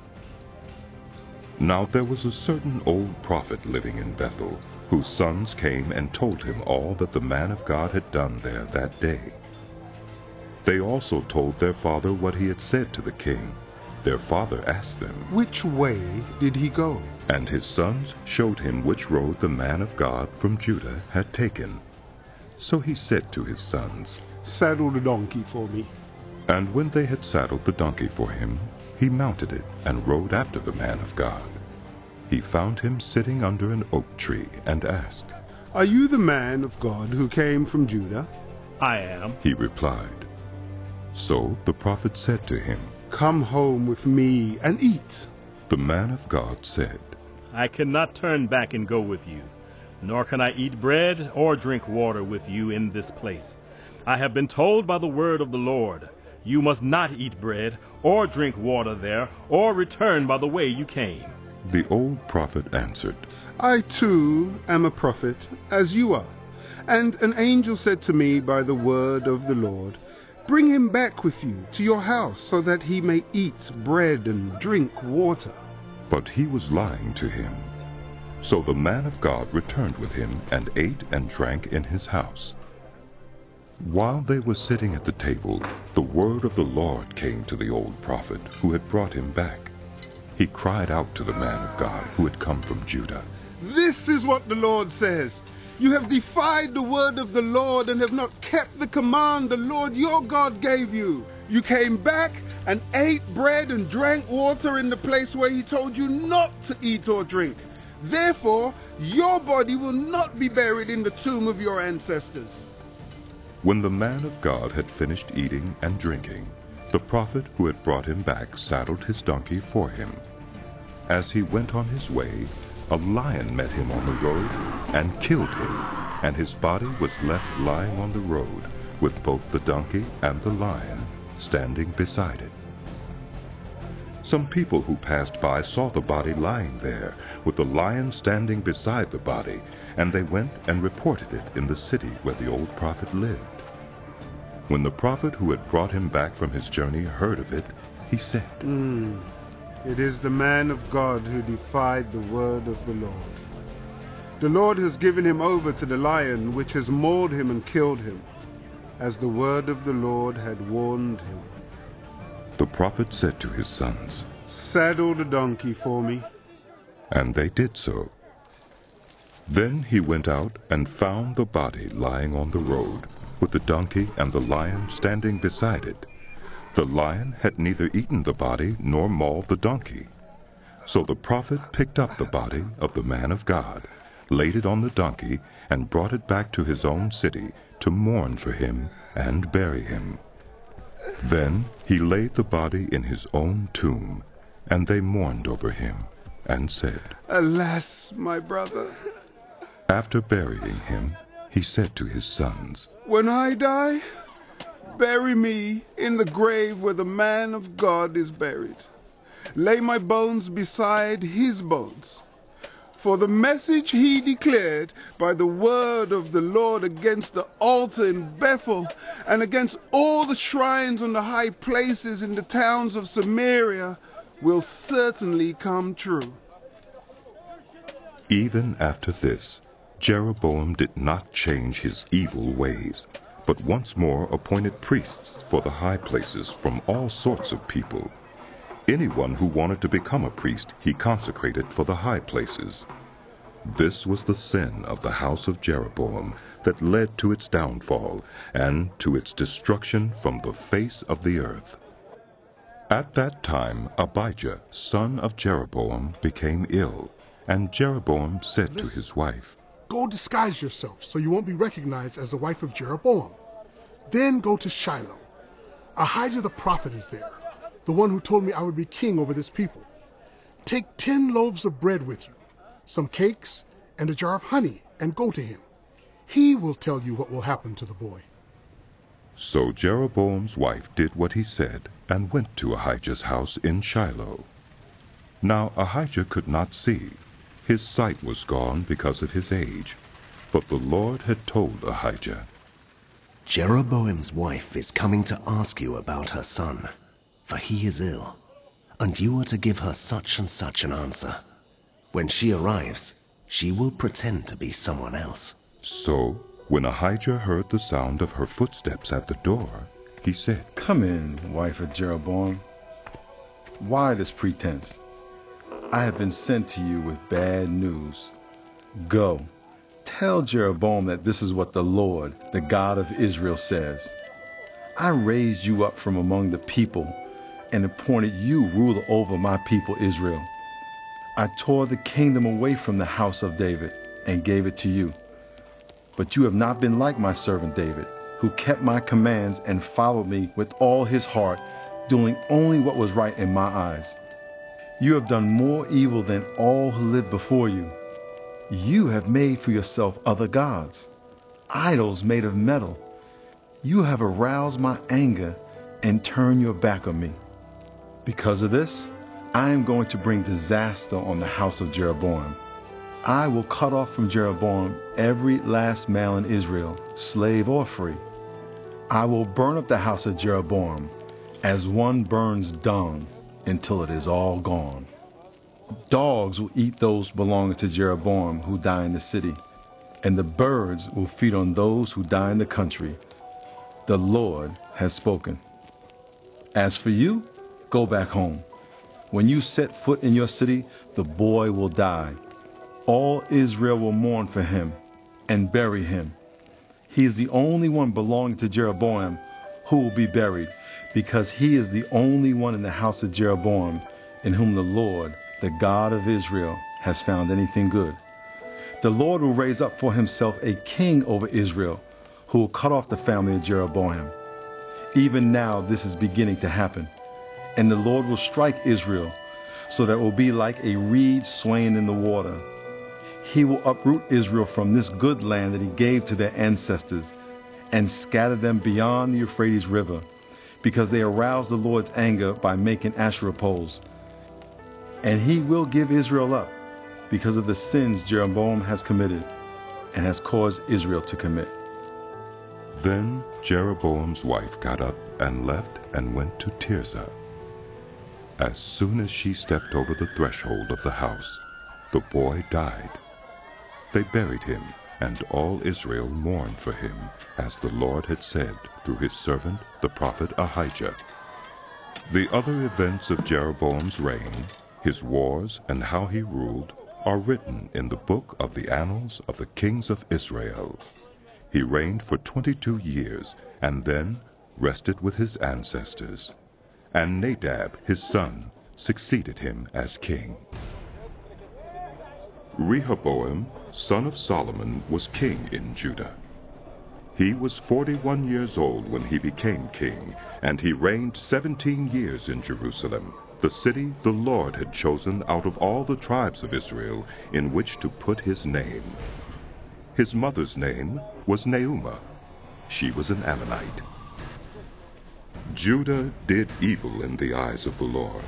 Now there was a certain old prophet living in Bethel, whose sons came and told him all that the man of God had done there that day. They also told their father what he had said to the king. Their father asked them, "Which way did he go?" And his sons showed him which road the man of God from Judah had taken. So he said to his sons, "Saddle the donkey for me." And when they had saddled the donkey for him, he mounted it and rode after the man of God. He found him sitting under an oak tree and asked, "Are you the man of God who came from Judah?" I am, he replied. So the prophet said to him, "Come home with me and eat." The man of God said, I cannot turn back and go with you, nor can I eat bread or drink water with you in this place. I have been told by the word of the Lord, you must not eat bread or drink water there, or return by the way you came. The old prophet answered, "I too am a prophet, as you are. And an angel said to me by the word of the Lord, bring him back with you to your house, so that he may eat bread and drink water." But he was lying to him. So the man of God returned with him and ate and drank in his house. While they were sitting at the table, the word of the Lord came to the old prophet who had brought him back. He cried out to the man of God who had come from Judah, "This is what the Lord says. You have defied the word of the Lord and have not kept the command the Lord your God gave you. You came back and ate bread and drank water in the place where he told you not to eat or drink. Therefore, your body will not be buried in the tomb of your ancestors." When the man of God had finished eating and drinking, the prophet who had brought him back saddled his donkey for him. As he went on his way, a lion met him on the road and killed him, and his body was left lying on the road, with both the donkey and the lion standing beside it. Some people who passed by saw the body lying there, with the lion standing beside the body, and they went and reported it in the city where the old prophet lived. When the prophet who had brought him back from his journey heard of it, he said, It is the man of God who defied the word of the Lord. The Lord has given him over to the lion, which has mauled him and killed him, as the word of the Lord had warned him." The prophet said to his sons, "Saddle the donkey for me." And they did so. Then he went out and found the body lying on the road, with the donkey and the lion standing beside it. The lion had neither eaten the body nor mauled the donkey. So the prophet picked up the body of the man of God, laid it on the donkey, and brought it back to his own city to mourn for him and bury him. Then he laid the body in his own tomb, and they mourned over him and said, "Alas, my brother." After burying him, he said to his sons, "When I die, bury me in the grave where the man of God is buried. Lay my bones beside his bones. For the message he declared by the word of the Lord against the altar in Bethel and against all the shrines on the high places in the towns of Samaria will certainly come true." Even after this, Jeroboam did not change his evil ways, but once more appointed priests for the high places from all sorts of people. Anyone who wanted to become a priest he consecrated for the high places. This was the sin of the house of Jeroboam that led to its downfall and to its destruction from the face of the earth. At that time Abijah, son of Jeroboam, became ill, and Jeroboam said to his wife, "Go disguise yourself so you won't be recognized as the wife of Jeroboam. Then go to Shiloh. Ahijah the prophet is there, the one who told me I would be king over this people. Take 10 loaves of bread with you, some cakes, and a jar of honey, and go to him. He will tell you what will happen to the boy." So Jeroboam's wife did what he said, and went to Ahijah's house in Shiloh. Now Ahijah could not see. His sight was gone because of his age. But the Lord had told Ahijah, "Jeroboam's wife is coming to ask you about her son, for he is ill, and you are to give her such and such an answer." When she arrives, she will pretend to be someone else. So, when Ahijah heard the sound of her footsteps at the door, he said, Come in, wife of Jeroboam. Why this pretense? I have been sent to you with bad news. Go, tell Jeroboam that this is what the Lord, the God of Israel, says. I raised you up from among the people and appointed you ruler over my people Israel. I tore the kingdom away from the house of David and gave it to you. But you have not been like my servant David, who kept my commands and followed me with all his heart, doing only what was right in my eyes. You have done more evil than all who lived before you. You have made for yourself other gods, idols made of metal. You have aroused my anger and turned your back on me. Because of this, I am going to bring disaster on the house of Jeroboam. I will cut off from Jeroboam every last male in Israel, slave or free. I will burn up the house of Jeroboam as one burns dung until it is all gone. Dogs will eat those belonging to Jeroboam who die in the city, and the birds will feed on those who die in the country. The Lord has spoken. As for you, go back home. When you set foot in your city, the boy will die. All Israel will mourn for him and bury him. He is the only one belonging to Jeroboam who will be buried, because he is the only one in the house of Jeroboam in whom the Lord, the God of Israel, has found anything good. The Lord will raise up for himself a king over Israel, who will cut off the family of Jeroboam. Even now this is beginning to happen, and the Lord will strike Israel, so that it will be like a reed swaying in the water. He will uproot Israel from this good land that he gave to their ancestors, and scatter them beyond the Euphrates River, because they aroused the Lord's anger by making Asherah poles. And he will give Israel up, because of the sins Jeroboam has committed, and has caused Israel to commit. Then Jeroboam's wife got up and left and went to Tirzah. As soon as she stepped over the threshold of the house, the boy died. They buried him, and all Israel mourned for him, as the Lord had said through his servant the prophet Ahijah. The other events of Jeroboam's reign, his wars, and how he ruled, are written in the book of the annals of the kings of Israel. He reigned for 22 years, and then rested with his ancestors. And Nadab, his son, succeeded him as king. Rehoboam, son of Solomon, was king in Judah. He was 41 years old when he became king, and he reigned 17 years in Jerusalem, the city the Lord had chosen out of all the tribes of Israel in which to put his name. His mother's name was Naamah. She was an Ammonite. Judah did evil in the eyes of the Lord.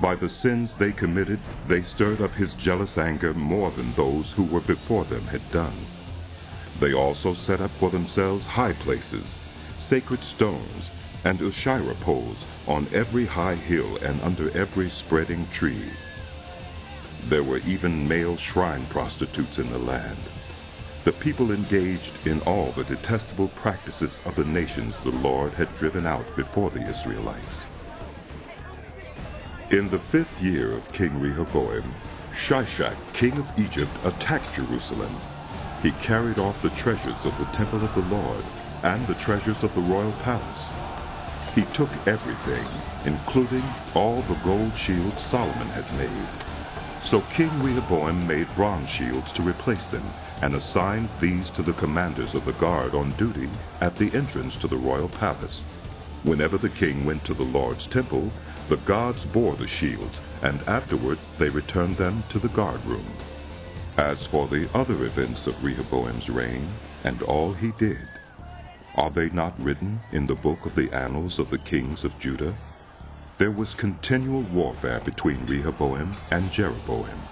By the sins they committed, they stirred up his jealous anger more than those who were before them had done. They also set up for themselves high places, sacred stones, and Asherah poles on every high hill and under every spreading tree. There were even male shrine prostitutes in the land. The people engaged in all the detestable practices of the nations the Lord had driven out before the Israelites. In the 5th year of King Rehoboam, Shishak, king of Egypt, attacked Jerusalem. He carried off the treasures of the temple of the Lord and the treasures of the royal palace. He took everything, including all the gold shields Solomon had made. So King Rehoboam made bronze shields to replace them, and assigned these to the commanders of the guard on duty at the entrance to the royal palace. Whenever the king went to the Lord's temple, the guards bore the shields, and afterward they returned them to the guard room. As for the other events of Rehoboam's reign, and all he did, are they not written in the book of the annals of the kings of Judah? There was continual warfare between Rehoboam and Jeroboam.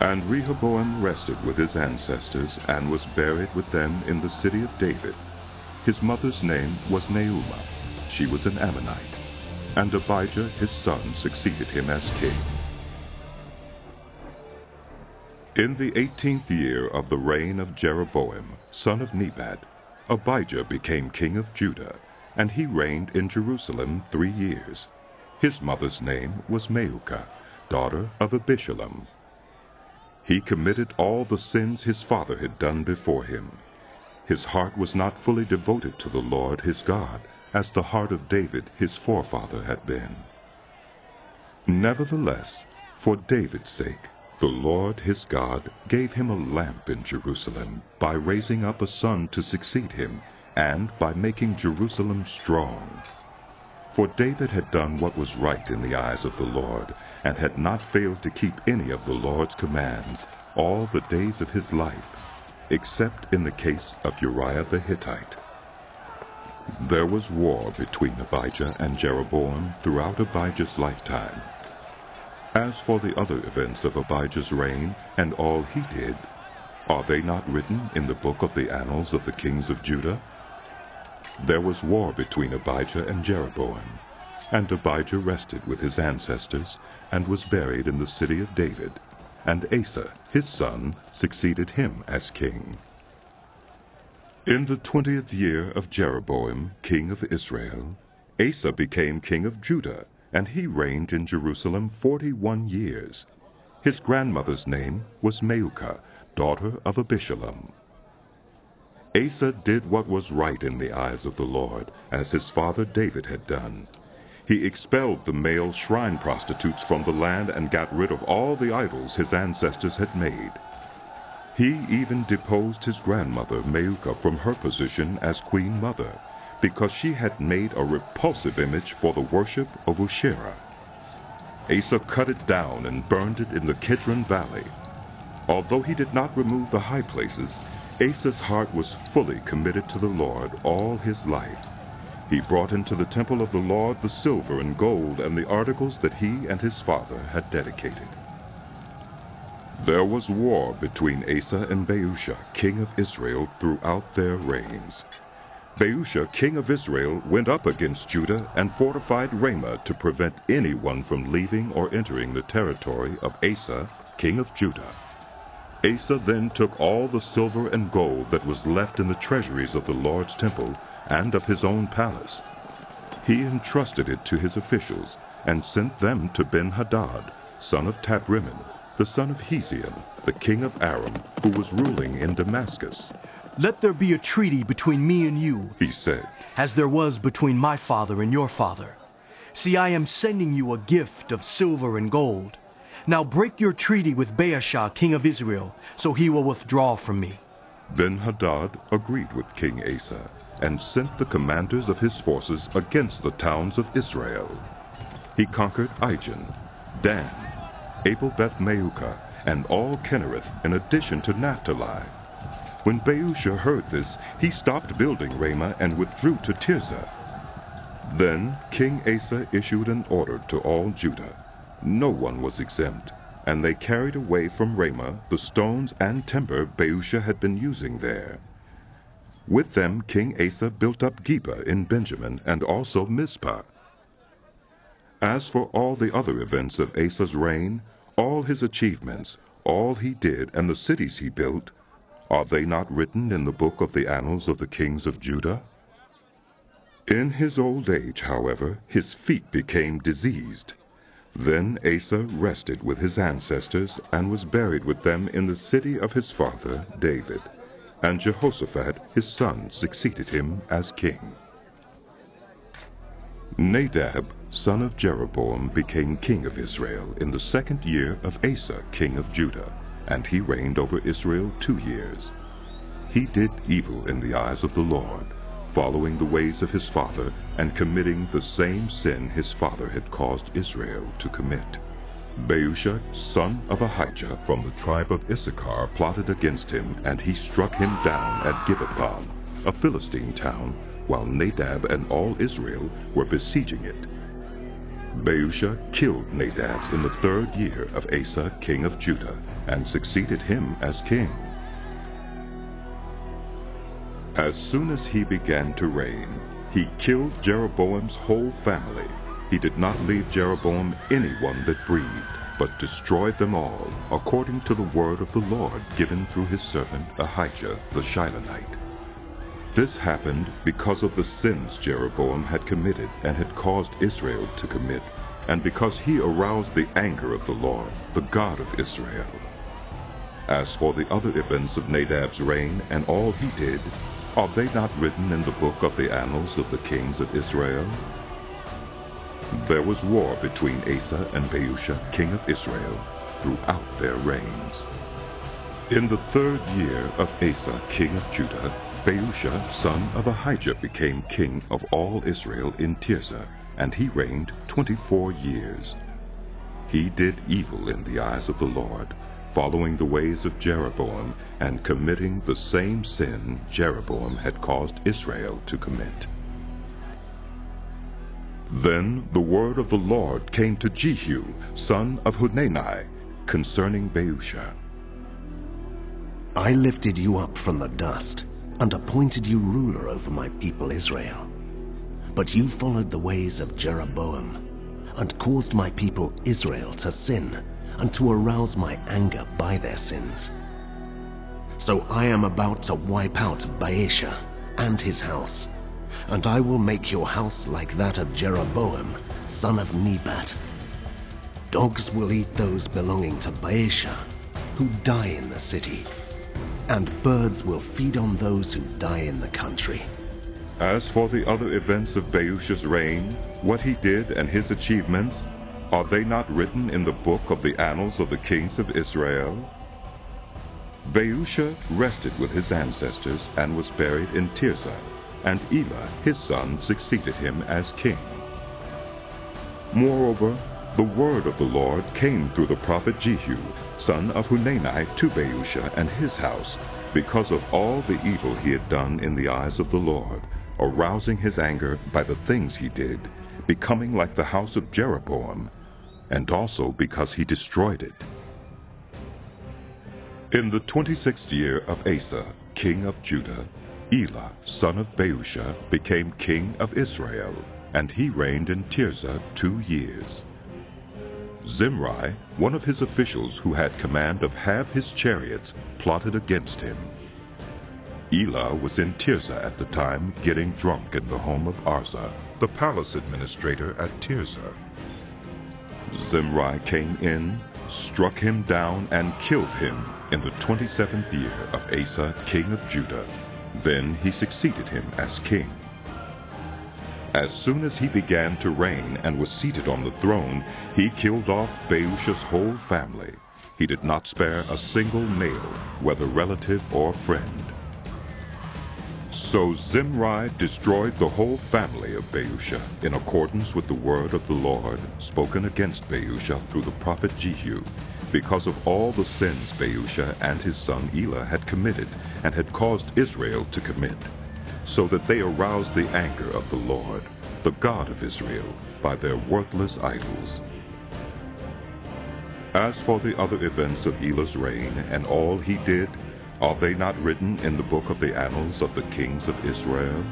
And Rehoboam rested with his ancestors, and was buried with them in the city of David. His mother's name was Naamah. She was an Ammonite. And Abijah his son succeeded him as king. In the 18th year of the reign of Jeroboam, son of Nebat, Abijah became king of Judah, and he reigned in Jerusalem 3 years. His mother's name was Maacah, daughter of Abishalom. He committed all the sins his father had done before him. His heart was not fully devoted to the Lord his God, as the heart of David his forefather had been. Nevertheless, for David's sake, the Lord his God gave him a lamp in Jerusalem by raising up a son to succeed him, and by making Jerusalem strong. For David had done what was right in the eyes of the Lord, and had not failed to keep any of the Lord's commands all the days of his life, except in the case of Uriah the Hittite. There was war between Abijah and Jeroboam throughout Abijah's lifetime. As for the other events of Abijah's reign and all he did, are they not written in the book of the annals of the kings of Judah? There was war between Abijah and Jeroboam, and Abijah rested with his ancestors and was buried in the city of David, and Asa, his son, succeeded him as king. In the 20th year of Jeroboam, king of Israel, Asa became king of Judah, and he reigned in Jerusalem 41 years. His grandmother's name was Maacah, daughter of Abishalom. Asa did what was right in the eyes of the Lord, as his father David had done. He expelled the male shrine prostitutes from the land and got rid of all the idols his ancestors had made. He even deposed his grandmother Maacah from her position as queen mother, because she had made a repulsive image for the worship of Asherah. Asa cut it down and burned it in the Kidron Valley. Although he did not remove the high places, Asa's heart was fully committed to the Lord all his life. He brought into the temple of the Lord the silver and gold and the articles that he and his father had dedicated. There was war between Asa and Baasha, king of Israel, throughout their reigns. Baasha, king of Israel, went up against Judah and fortified Ramah to prevent anyone from leaving or entering the territory of Asa, king of Judah. Asa then took all the silver and gold that was left in the treasuries of the Lord's temple and of his own palace. He entrusted it to his officials and sent them to Ben-Hadad, son of Tabrimmon, the son of Hezion, the king of Aram, who was ruling in Damascus. "Let there be a treaty between me and you," he said, "as there was between my father and your father. See, I am sending you a gift of silver and gold. Now break your treaty with Baasha, king of Israel, so he will withdraw from me." Ben-Hadad agreed with King Asa and sent the commanders of his forces against the towns of Israel. He conquered Ijon, Dan, Abel-Beth-Maacah, and all Kinnereth, in addition to Naphtali. When Baasha heard this, he stopped building Ramah and withdrew to Tirzah. Then King Asa issued an order to all Judah. No one was exempt, and they carried away from Ramah the stones and timber Baasha had been using there. With them King Asa built up Geba in Benjamin and also Mizpah. As for all the other events of Asa's reign, all his achievements, all he did, and the cities he built, are they not written in the book of the annals of the kings of Judah? In his old age, however, his feet became diseased. Then Asa rested with his ancestors and was buried with them in the city of his father David, and Jehoshaphat his son succeeded him as king. Nadab, son of Jeroboam, became king of Israel in the 2nd year of Asa, king of Judah, and he reigned over Israel 2 years. He did evil in the eyes of the Lord, following the ways of his father and committing the same sin his father had caused Israel to commit. Baasha, son of Ahijah from the tribe of Issachar, plotted against him, and he struck him down at Gibbethon, a Philistine town, while Nadab and all Israel were besieging it. Baasha killed Nadab in the 3rd year of Asa, king of Judah, and succeeded him as king. As soon as he began to reign, he killed Jeroboam's whole family. He did not leave Jeroboam anyone that breathed, but destroyed them all, according to the word of the Lord given through his servant Ahijah the Shilonite. This happened because of the sins Jeroboam had committed and had caused Israel to commit, and because he aroused the anger of the Lord, the God of Israel. As for the other events of Nadab's reign and all he did, are they not written in the book of the annals of the kings of Israel? There was war between Asa and Baasha, king of Israel, throughout their reigns. In the 3rd year of Asa, king of Judah, Baasha, son of Ahijah, became king of all Israel in Tirzah, and he reigned 24 years. He did evil in the eyes of the Lord, following the ways of Jeroboam, and committing the same sin Jeroboam had caused Israel to commit. Then the word of the Lord came to Jehu, son of Hanani, concerning Baasha. I lifted you up from the dust, and appointed you ruler over my people Israel. But you followed the ways of Jeroboam, and caused my people Israel to sin, and to arouse my anger by their sins. So I am about to wipe out Baasha and his house, and I will make your house like that of Jeroboam, son of Nebat. Dogs will eat those belonging to Baasha, who die in the city, and birds will feed on those who die in the country. As for the other events of Baasha's reign, what he did and his achievements, are they not written in the book of the annals of the kings of Israel? Baasha rested with his ancestors and was buried in Tirzah, and Elah his son succeeded him as king. Moreover, the word of the Lord came through the prophet Jehu, son of Hanani, to Baasha and his house, because of all the evil he had done in the eyes of the Lord, arousing his anger by the things he did, becoming like the house of Jeroboam, and also because he destroyed it. In the 26th year of Asa, king of Judah, Elah, son of Baasha, became king of Israel, and he reigned in Tirzah 2 years. Zimri, one of his officials who had command of half his chariots, plotted against him. Elah was in Tirzah at the time, getting drunk in the home of Arza, the palace administrator at Tirzah. Zimri came in, struck him down, and killed him in the 27th year of Asa, king of Judah. Then he succeeded him as king. As soon as he began to reign and was seated on the throne, he killed off Baasha's whole family. He did not spare a single male, whether relative or friend. So Zimri destroyed the whole family of Baasha, in accordance with the word of the Lord, spoken against Baasha through the prophet Jehu, because of all the sins Baasha and his son Elah had committed, and had caused Israel to commit, so that they aroused the anger of the Lord, the God of Israel, by their worthless idols. As for the other events of Elah's reign, and all he did, are they not written in the book of the annals of the kings of Israel?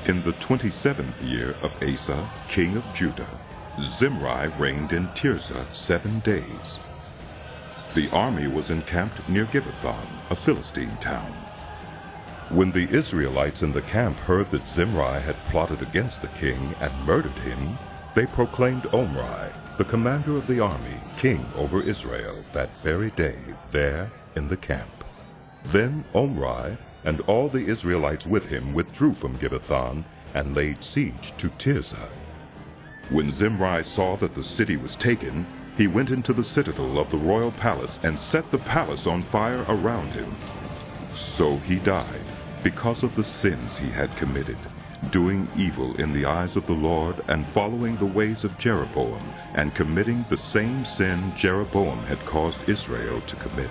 In the 27th year of Asa, king of Judah, Zimri reigned in Tirzah 7 days. The army was encamped near Gibbethon, a Philistine town. When the Israelites in the camp heard that Zimri had plotted against the king and murdered him, they proclaimed Omri, the commander of the army, king over Israel, that very day, there in the camp. Then Omri and all the Israelites with him withdrew from Gibbethon and laid siege to Tirzah. When Zimri saw that the city was taken, he went into the citadel of the royal palace and set the palace on fire around him. So he died, because of the sins he had committed, doing evil in the eyes of the Lord, and following the ways of Jeroboam, and committing the same sin Jeroboam had caused Israel to commit.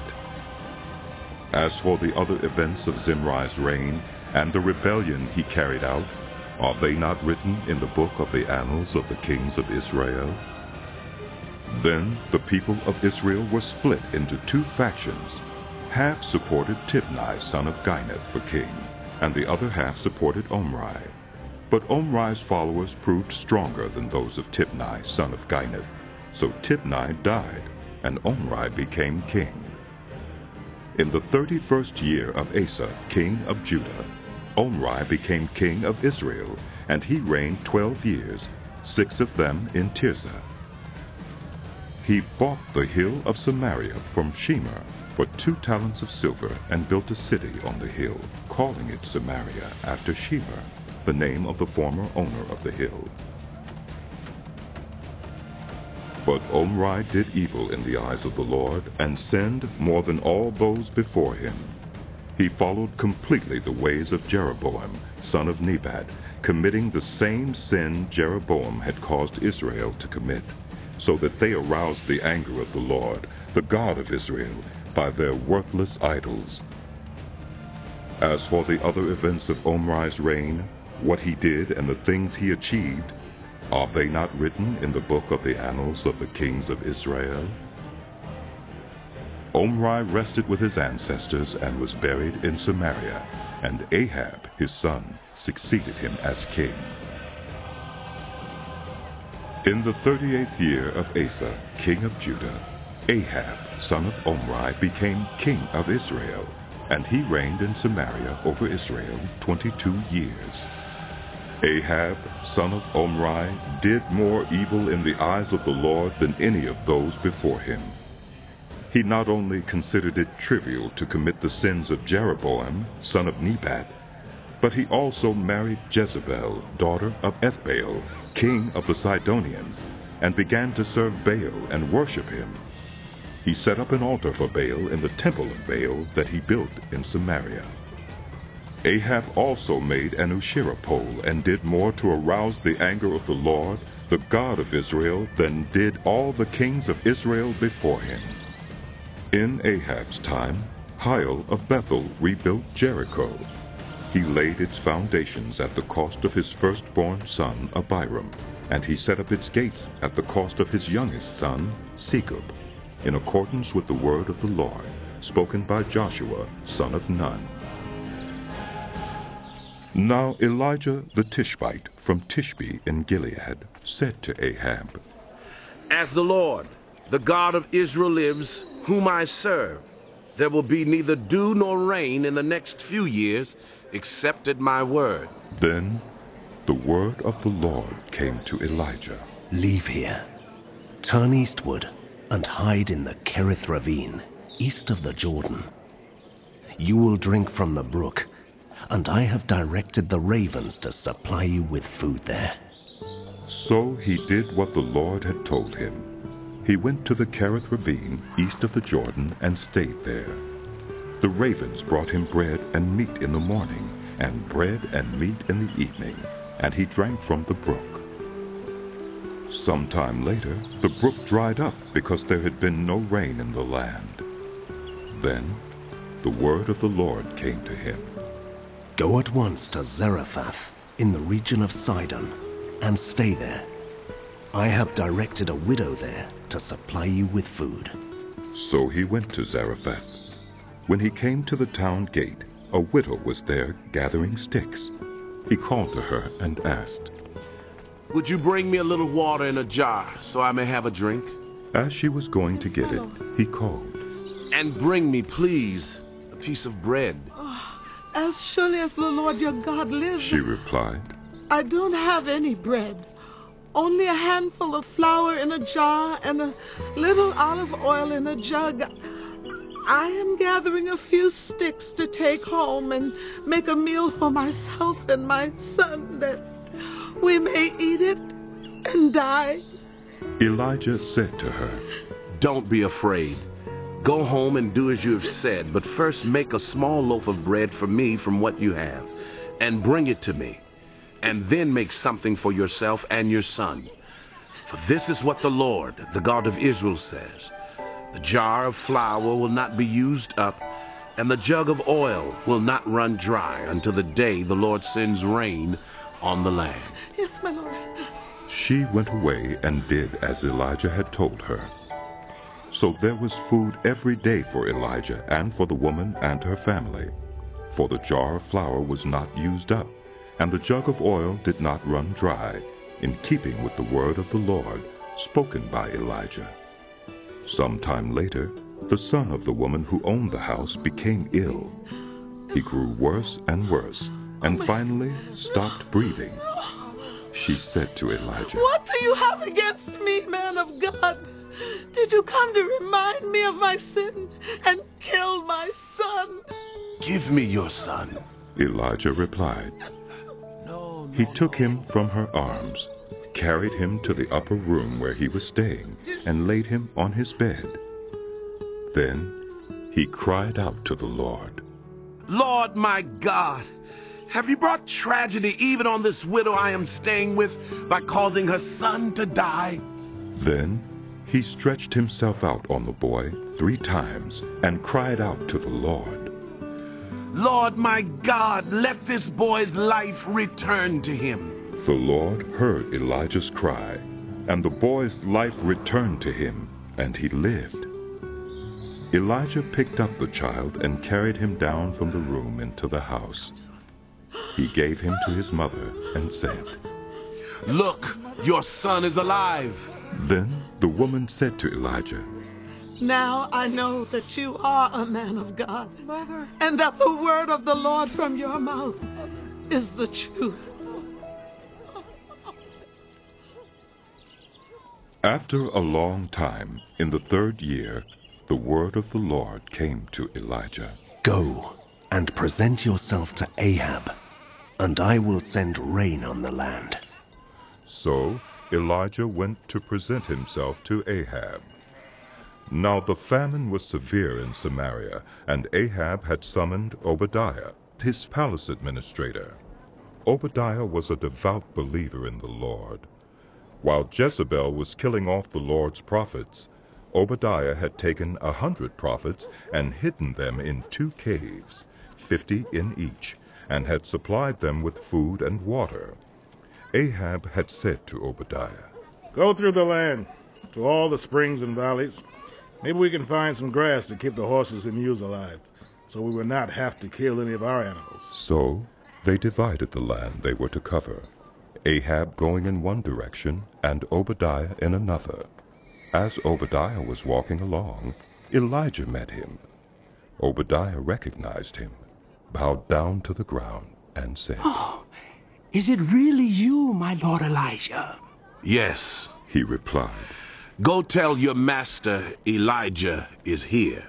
As for the other events of Zimri's reign, and the rebellion he carried out, are they not written in the book of the annals of the kings of Israel? Then the people of Israel were split into 2 factions. Half supported Tibni, son of Gineth, for king, and the other half supported Omri. But Omri's followers proved stronger than those of Tibni, son of Ginath. So Tibni died, and Omri became king. In the 31st year of Asa, king of Judah, Omri became king of Israel, and he reigned 12 years, 6 of them in Tirzah. He bought the hill of Samaria from Shemer for 2 talents of silver, and built a city on the hill, calling it Samaria after Shemer, the name of the former owner of the hill. But Omri did evil in the eyes of the Lord, and sinned more than all those before him. He followed completely the ways of Jeroboam, son of Nebat, committing the same sin Jeroboam had caused Israel to commit, so that they aroused the anger of the Lord, the God of Israel, by their worthless idols. As for the other events of Omri's reign, what he did and the things he achieved, are they not written in the book of the annals of the kings of Israel? Omri rested with his ancestors and was buried in Samaria, and Ahab, his son, succeeded him as king. In the 38th year of Asa, king of Judah, Ahab, son of Omri, became king of Israel, and he reigned in Samaria over Israel 22 years. Ahab, son of Omri, did more evil in the eyes of the Lord than any of those before him. He not only considered it trivial to commit the sins of Jeroboam, son of Nebat, but he also married Jezebel, daughter of Ethbaal, king of the Sidonians, and began to serve Baal and worship him. He set up an altar for Baal in the temple of Baal that he built in Samaria. Ahab also made an Asherah pole, and did more to arouse the anger of the Lord, the God of Israel, than did all the kings of Israel before him. In Ahab's time, Hiel of Bethel rebuilt Jericho. He laid its foundations at the cost of his firstborn son Abiram, and he set up its gates at the cost of his youngest son Segub, in accordance with the word of the Lord, spoken by Joshua, son of Nun. Now Elijah the Tishbite from Tishbe in Gilead said to Ahab, As the Lord, the God of Israel lives, whom I serve, there will be neither dew nor rain in the next few years, except at my word. Then the word of the Lord came to Elijah. Leave here, turn eastward, and hide in the Kerith ravine, east of the Jordan. You will drink from the brook, and I have directed the ravens to supply you with food there. So he did what the Lord had told him. He went to the Kerith ravine, east of the Jordan, and stayed there. The ravens brought him bread and meat in the morning, and bread and meat in the evening, and he drank from the brook. Some time later, the brook dried up because there had been no rain in the land. Then the word of the Lord came to him. Go at once to Zarephath in the region of Sidon, and stay there. I have directed a widow there to supply you with food. So he went to Zarephath. When he came to the town gate, a widow was there gathering sticks. He called to her and asked, Would you bring me a little water in a jar so I may have a drink? As she was going to get it, he called, And bring me, please, a piece of bread. As surely as the Lord your God lives, she replied, I don't have any bread. Only a handful of flour in a jar and a little olive oil in a jug. I am gathering a few sticks to take home and make a meal for myself and my son, that we may eat it and die. Elijah said to her, Don't be afraid. Go home and do as you have said, but first make a small loaf of bread for me from what you have, and bring it to me. And then make something for yourself and your son. For this is what the Lord, the God of Israel, says. The jar of flour will not be used up, and the jug of oil will not run dry until the day the Lord sends rain on the land. Yes, my Lord. She went away and did as Elijah had told her. So there was food every day for Elijah and for the woman and her family, for the jar of flour was not used up, and the jug of oil did not run dry, in keeping with the word of the Lord spoken by Elijah. Some time later, the son of the woman who owned the house became ill. He grew worse and worse, and finally stopped breathing. She said to Elijah, "What do you have against me, man of God? Did you come to remind me of my sin and kill my son?" Give me your son. Elijah replied. He took him from her arms, carried him to the upper room where he was staying, and laid him on his bed. Then he cried out to the Lord, Lord my God, have you brought tragedy even on this widow I am staying with by causing her son to die? Then he stretched himself out on the boy 3 times and cried out to the Lord, Lord my God, let this boy's life return to him. The Lord heard Elijah's cry, and the boy's life returned to him, and he lived. Elijah picked up the child and carried him down from the room into the house. He gave him to his mother and said, Look, your son is alive. Then the woman said to Elijah, "Now I know that you are a man of God, and that the word of the Lord from your mouth is the truth." After a long time, in the 3rd year, the word of the Lord came to Elijah. Go and present yourself to Ahab, and I will send rain on the land. So Elijah went to present himself to Ahab. Now the famine was severe in Samaria, and Ahab had summoned Obadiah, his palace administrator. Obadiah was a devout believer in the Lord. While Jezebel was killing off the Lord's prophets, Obadiah had taken 100 prophets and hidden them in 2 caves, 50 in each, and had supplied them with food and water. Ahab had said to Obadiah, "Go through the land, to all the springs and valleys. Maybe we can find some grass to keep the horses and mules alive, so we will not have to kill any of our animals." So they divided the land they were to cover, Ahab going in one direction and Obadiah in another. As Obadiah was walking along, Elijah met him. Obadiah recognized him, bowed down to the ground, and said, "Oh, is it really you, my Lord Elijah?" Yes, he replied. Go tell your master Elijah is here.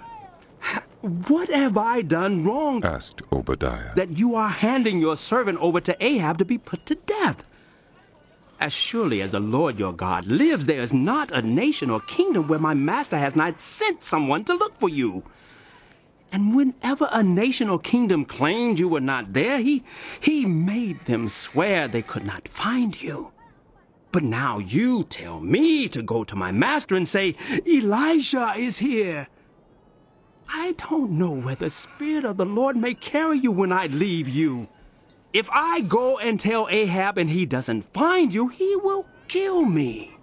What have I done wrong? Asked Obadiah. That you are handing your servant over to Ahab to be put to death. As surely as the Lord your God lives, there is not a nation or kingdom where my master has not sent someone to look for you. And whenever a nation or kingdom claimed you were not there, he made them swear they could not find you. But now you tell me to go to my master and say, Elijah is here. I don't know where the Spirit of the Lord may carry you when I leave you. If I go and tell Ahab and he doesn't find you, he will kill me.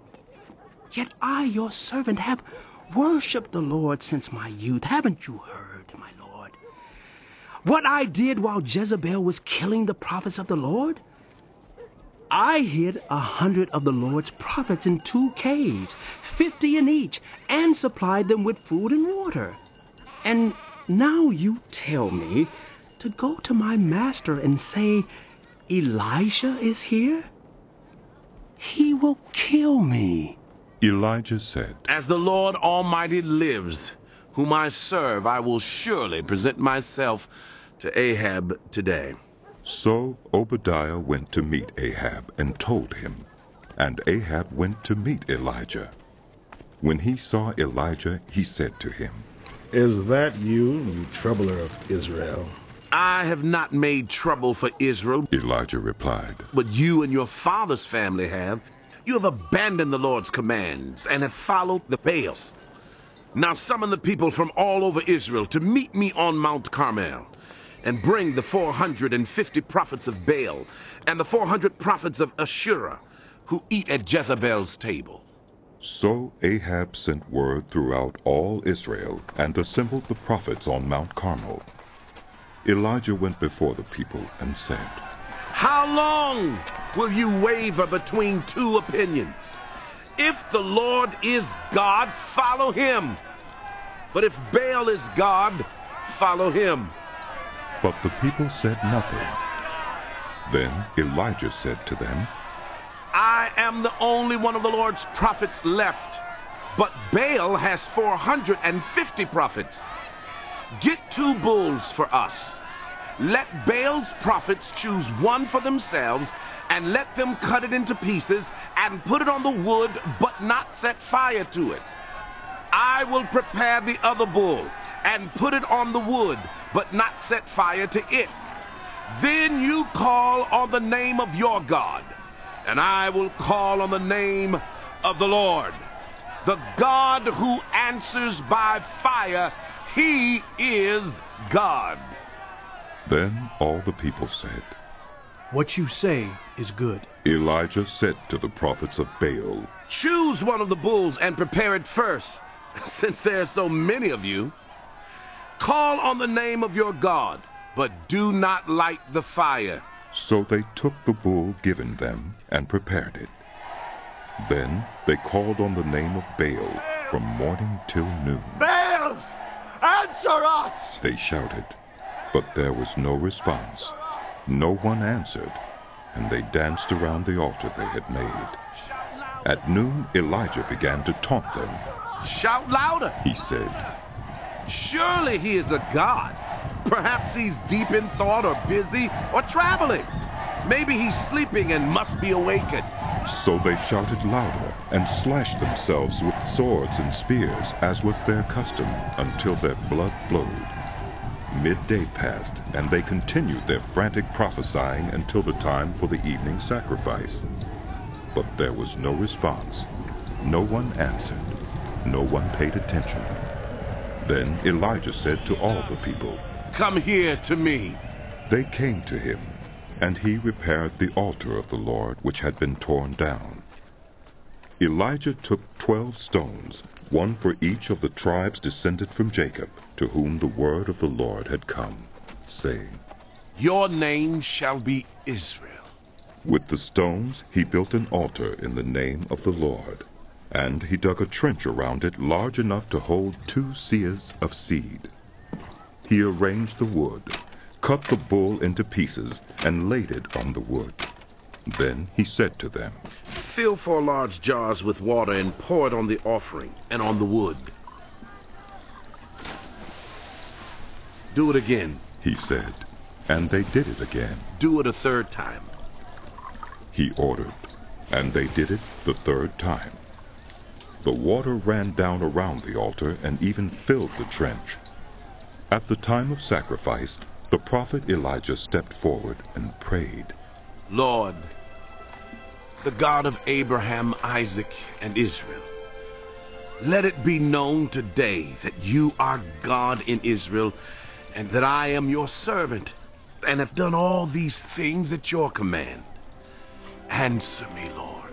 Yet I, your servant, have worshipped the Lord since my youth. Haven't you heard, my Lord? What I did while Jezebel was killing the prophets of the Lord? I hid 100 of the Lord's prophets in 2 caves, 50 in each, and supplied them with food and water. And now you tell me to go to my master and say, Elijah is here? He will kill me. Elijah said, As the Lord Almighty lives, whom I serve, I will surely present myself to Ahab today. So Obadiah went to meet Ahab and told him, and Ahab went to meet Elijah. When he saw Elijah, he said to him, Is that you troubler of Israel? I have not made trouble for Israel, Elijah replied, but you and your father's family have. You have abandoned the Lord's commands and have followed the Baals. Now summon the people from all over Israel to meet me on Mount Carmel, and bring the 450 prophets of Baal and the 400 prophets of Asherah who eat at Jezebel's table. So Ahab sent word throughout all Israel and assembled the prophets on Mount Carmel. Elijah went before the people and said, How long will you waver between two opinions? If the Lord is God, follow him. But if Baal is God, follow him. But the people said nothing. Then Elijah said to them, I am the only one of the Lord's prophets left, but Baal has 450 prophets. Get 2 bulls for us. Let Baal's prophets choose one for themselves, and let them cut it into pieces and put it on the wood, but not set fire to it. I will prepare the other bull and put it on the wood, but not set fire to it. Then you call on the name of your God, and I will call on the name of the Lord. The God who answers by fire, he is God. Then all the people said, What you say is good. Elijah said to the prophets of Baal, Choose one of the bulls and prepare it first, since there are so many of you. Call on the name of your God, but do not light the fire. So they took the bull given them and prepared it. Then they called on the name of Baal from morning till noon. Baal, answer us! They shouted, but there was no response. No one answered, and they danced around the altar they had made. At noon, Elijah began to taunt them. Shout louder, he said. Surely he is a god. Perhaps he's deep in thought or busy or traveling. Maybe he's sleeping and must be awakened. So they shouted louder and slashed themselves with swords and spears, as was their custom, until their blood flowed. Midday passed, and they continued their frantic prophesying until the time for the evening sacrifice. But there was no response. No one answered. No one paid attention. Then Elijah said to all the people, Come here to me. They came to him, and he repaired the altar of the Lord which had been torn down. Elijah took 12 stones, one for each of the tribes descended from Jacob, to whom the word of the Lord had come, saying, Your name shall be Israel. With the stones he built an altar in the name of the Lord, and he dug a trench around it large enough to hold 2 seahs of seed. He arranged the wood, cut the bull into pieces, and laid it on the wood. Then he said to them, Fill 4 large jars with water and pour it on the offering and on the wood. Do it again, he said, and they did it again. Do it a 3rd time. He ordered, and they did it the 3rd time. The water ran down around the altar and even filled the trench. At the time of sacrifice, the prophet Elijah stepped forward and prayed, Lord, the God of Abraham, Isaac, and Israel, let it be known today that you are God in Israel, and that I am your servant, and have done all these things at your command. Answer me, Lord.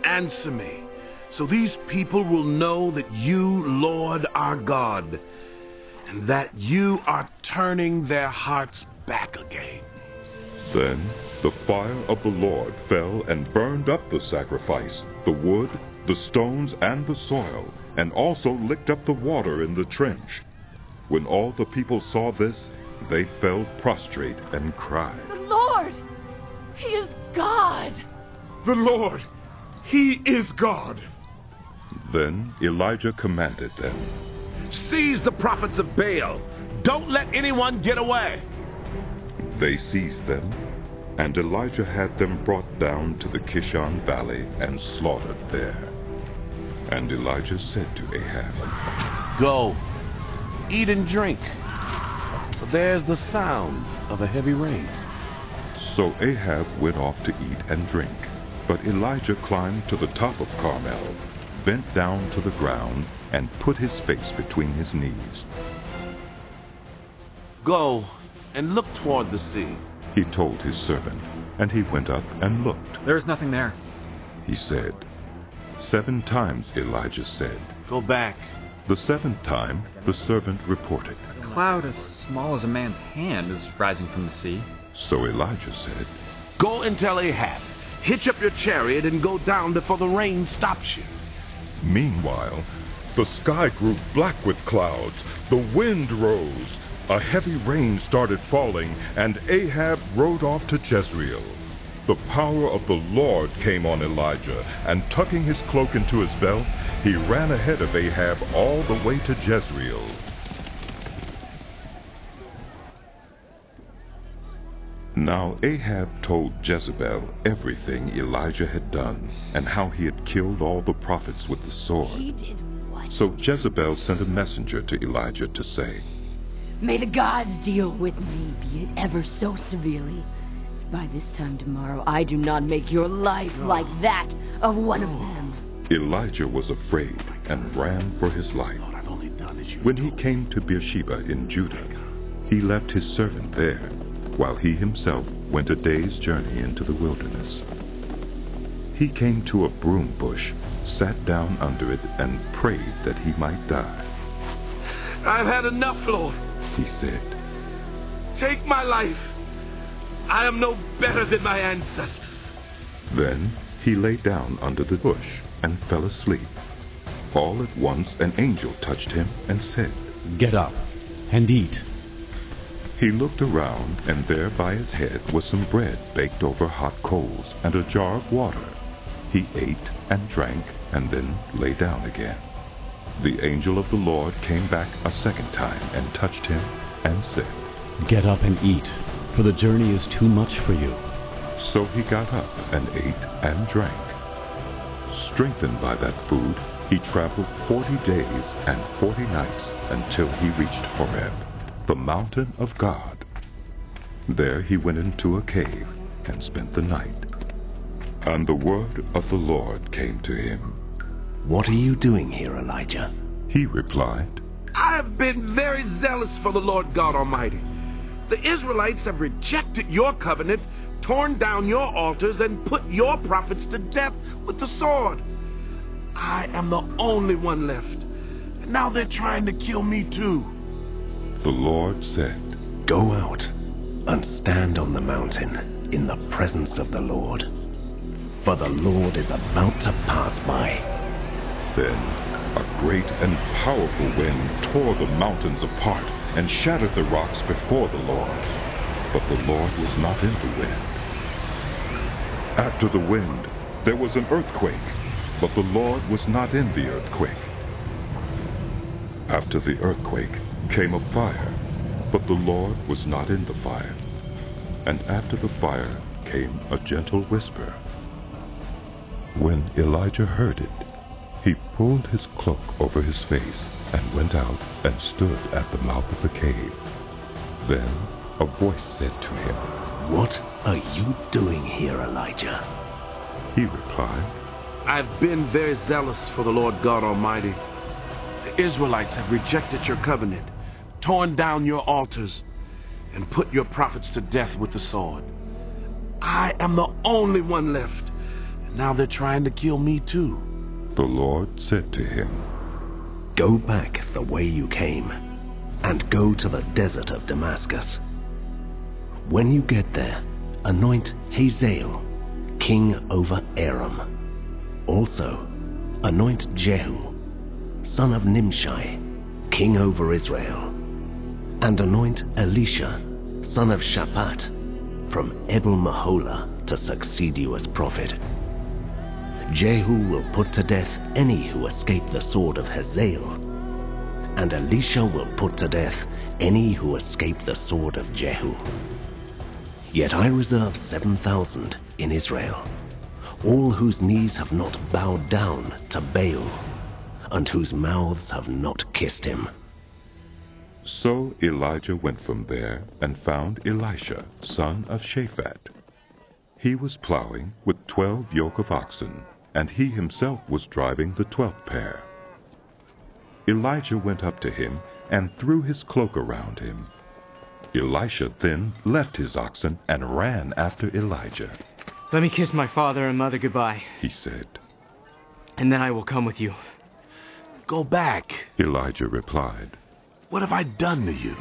Answer me, so these people will know that you, Lord, are God, and that you are turning their hearts back again. Then the fire of the Lord fell and burned up the sacrifice, the wood, the stones, and the soil, and also licked up the water in the trench. When all the people saw this, they fell prostrate and cried, The Lord! He is God! The Lord! He is God! Then Elijah commanded them, Seize the prophets of Baal. Don't let anyone get away. They seized them, and Elijah had them brought down to the Kishon Valley and slaughtered there. And Elijah said to Ahab, Go, eat and drink, for there's the sound of a heavy rain. So Ahab went off to eat and drink. But Elijah climbed to the top of Carmel, bent down to the ground, and put his face between his knees. Go and look toward the sea, he told his servant, and he went up and looked. There is nothing there, he said. 7 times Elijah said, Go back. The 7th time the servant reported, A cloud as small as a man's hand is rising from the sea. So Elijah said, Go and tell Ahab, hitch up your chariot and go down before the rain stops you. Meanwhile, the sky grew black with clouds, the wind rose, a heavy rain started falling, and Ahab rode off to Jezreel. The power of the Lord came on Elijah, and tucking his cloak into his belt, he ran ahead of Ahab all the way to Jezreel. Now Ahab told Jezebel everything Elijah had done, and how he had killed all the prophets with the sword. He did what? So Jezebel sent a messenger to Elijah to say, May the gods deal with me, be it ever so severely. By this time tomorrow, I do not make your life like that of one of them. Elijah was afraid and ran for his life. When he came to Beersheba in Judah, he left his servant there, while he himself went a day's journey into the wilderness. He came to a broom bush, sat down under it, and prayed that he might die. I've had enough, Lord, he said. Take my life. I am no better than my ancestors. Then he lay down under the bush and fell asleep. All at once an angel touched him and said, Get up and eat. He looked around, and there by his head was some bread baked over hot coals and a jar of water. He ate and drank and then lay down again. The angel of the Lord came back a second time and touched him and said, Get up and eat, for the journey is too much for you. So he got up and ate and drank. Strengthened by that food, he traveled 40 days and 40 nights until he reached Horeb, the mountain of God. There he went into a cave and spent the night. And the word of the Lord came to him. What are you doing here, Elijah? He replied, I have been very zealous for the Lord God Almighty. The Israelites have rejected your covenant, torn down your altars, and put your prophets to death with the sword. I am the only one left, and now they're trying to kill me too. The Lord said, Go out and stand on the mountain in the presence of the Lord, for the Lord is about to pass by. Then a great and powerful wind tore the mountains apart and shattered the rocks before the Lord. But the Lord was not in the wind. After the wind, there was an earthquake, but the Lord was not in the earthquake. After the earthquake came a fire, but the Lord was not in the fire. And after the fire came a gentle whisper. When Elijah heard it, he pulled his cloak over his face and went out and stood at the mouth of the cave. Then a voice said to him, What are you doing here, Elijah? He replied, I've been very zealous for the Lord God Almighty. The Israelites have rejected your covenant, torn down your altars, and put your prophets to death with the sword. I am the only one left, and now they're trying to kill me too. The Lord said to him, Go back the way you came, and go to the desert of Damascus. When you get there, anoint Hazael king over Aram. Also, anoint Jehu, son of Nimshi, king over Israel. And anoint Elisha, son of Shaphat, from Abel-Meholah to succeed you as prophet. Jehu will put to death any who escape the sword of Hazael, and Elisha will put to death any who escape the sword of Jehu. Yet I reserve 7,000 in Israel, all whose knees have not bowed down to Baal, and whose mouths have not kissed him. So Elijah went from there and found Elisha, son of Shaphat. He was plowing with 12 yoke of oxen, and he himself was driving the 12th pair. Elijah went up to him and threw his cloak around him. Elisha then left his oxen and ran after Elijah. Let me kiss my father and mother goodbye, he said, and then I will come with you. Go back, Elijah replied. What have I done to you?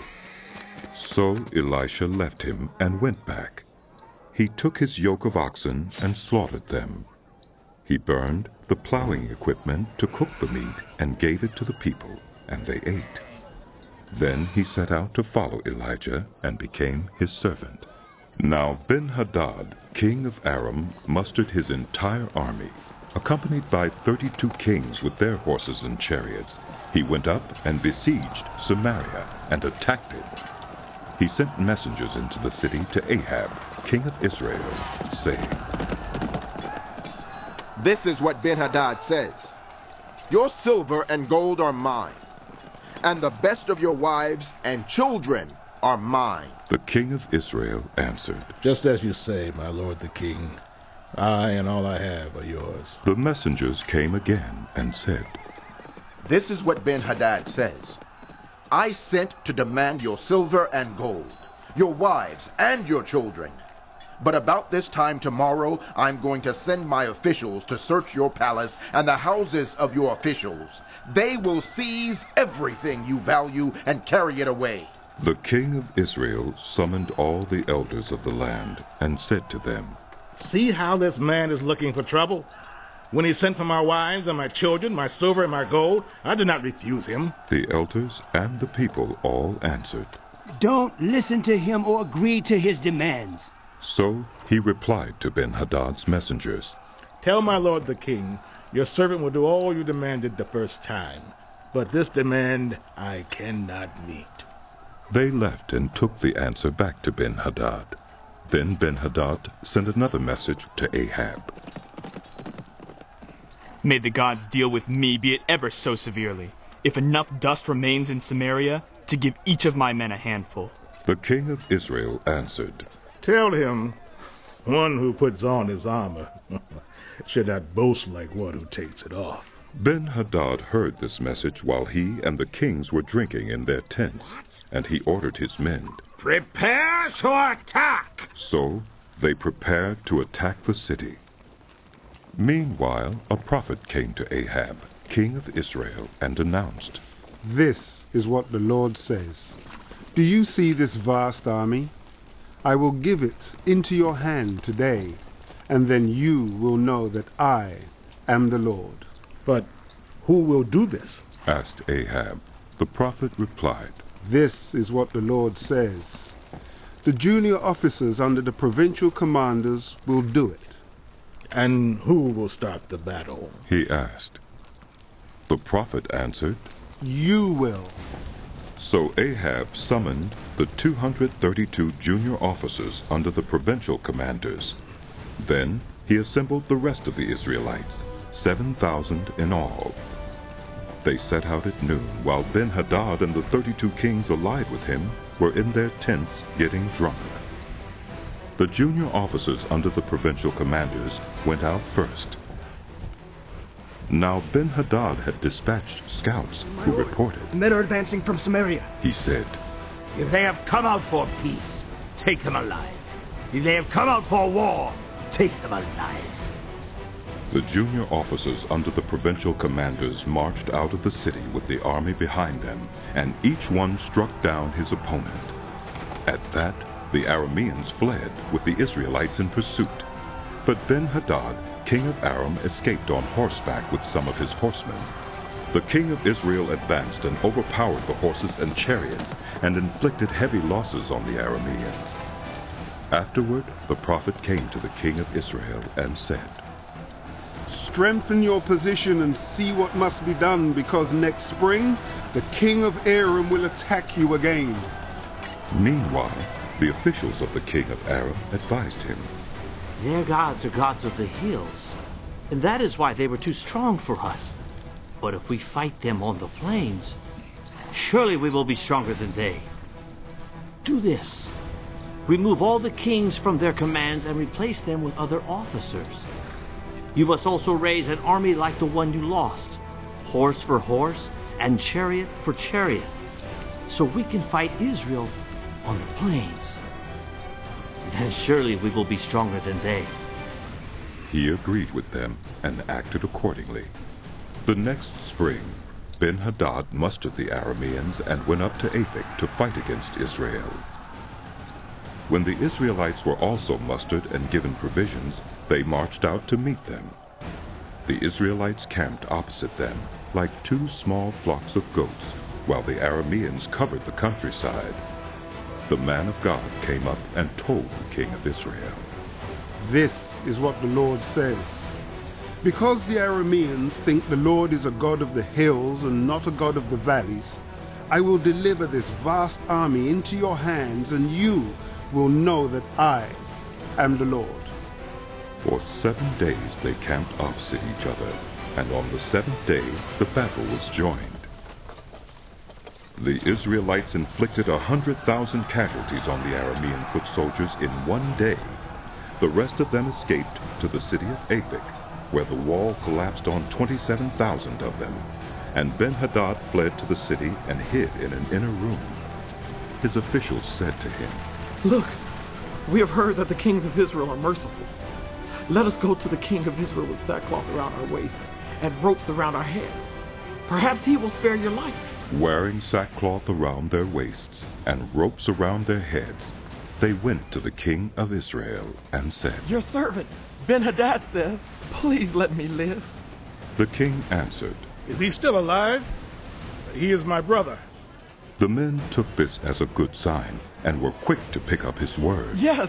So Elisha left him and went back. He took his yoke of oxen and slaughtered them. He burned the plowing equipment to cook the meat and gave it to the people, and they ate. Then he set out to follow Elijah and became his servant. Now Ben-Hadad, king of Aram, mustered his entire army. Accompanied by 32 kings with their horses and chariots, he went up and besieged Samaria and attacked it. He sent messengers into the city to Ahab, king of Israel, saying, "This is what Ben-Hadad says. Your silver and gold are mine, and the best of your wives and children are mine." The king of Israel answered, "Just as you say, my lord the king. I and all I have are yours." The messengers came again and said, "This is what Ben-Hadad says. I sent to demand your silver and gold, your wives and your children. But about this time tomorrow, I'm going to send my officials to search your palace and the houses of your officials. They will seize everything you value and carry it away." The king of Israel summoned all the elders of the land and said to them, "See how this man is looking for trouble? When he sent for my wives and my children, my silver and my gold, I did not refuse him." The elders and the people all answered, "Don't listen to him or agree to his demands." So he replied to Ben-Hadad's messengers, "Tell my lord the king, your servant will do all you demanded the first time, but this demand I cannot meet." They left and took the answer back to Ben-Hadad. Then Ben-Hadad sent another message to Ahab. "May the gods deal with me, be it ever so severely, if enough dust remains in Samaria to give each of my men a handful." The king of Israel answered, "Tell him, one who puts on his armor should not boast like one who takes it off." Ben-Hadad heard this message while he and the kings were drinking in their tents, and he ordered his men, "Prepare to attack!" So they prepared to attack the city. Meanwhile, a prophet came to Ahab, king of Israel, and announced, "This is what the Lord says. Do you see this vast army? I will give it into your hand today, and then you will know that I am the Lord." "But who will do this?" asked Ahab. The prophet replied, "This is what the Lord says. The junior officers under the provincial commanders will do it." "And who will start the battle?" he asked. The prophet answered, "You will." So Ahab summoned the 232 junior officers under the provincial commanders. Then he assembled the rest of the Israelites, 7,000 in all. They set out at noon, while Ben-Hadad and the 32 kings allied with him were in their tents getting drunk. The junior officers under the provincial commanders went out first. Now Ben-Hadad had dispatched scouts who reported, "Men are advancing from Samaria." He said, "If they have come out for peace, take them alive. If they have come out for war, take them alive." The junior officers under the provincial commanders marched out of the city with the army behind them, and each one struck down his opponent. At that, the Arameans fled, with the Israelites in pursuit. But Ben-Hadad, king of Aram, escaped on horseback with some of his horsemen. The king of Israel advanced and overpowered the horses and chariots, and inflicted heavy losses on the Arameans. Afterward, the prophet came to the king of Israel and said, "Strengthen your position and see what must be done, because next spring the king of Aram will attack you again." Meanwhile, the officials of the king of Aram advised him, "Their gods are gods of the hills, and that is why they were too strong for us. But if we fight them on the plains, surely we will be stronger than they. Do this. Remove all the kings from their commands and replace them with other officers. You must also raise an army like the one you lost, horse for horse and chariot for chariot, so we can fight Israel on the plains. And surely we will be stronger than they." He agreed with them and acted accordingly. The next spring, Ben-Hadad mustered the Arameans and went up to Aphek to fight against Israel. When the Israelites were also mustered and given provisions, they marched out to meet them. The Israelites camped opposite them, like 2 small flocks of goats, while the Arameans covered the countryside. The man of God came up and told the king of Israel, "This is what the Lord says. Because the Arameans think the Lord is a God of the hills and not a God of the valleys, I will deliver this vast army into your hands, and you will know that I am the Lord." For 7 days they camped opposite each other, and on the 7th day the battle was joined. The Israelites inflicted 100,000 casualties on the Aramean foot soldiers in 1 day. The rest of them escaped to the city of Aphek, where the wall collapsed on 27,000 of them, and Ben-Hadad fled to the city and hid in an inner room. His officials said to him, "Look, we have heard that the kings of Israel are merciful. Let us go to the king of Israel with sackcloth around our waists and ropes around our heads. Perhaps he will spare your life." Wearing sackcloth around their waists and ropes around their heads, they went to the king of Israel and said, "Your servant, Ben-Hadad, says, please let me live." The king answered, "Is he still alive? He is my brother." The men took this as a good sign and were quick to pick up his word. "Yes,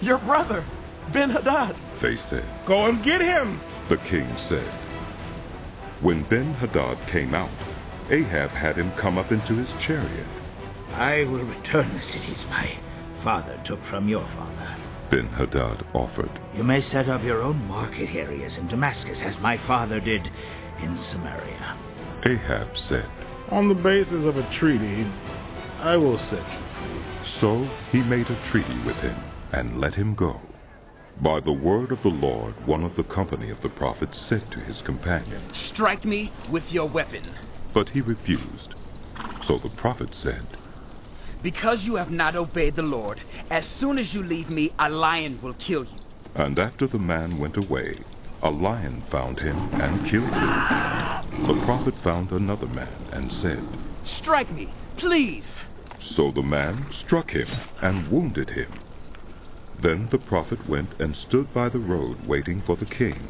your brother, Ben-Hadad," they said. "Go and get him," the king said. When Ben-Hadad came out, Ahab had him come up into his chariot. "I will return the cities my father took from your father," Ben-Hadad offered. "You may set up your own market areas in Damascus, as my father did in Samaria." Ahab said, "On the basis of a treaty, I will set you free." So he made a treaty with him and let him go. By the word of the Lord, one of the company of the prophets said to his companion, "Strike me with your weapon." But he refused. So the prophet said, "Because you have not obeyed the Lord, as soon as you leave me, a lion will kill you." And after the man went away, a lion found him and killed him. The prophet found another man and said, "Strike me, please." So the man struck him and wounded him. Then the prophet went and stood by the road waiting for the king.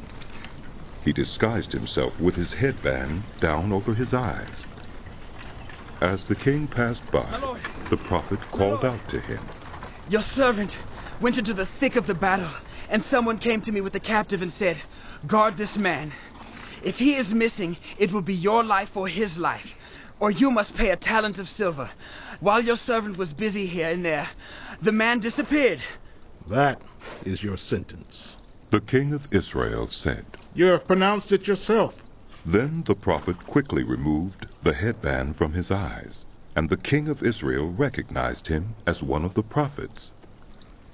He disguised himself with his headband down over his eyes. As the king passed by, the prophet called out to him, "Your servant went into the thick of the battle, and someone came to me with a captive and said, 'Guard this man. If he is missing, it will be your life or his life, or you must pay a talent of silver.' While your servant was busy here and there, the man disappeared." "That is your sentence." The king of Israel said, "You have pronounced it yourself." Then the prophet quickly removed the headband from his eyes, and the king of Israel recognized him as one of the prophets.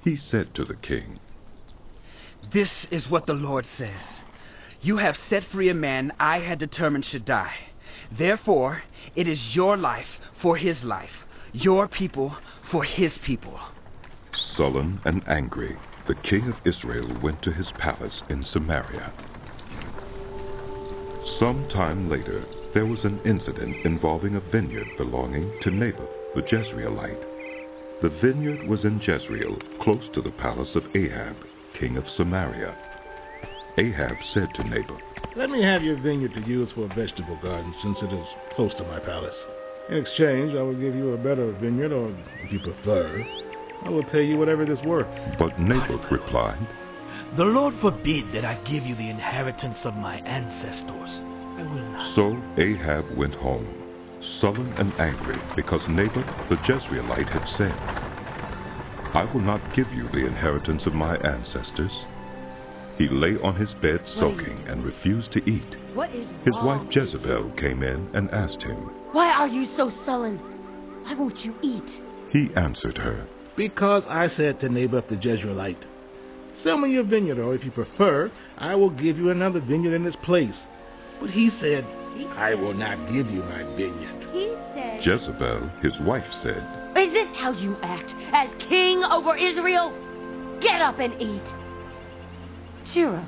He said to the king, "This is what the Lord says. You have set free a man I had determined should die. Therefore, it is your life for his life, your people for his people." Sullen and angry, the king of Israel went to his palace in Samaria. Some time later, there was an incident involving a vineyard belonging to Naboth the Jezreelite. The vineyard was in Jezreel, close to the palace of Ahab, king of Samaria. Ahab said to Naboth, "Let me have your vineyard to use for a vegetable garden, since it is close to my palace. In exchange, I will give you a better vineyard, or, if you prefer, I will pay you whatever it is worth." But Naboth replied, "The Lord forbid that I give you the inheritance of my ancestors. I will not." So Ahab went home, sullen and angry, because Naboth the Jezreelite had said, "I will not give you the inheritance of my ancestors." He lay on his bed sulking and refused to eat. What is His wrong wife Jezebel came in and asked him. Why are you so sullen? Why won't you eat? He answered her, "Because I said to Naboth the Jezreelite, 'Sell me your vineyard, or if you prefer, I will give you another vineyard in its place.' But he said, 'I will not give you my vineyard.'" He said, Jezebel, his wife, said, "Is this how you act as king over Israel? Get up and eat." Cheer up.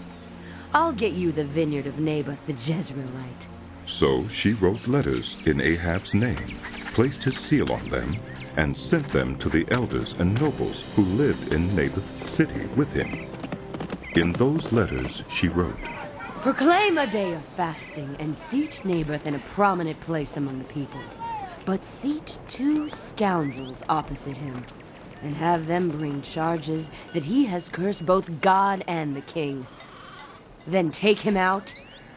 I'll get you the vineyard of Naboth the Jezreelite. So she wrote letters in Ahab's name, placed his seal on them, and sent them to the elders and nobles who lived in Naboth's city with him. In those letters she wrote, Proclaim a day of fasting and seat Naboth in a prominent place among the people. But seat 2 scoundrels opposite him, and have them bring charges that he has cursed both God and the king. Then take him out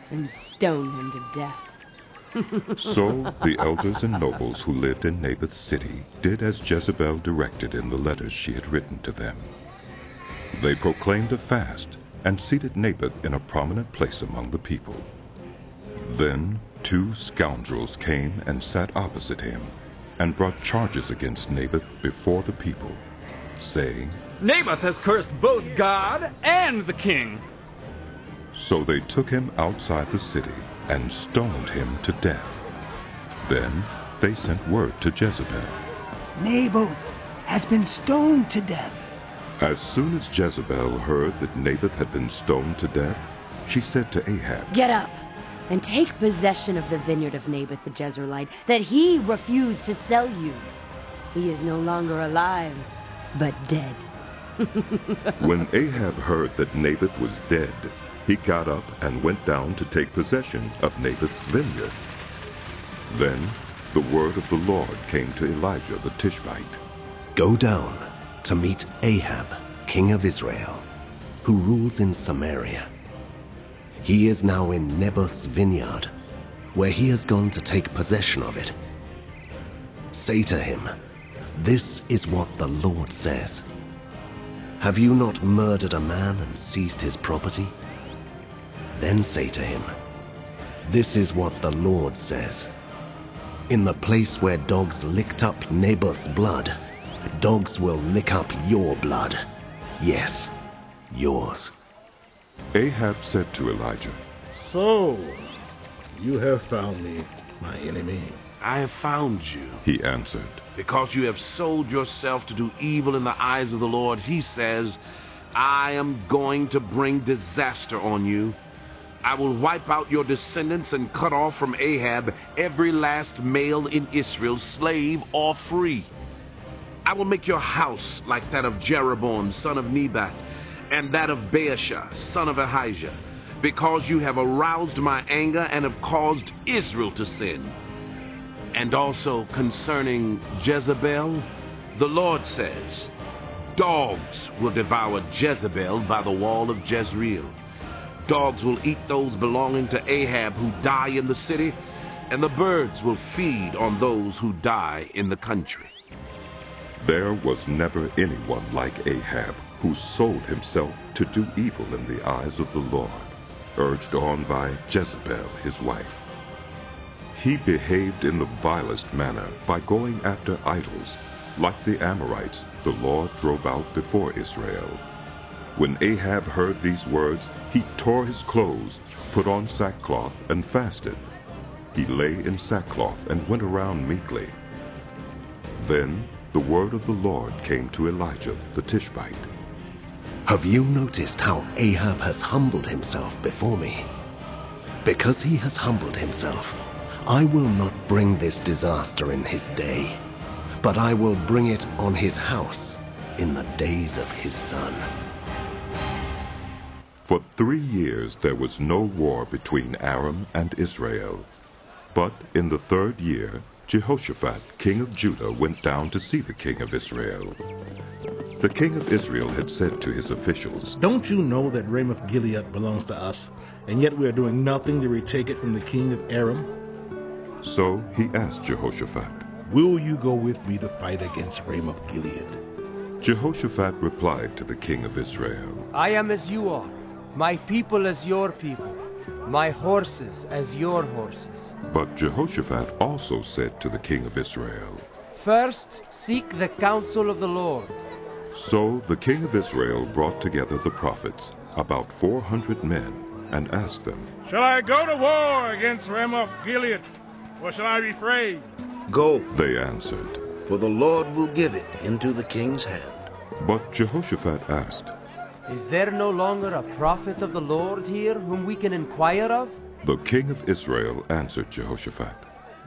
and stone him to death. So the elders and nobles who lived in Naboth's city did as Jezebel directed in the letters she had written to them. They proclaimed a fast and seated Naboth in a prominent place among the people. Then 2 scoundrels came and sat opposite him, and brought charges against Naboth before the people, saying, Naboth has cursed both God and the king. So they took him outside the city and stoned him to death. Then they sent word to Jezebel. Naboth has been stoned to death. As soon as Jezebel heard that Naboth had been stoned to death, she said to Ahab, Get up and take possession of the vineyard of Naboth the Jezreelite that he refused to sell you. He is no longer alive, but dead. When Ahab heard that Naboth was dead, he got up and went down to take possession of Naboth's vineyard. Then the word of the Lord came to Elijah the Tishbite. Go down to meet Ahab, king of Israel, who rules in Samaria. He is now in Naboth's vineyard, where he has gone to take possession of it. Say to him, This is what the Lord says. Have you not murdered a man and seized his property? Then say to him, This is what the Lord says. In the place where dogs licked up Naboth's blood, dogs will lick up your blood. Yes, yours. Ahab said to Elijah, So, you have found me, my enemy. I have found you, he answered. Because you have sold yourself to do evil in the eyes of the Lord. He says, I am going to bring disaster on you. I will wipe out your descendants and cut off from Ahab every last male in Israel, slave or free. I will make your house like that of Jeroboam, son of Nebat, and that of Baasha, son of Ahijah, because you have aroused my anger and have caused Israel to sin. And also concerning Jezebel, the Lord says, Dogs will devour Jezebel by the wall of Jezreel. Dogs will eat those belonging to Ahab who die in the city, and the birds will feed on those who die in the country. There was never anyone like Ahab who sold himself to do evil in the eyes of the Lord, urged on by Jezebel, his wife. He behaved in the vilest manner by going after idols, like the Amorites the Lord drove out before Israel. When Ahab heard these words, he tore his clothes, put on sackcloth, and fasted. He lay in sackcloth and went around meekly. Then the word of the Lord came to Elijah the Tishbite. Have you noticed how Ahab has humbled himself before me? Because he has humbled himself, I will not bring this disaster in his day, but I will bring it on his house in the days of his son. For 3 years there was no war between Aram and Israel. But in the 3rd year, Jehoshaphat, king of Judah, went down to see the king of Israel. The king of Israel had said to his officials, Don't you know that Ramoth-Gilead belongs to us, and yet we are doing nothing to retake it from the king of Aram? So he asked Jehoshaphat, Will you go with me to fight against Ramoth-Gilead? Jehoshaphat replied to the king of Israel, I am as you are, my people as your people, my horses as your horses. But Jehoshaphat also said to the king of Israel, First, seek the counsel of the Lord. So the king of Israel brought together the prophets, about 400 men, and asked them, Shall I go to war against Ramoth-Gilead, or shall I refrain? Go, they answered, for the Lord will give it into the king's hand. But Jehoshaphat asked, Is there no longer a prophet of the Lord here whom we can inquire of? The king of Israel answered Jehoshaphat,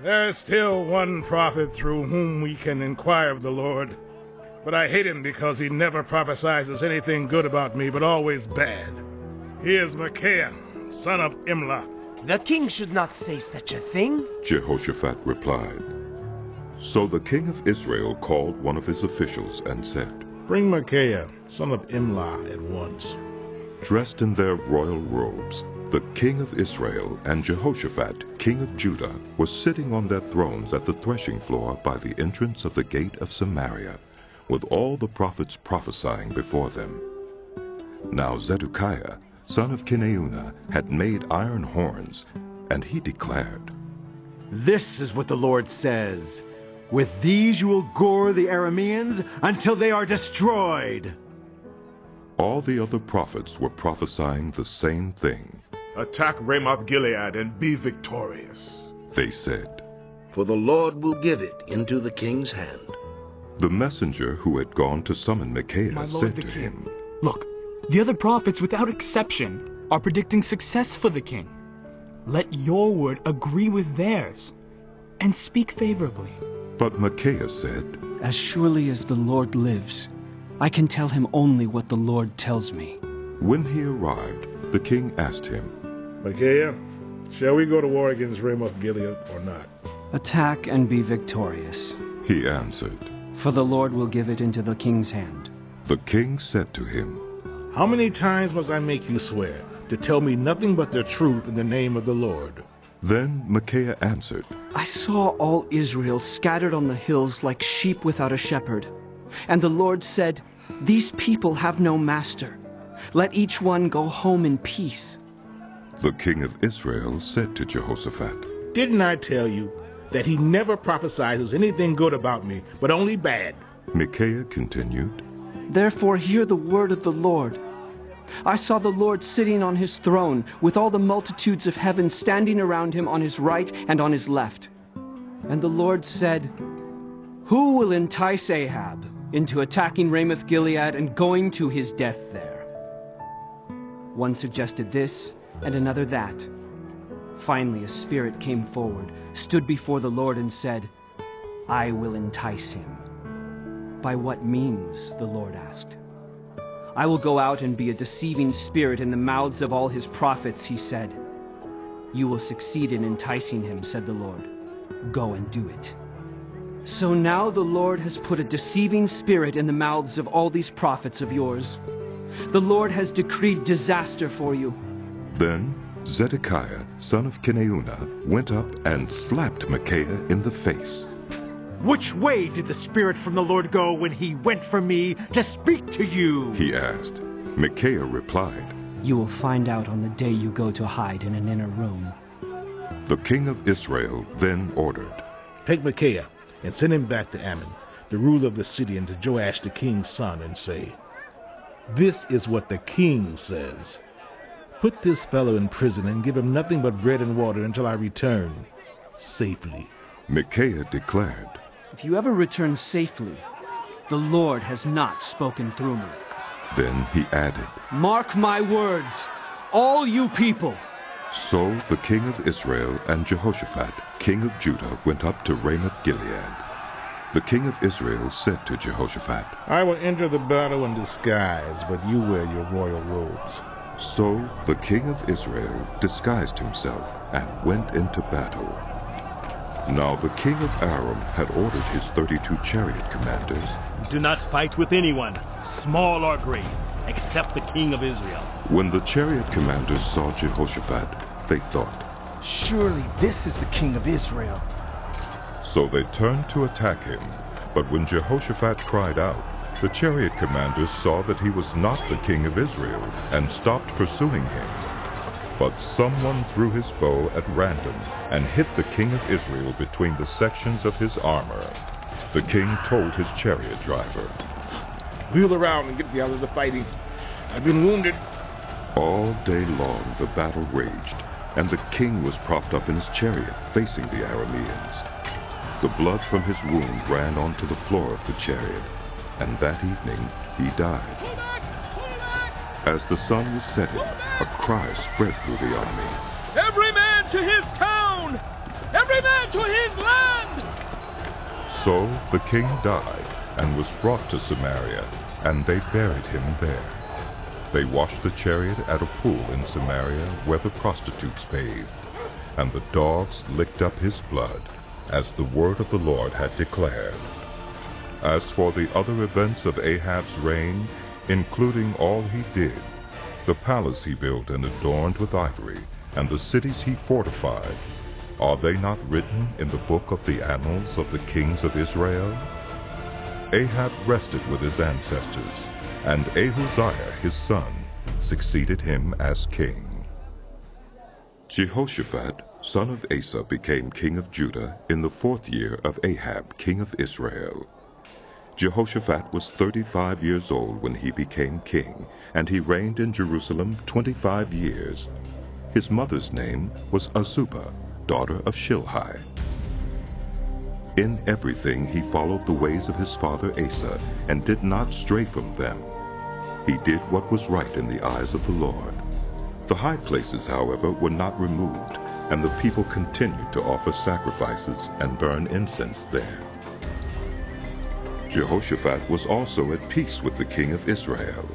There is still one prophet through whom we can inquire of the Lord. But I hate him because he never prophesies anything good about me, but always bad. He is Micaiah, son of Imlah. The king should not say such a thing. Jehoshaphat replied. So the king of Israel called one of his officials and said, Bring Micaiah, son of Imlah, at once. Dressed in their royal robes, the king of Israel and Jehoshaphat, king of Judah, were sitting on their thrones at the threshing floor by the entrance of the gate of Samaria, with all the prophets prophesying before them. Now Zedekiah, son of Kenaunah, had made iron horns, and he declared, This is what the Lord says. With these you will gore the Arameans until they are destroyed. All the other prophets were prophesying the same thing. Attack Ramoth Gilead and be victorious. They said, For the Lord will give it into the king's hand. The messenger who had gone to summon Micaiah My lord said the to king, him, Look, the other prophets without exception are predicting success for the king. Let your word agree with theirs, and speak favorably. But Micaiah said, As surely as the Lord lives, I can tell him only what the Lord tells me. When he arrived, the king asked him, Micaiah, shall we go to war against Ramoth Gilead or not? Attack and be victorious. He answered, For the Lord will give it into the king's hand. The king said to him, How many times must I make you swear to tell me nothing but the truth in the name of the Lord? Then Micaiah answered, I saw all Israel scattered on the hills like sheep without a shepherd. And the Lord said, These people have no master. Let each one go home in peace. The king of Israel said to Jehoshaphat, Didn't I tell you that he never prophesies anything good about me, but only bad? Micaiah continued, Therefore hear the word of the Lord. I saw the Lord sitting on his throne, with all the multitudes of heaven standing around him on his right and on his left. And the Lord said, Who will entice Ahab into attacking Ramoth Gilead and going to his death there? One suggested this, and another that. Finally a spirit came forward, stood before the Lord and said, I will entice him. By what means? The Lord asked. I will go out and be a deceiving spirit in the mouths of all his prophets, he said. You will succeed in enticing him, said the Lord. Go and do it. So now the Lord has put a deceiving spirit in the mouths of all these prophets of yours. The Lord has decreed disaster for you. Then Zedekiah, son of Kenaunah, went up and slapped Micaiah in the face. Which way did the Spirit from the Lord go when he went from me to speak to you? He asked. Micaiah replied, You will find out on the day you go to hide in an inner room. The king of Israel then ordered, Take Micaiah and send him back to Ammon, the ruler of the city, and to Joash the king's son, and say, This is what the king says. Put this fellow in prison and give him nothing but bread and water until I return safely. Micaiah declared, If you ever return safely, the Lord has not spoken through me. Then he added, Mark my words, all you people. So the king of Israel and Jehoshaphat, king of Judah, went up to Ramoth Gilead. The king of Israel said to Jehoshaphat, I will enter the battle in disguise, but you wear your royal robes. So the king of Israel disguised himself and went into battle. Now the king of Aram had ordered his 32 chariot commanders, Do not fight with anyone, small or great, except the king of Israel. When the chariot commanders saw Jehoshaphat, they thought, Surely this is the king of Israel. So they turned to attack him. But when Jehoshaphat cried out, the chariot commanders saw that he was not the king of Israel, and stopped pursuing him. But someone threw his bow at random and hit the king of Israel between the sections of his armor. The king told his chariot driver, Wheel around and get me out of the fighting. I've been wounded. All day long the battle raged, and the king was propped up in his chariot facing the Arameans. The blood from his wound ran onto the floor of the chariot, and that evening he died. As the sun was setting, a cry spread through the army. Every man man to his town! Every man to his land! So the king died and was brought to Samaria, and they buried him there. They washed the chariot at a pool in Samaria where the prostitutes bathed, and the dogs licked up his blood, as the word of the Lord had declared. As for the other events of Ahab's reign, including all he did, the palace he built and adorned with ivory, and the cities he fortified, are they not written in the book of the annals of the kings of Israel? Ahab rested with his ancestors, and Ahaziah his son succeeded him as king. Jehoshaphat, son of Asa, became king of Judah in the 4th year of Ahab, king of Israel. Jehoshaphat was 35 years old when he became king, and he reigned in Jerusalem 25 years. His mother's name was Azubah, daughter of Shilhi. In everything he followed the ways of his father Asa, and did not stray from them. He did what was right in the eyes of the Lord. The high places, however, were not removed, and the people continued to offer sacrifices and burn incense there. Jehoshaphat was also at peace with the king of Israel.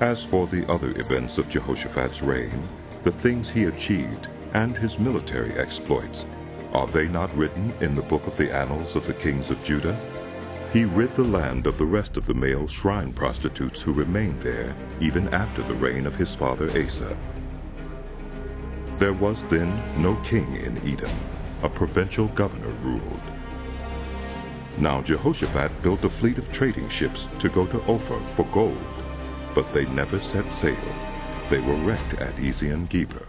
As for the other events of Jehoshaphat's reign, the things he achieved, and his military exploits, are they not written in the book of the annals of the kings of Judah? He rid the land of the rest of the male shrine prostitutes who remained there, even after the reign of his father Asa. There was then no king in Edom. A provincial governor ruled. Now Jehoshaphat built a fleet of trading ships to go to Ophir for gold, but they never set sail. They were wrecked at Ezion-Geber.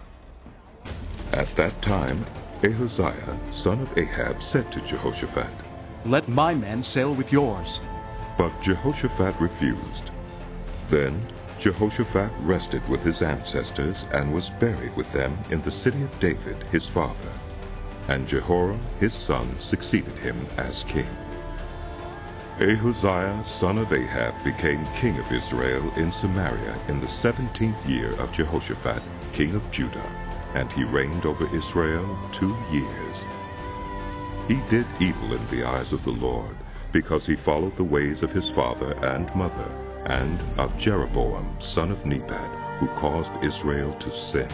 At that time, Ahaziah, son of Ahab, said to Jehoshaphat, "Let my men sail with yours." But Jehoshaphat refused. Then Jehoshaphat rested with his ancestors and was buried with them in the city of David, his father. And Jehoram, his son, succeeded him as king. Ahaziah, son of Ahab, became king of Israel in Samaria in the 17th year of Jehoshaphat, king of Judah, and he reigned over Israel 2 years. He did evil in the eyes of the Lord, because he followed the ways of his father and mother, and of Jeroboam, son of Nebat, who caused Israel to sin.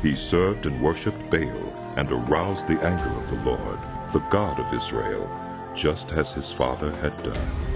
He served and worshipped Baal, and aroused the anger of the Lord, the God of Israel, just as his father had done.